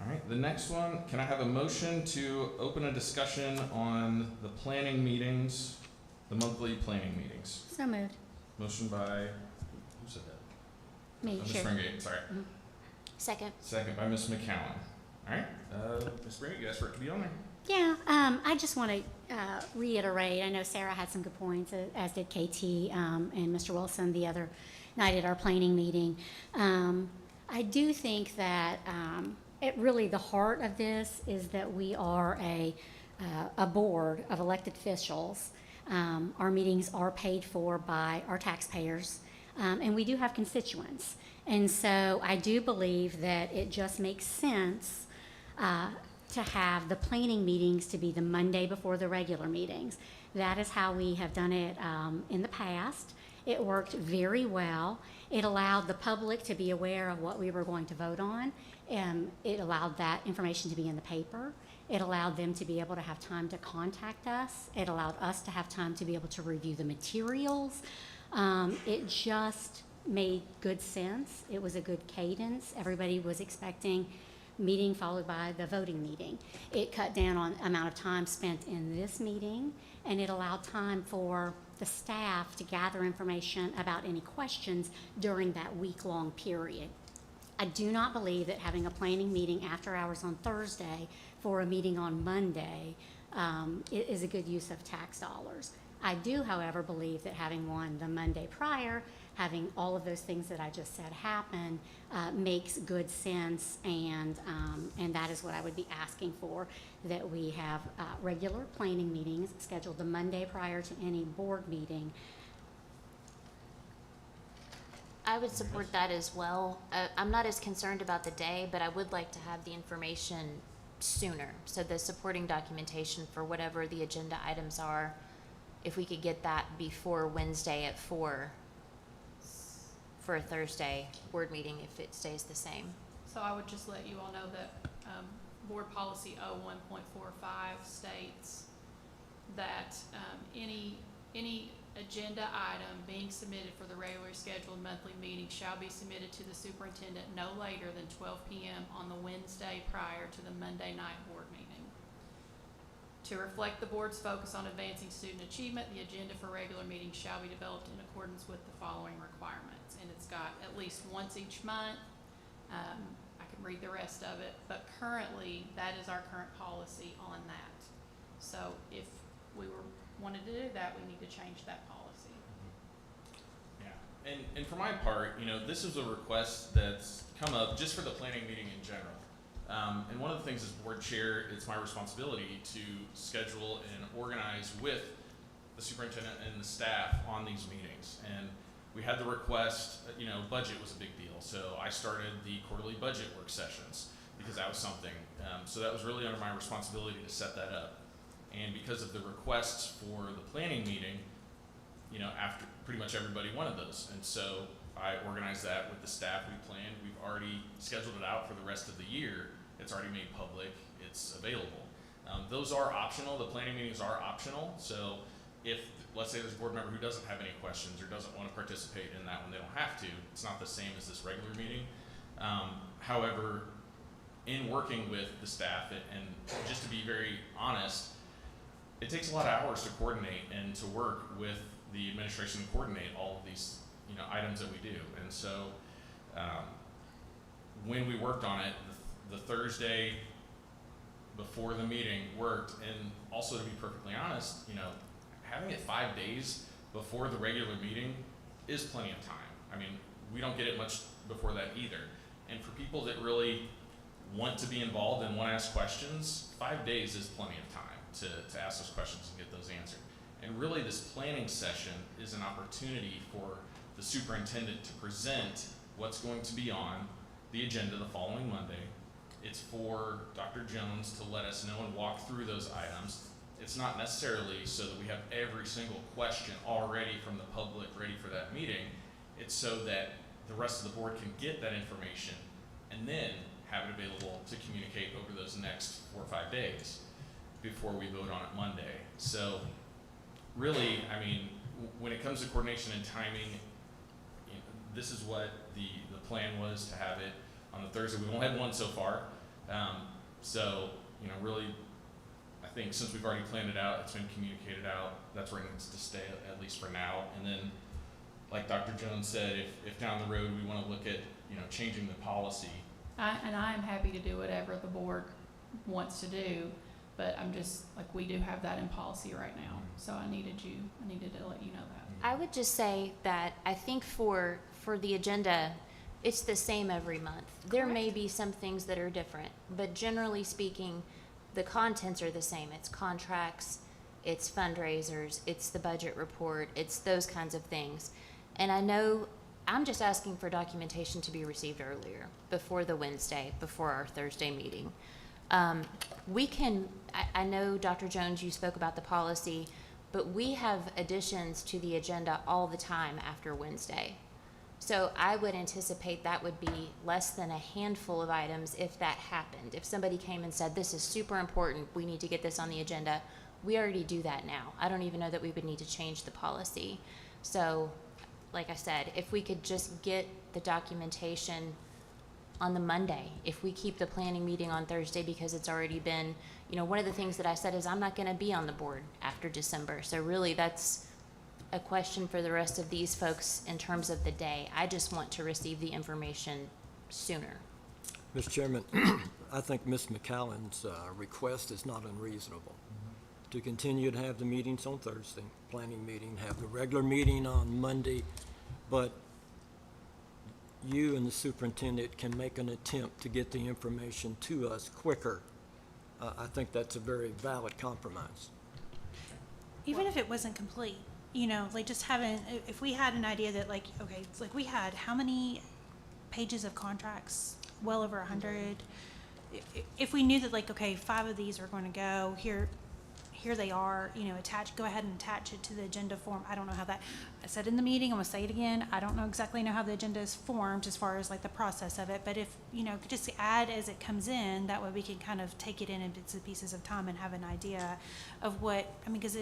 All right, the next one, can I have a motion to open a discussion on the planning meetings, the monthly planning meetings? So moved. Motion by, who said that? Me, Ms. sure. Springate, sorry. second. Second by Ms. McCowan. All right, Ms. Springate, you asked for it to be on there. Yeah, I just want to reiterate, I know Sarah had some good points, as did KT and Mr. Wilson the other night at our planning meeting. I do think that really the heart of this is that we are a board of elected officials. Our meetings are paid for by our taxpayers, and we do have constituents. And so I do believe that it just makes sense to have the planning meetings to be the Monday before the regular meetings. That is how we have done it in the past. It worked very well. It allowed the public to be aware of what we were going to vote on. It allowed that information to be in the paper. It allowed them to be able to have time to contact us. It allowed us to have time to be able to review the materials. It just made good sense. It was a good cadence. Everybody was expecting meeting followed by the voting meeting. It cut down on amount of time spent in this meeting, and it allowed time for the staff to gather information about any questions during that week-long period. I do not believe that having a planning meeting after hours on Thursday for a meeting on Monday is a good use of tax dollars. I do, however, believe that having one the Monday prior, having all of those things that I just said happen, makes good sense, and that is what I would be asking for, that we have regular planning meetings scheduled the Monday prior to any board meeting. I would support that as well. I'm not as concerned about the day, but I would like to have the information sooner. So the supporting documentation for whatever the agenda items are, if we could get that before Wednesday at 4 for a Thursday board meeting, if it stays the same. So I would just let you all know that Board Policy 01.45 states that any agenda item being submitted for the regularly scheduled monthly meeting shall be submitted to the superintendent no later than 12 p.m. on the Wednesday prior to the Monday night board meeting. To reflect the board's focus on advancing student achievement, the agenda for regular meetings shall be developed in accordance with the following requirements. And it's got at least once each month. I can read the rest of it, but currently that is our current policy on that. So if we wanted to do that, we need to change that policy. Yeah, and for my part, this is a request that's come up just for the planning meeting in general. And one of the things as board chair, it's my responsibility to schedule and organize with the superintendent and the staff on these meetings. And we had the request, budget was a big deal. So I started the quarterly budget work sessions because that was something. So that was really under my responsibility to set that up. And because of the requests for the planning meeting, after pretty much everybody wanted those. And so I organized that with the staff. We planned, we've already scheduled it out for the rest of the year. It's already made public, it's available. Those are optional, the planning meetings are optional. So if, let's say there's a board member who doesn't have any questions or doesn't want to participate in that one, they don't have to. It's not the same as this regular meeting. However, in working with the staff, and just to be very honest, it takes a lot of hours to coordinate and to work with the administration to coordinate all of these items that we do. And so when we worked on it, the Thursday before the meeting worked. And also, to be perfectly honest, having it 5 days before the regular meeting is plenty of time. I mean, we don't get it much before that either. And for people that really want to be involved and want to ask questions, 5 days is plenty of time to ask those questions and get those answered. And really, this planning session is an opportunity for the superintendent to present what's going to be on the agenda the following Monday. It's for Dr. Jones to let us know and walk through those items. It's not necessarily so that we have every single question already from the public ready for that meeting. It's so that the rest of the board can get that information and then have it available to communicate over those next 4 or 5 days before we vote on it Monday. So really, I mean, when it comes to coordination and timing, you know, this is what the plan was, to have it on the Thursday. We've only had one so far. So, you know, really, I think since we've already planned it out, it's been communicated out, that's where it needs to stay, at least for now. And then, like Dr. Jones said, if down the road we want to look at, you know, changing the policy. And I am happy to do whatever the board wants to do, but I'm just, like, we do have that in policy right now. So I needed to let you know that. I would just say that I think for the agenda, it's the same every month. There may be some things that are different, but generally speaking, the contents are the same. It's contracts, it's fundraisers, it's the budget report, it's those kinds of things. And I know I'm just asking for documentation to be received earlier, before the Wednesday, before our Thursday meeting. I know, Dr. Jones, you spoke about the policy, but we have additions to the agenda all the time after Wednesday. So I would anticipate that would be less than a handful of items if that happened. If somebody came and said, this is super important, we need to get this on the agenda, we already do that now. I don't even know that we would need to change the policy. So, like I said, if we could just get the documentation on the Monday, if we keep the planning meeting on Thursday, because it's already been, you know, one of the things that I said is I'm not going to be on the board after December. So really that's a question for the rest of these folks in terms of the day. I just want to receive the information sooner. Mr. Chairman, I think Ms. McCallan's request is not unreasonable. To continue to have the meetings on Thursday, planning meeting, have the regular meeting on Monday, but you and the superintendent can make an attempt to get the information to us quicker. I think that's a very valid compromise. Even if it wasn't complete, you know, like just having, if we had an idea that like, okay, it's like we had how many pages of contracts? Well over 100. If we knew that like, okay, 5 of these are going to go here they are, you know, go ahead and attach it to the agenda form. I don't know how that, I said in the meeting, I'm gonna say it again, I don't exactly know how the agenda is formed as far as like the process of it, but if, you know, just add as it comes in, that way we can kind of take it in bits and pieces of time and have an idea of what, I mean, because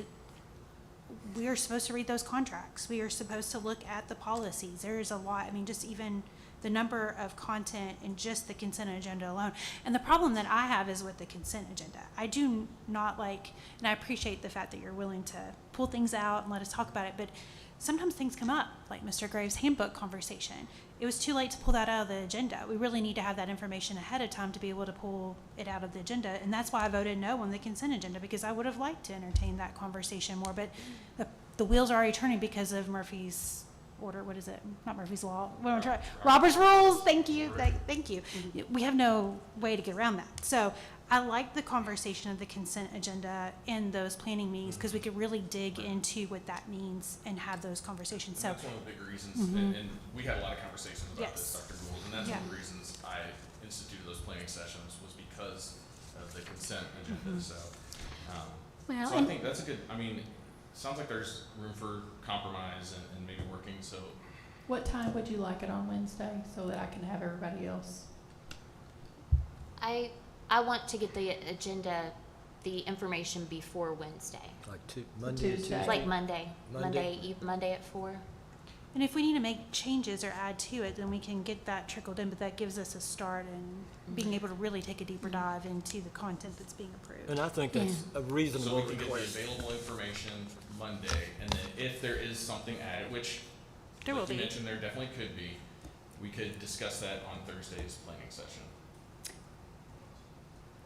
we are supposed to read those contracts. We are supposed to look at the policies. There is a lot, I mean, just even the number of content in just the consent agenda alone. And the problem that I have is with the consent agenda. I do not like, and I appreciate the fact that you're willing to pull things out and let us talk about it, but sometimes things come up, like Mr. Graves' handbook conversation. It was too late to pull that out of the agenda. We really need to have that information ahead of time to be able to pull it out of the agenda. And that's why I voted no on the consent agenda, because I would have liked to entertain that conversation more, but the wheels are already turning because of Murphy's order, what is it? Not Murphy's Law. What am I trying? Robert's Rules. Thank you. Thank you. We have no way to get around that. So I like the conversation of the consent agenda in those planning meetings, because we could really dig into what that means and have those conversations. So that's one of the big reasons, and we had a lot of conversations about this, Dr. Gould, and that's one of the reasons I instituted those planning sessions, was because of the consent agenda. So, so I think that's a good, I mean, sounds like there's room for compromise and maybe working, so. What time would you like it on Wednesday so that I can have everybody else? I want to get the agenda, the information before Wednesday. Like Monday, Tuesday. Like Monday Monday? at 4. and if we need to make changes or add to it, then we can get that trickled in, but that gives us a start in being able to really take a deeper dive into the content that's being approved. And I think that's a So reasonable we can get the request. available information Monday, and then if there is something added, which, There will like you be. mentioned, there definitely could be, we could discuss that on Thursday's planning session.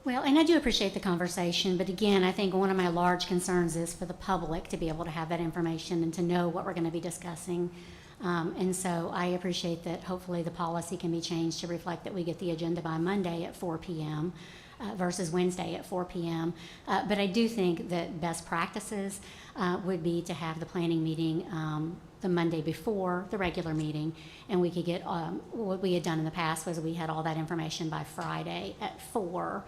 Well, and I do appreciate the conversation, but again, I think one of my large concerns is for the public to be able to have that information and to know what we're going to be discussing. And so I appreciate that hopefully the policy can be changed to reflect that we get the agenda by Monday at 4 p.m. Versus Wednesday at 4 p.m. But I do think that best practices would be to have the planning meeting the Monday before the regular meeting, and we could get, what we had done in the past was we had all that information by Friday at 4,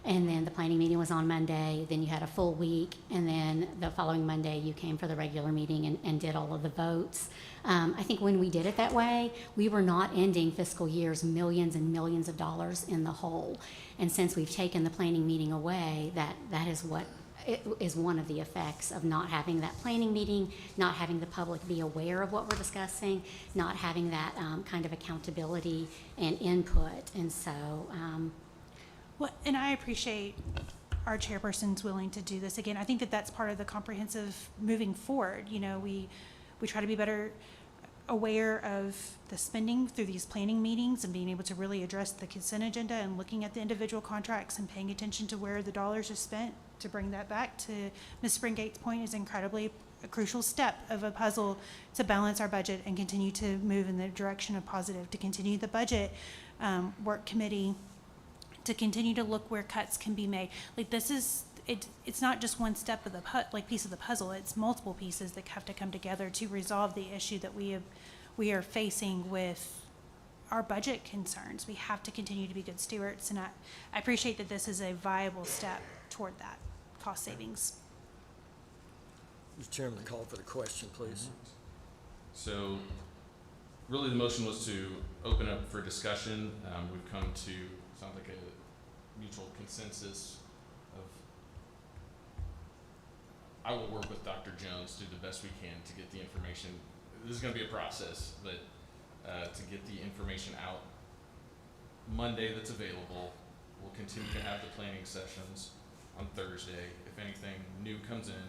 and then the planning meeting was on Monday, then you had a full week, and then the following Monday, you came for the regular meeting and did all of the votes. I think when we did it that way, we were not ending fiscal years millions and millions of dollars in the hole. And since we've taken the planning meeting away, that is what it is one of the effects of not having that planning meeting, not having the public be aware of what we're discussing, not having that kind of accountability and input. And so, Well, and I appreciate our chairperson's willing to do this again. I think that that's part of the comprehensive moving forward. You know, we try to be better aware of the spending through these planning meetings and being able to really address the consent agenda and looking at the individual contracts and paying attention to where the dollars are spent. To bring that back to Ms. Springgate's point is incredibly a crucial step of a puzzle to balance our budget and continue to move in the direction of positive, to continue the budget work committee, to continue to look where cuts can be made. Like this is, it's not just one step of the piece of the puzzle. It's multiple pieces that have to come together to resolve the issue that we are facing with our budget concerns. We have to continue to be good stewards, and I appreciate that this is a viable step toward that cost savings. Mr. Chairman, call for the question, please. So really the motion was to open up for discussion. We've come to, sounds like a mutual consensus of, I will work with Dr. Jones, do the best we can to get the information. This is gonna be a process, but to get the information out Monday that's available. We'll continue to have the planning sessions on Thursday. If anything new comes in,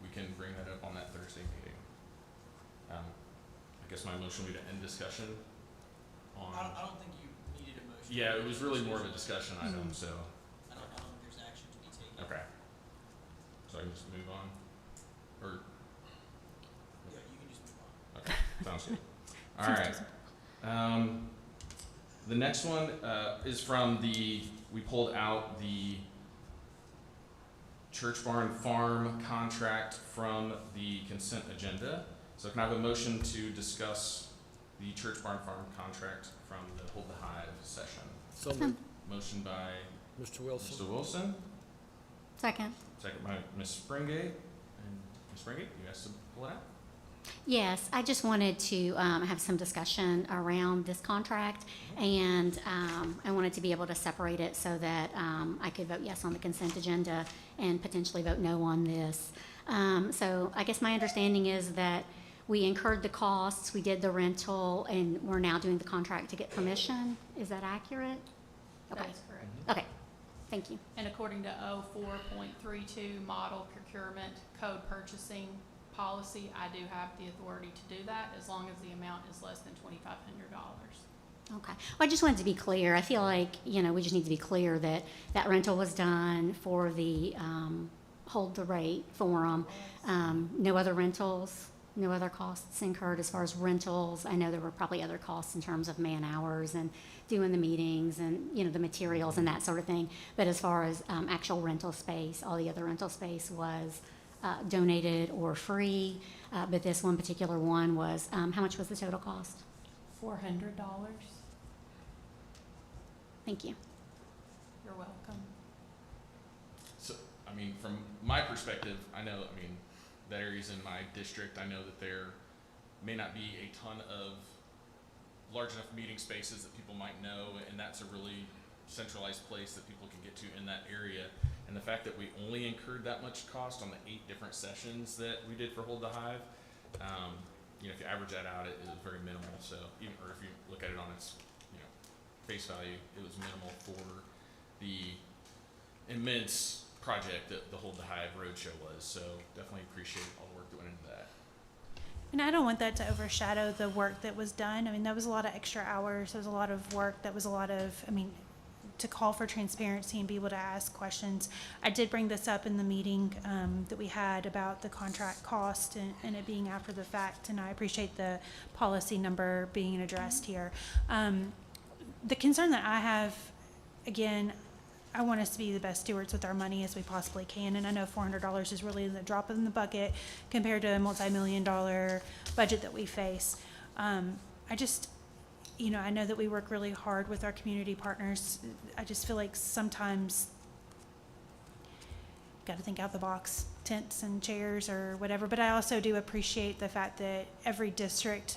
we can bring that up on that Thursday meeting. I guess my motion would be to end discussion on. I don't think you needed a motion. Yeah, it was really more of a discussion item, so. I don't think there's action to be taken. Okay. So I can just move on? Or, Yeah, you can just move on. okay, sounds good. All right. The next one is from we pulled out the Church Barn Farm contract from the consent agenda. So can I have a motion to discuss the Church Barn Farm contract from the Hold the Hive session? So moved. Motion by Mr. Wilson. Mr. Wilson, Second. second by Ms. Springate. And Ms. Springate, you asked to pull it out? Yes, I just wanted to have some discussion around this contract, and I wanted to be able to separate it so that I could vote yes on the consent agenda and potentially vote no on this. So I guess my understanding is that we incurred the costs, we did the rental, and we're now doing the contract to get permission. Is that accurate? That Okay. is correct. Okay, thank you. And according to 04.32 Model Procurement Code Purchasing Policy, I do have the authority to do that as long as the amount is less than $2,500. Okay. Well, I just wanted to be clear. I feel like, we just need to be clear that that rental was done for the Hold the Rate Forum. No other rentals, no other costs incurred as far as rentals. I know there were probably other costs in terms of man hours and doing the meetings and, the materials and that sort of thing. But as far as actual rental space, all the other rental space was donated or free. But this one particular one was, how much was the total cost? $400. Thank you. You're welcome. So, from my perspective, that area's in my district. I know that there may not be a ton of large enough meeting spaces that people might know, and that's a really centralized place that people can get to in that area. And the fact that we only incurred that much cost on the 8 different sessions that we did for Hold the Hive, if you average that out, it is very minimal. So if you look at it on its, face value, it was minimal for the immense project that the Hold the Hive Roadshow was. So definitely appreciate all the work that went into that. And I don't want that to overshadow the work that was done. That was a lot of extra hours. There was a lot of work. That was a lot of, to call for transparency and be able to ask questions. I did bring this up in the meeting that we had about the contract cost and it being after the fact, and I appreciate the policy number being addressed here. The concern that I have, again, I want us to be the best stewards with our money as we possibly can, and I know $400 is really the drop in the bucket compared to a multi-million-dollar budget that we face. I just, I know that we work really hard with our community partners. I just feel like sometimes got to think out the box, tents and chairs or whatever. But I also do appreciate the fact that every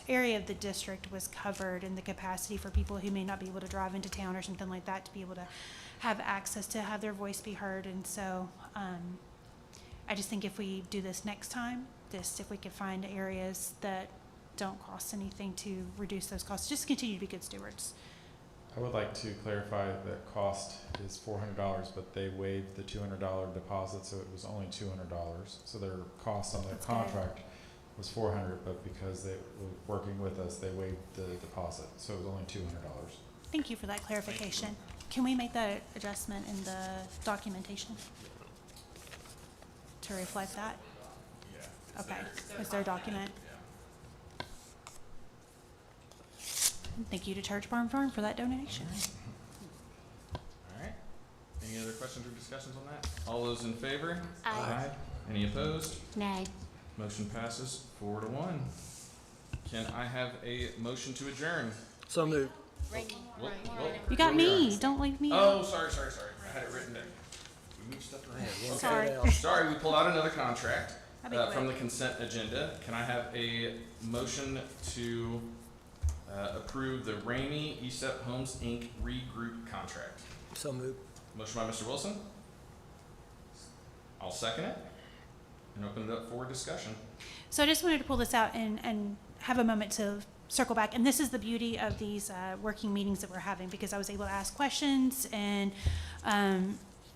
area of the district was covered, in the capacity for people who may not be able to drive into town or something like that to be able to have access to have their voice be heard. And so I just think if we do this next time, if we could find areas that don't cost anything to reduce those costs, just continue to be good stewards. I would like to clarify that cost is $400, but they waived the $200 deposit, so it was only $200. So their cost on the That's contract was $400, but because they were working with us, they waived the deposit, so it was only $200. Thank you for that clarification. Can we make that adjustment in the documentation to reflect that? Yeah. Okay, is there a document? Thank you to Church Barn Farm for that donation. All right. Any other questions or discussions on that? All those in favor? Aye. Any opposed? Nay. Motion passes 4-1. Can I have a motion to adjourn? So moved. Whoa, whoa, You got where we me, are. don't leave me Oh, out. sorry. I had it written down. We moved stuff around. Sorry. Sorry, we pulled out another contract That'd be from the quick. consent agenda. Can I have a motion to approve the Ramey ESEP Homes Inc. regroup contract? So moved. Motion by Mr. Wilson. I'll second it and open it up for discussion. So I just wanted to pull this out and have a moment to circle back. And this is the beauty of these working meetings that we're having, because I was able to ask questions, and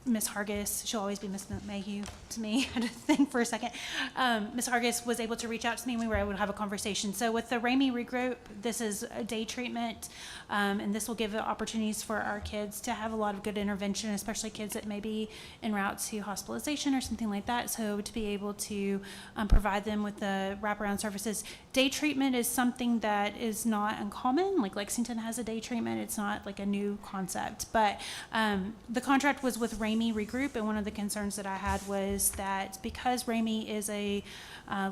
Ms. Hargis, she'll always be Ms. Mayhew to me. I had to think for a second. Ms. Hargis was able to reach out to me, and we were able to have a conversation. So with the Ramey regroup, this is a day treatment, and this will give opportunities for our kids to have a lot of good intervention, especially kids that may be en route to hospitalization or something like that. So to be able to provide them with the wraparound services. Day treatment is something that is not uncommon. Like Lexington has a day treatment. It's not like a new concept. But the contract was with Ramey Regroup, and one of the concerns that I had was that because Ramey is a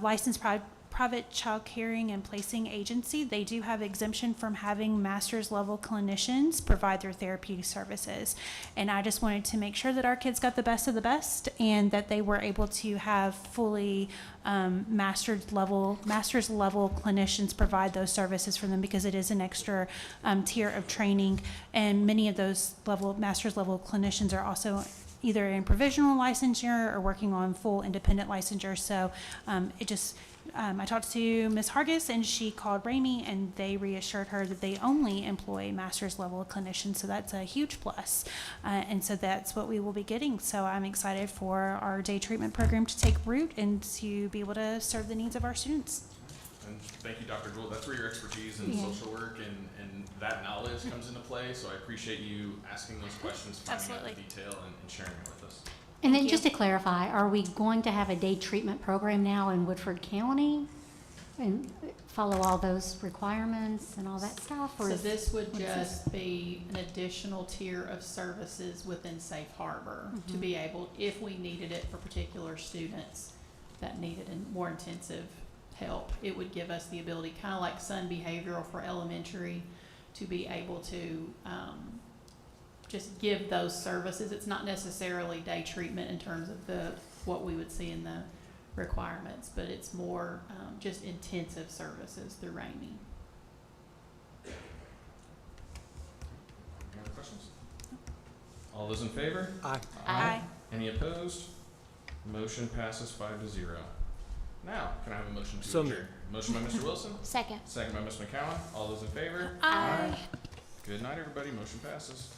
licensed private child caring and placing agency, they do have exemption from having master's level clinicians provide their therapeutic services. And I just wanted to make sure that our kids got the best of the best, and that they were able to have fully master's level clinicians provide those services for them, because it is an extra tier of training. And many of those master's level clinicians are also either in provisional licensure or working on full independent licensure. So I talked to Ms. Hargis, and she called Ramey, and they reassured her that they only employ master's level clinicians. So that's a huge plus. And so that's what we will be getting. So I'm excited for our day treatment program to take root and to be able to serve the needs of our students. And thank you, Dr. Gould. That's where your expertise in Yeah. social work and that knowledge comes into play. So I appreciate you asking those questions, finding out the Absolutely. detail, and sharing it with us. And then Thank just you. to clarify, are we going to have a day treatment program now in Woodford County and follow all those requirements and all that stuff? Or So is- this would what is this? just be an additional tier of services within Safe Harbor to be able, if we needed it for particular students that needed more intensive help, it would give us the ability, kind of like Sun Behavioral for elementary, to be able to just give those services. It's not necessarily day treatment in terms of what we would see in the requirements, but it's more just intensive services through Ramey. Any other questions? All those in favor? Aye. Aye. Any opposed? Motion passes 5-0. Now, can I have a motion to So adjourn? Motion by Mr. Wilson, Second. second by Ms. McCowan. All those in favor? Aye. Good night, everybody. Motion passes.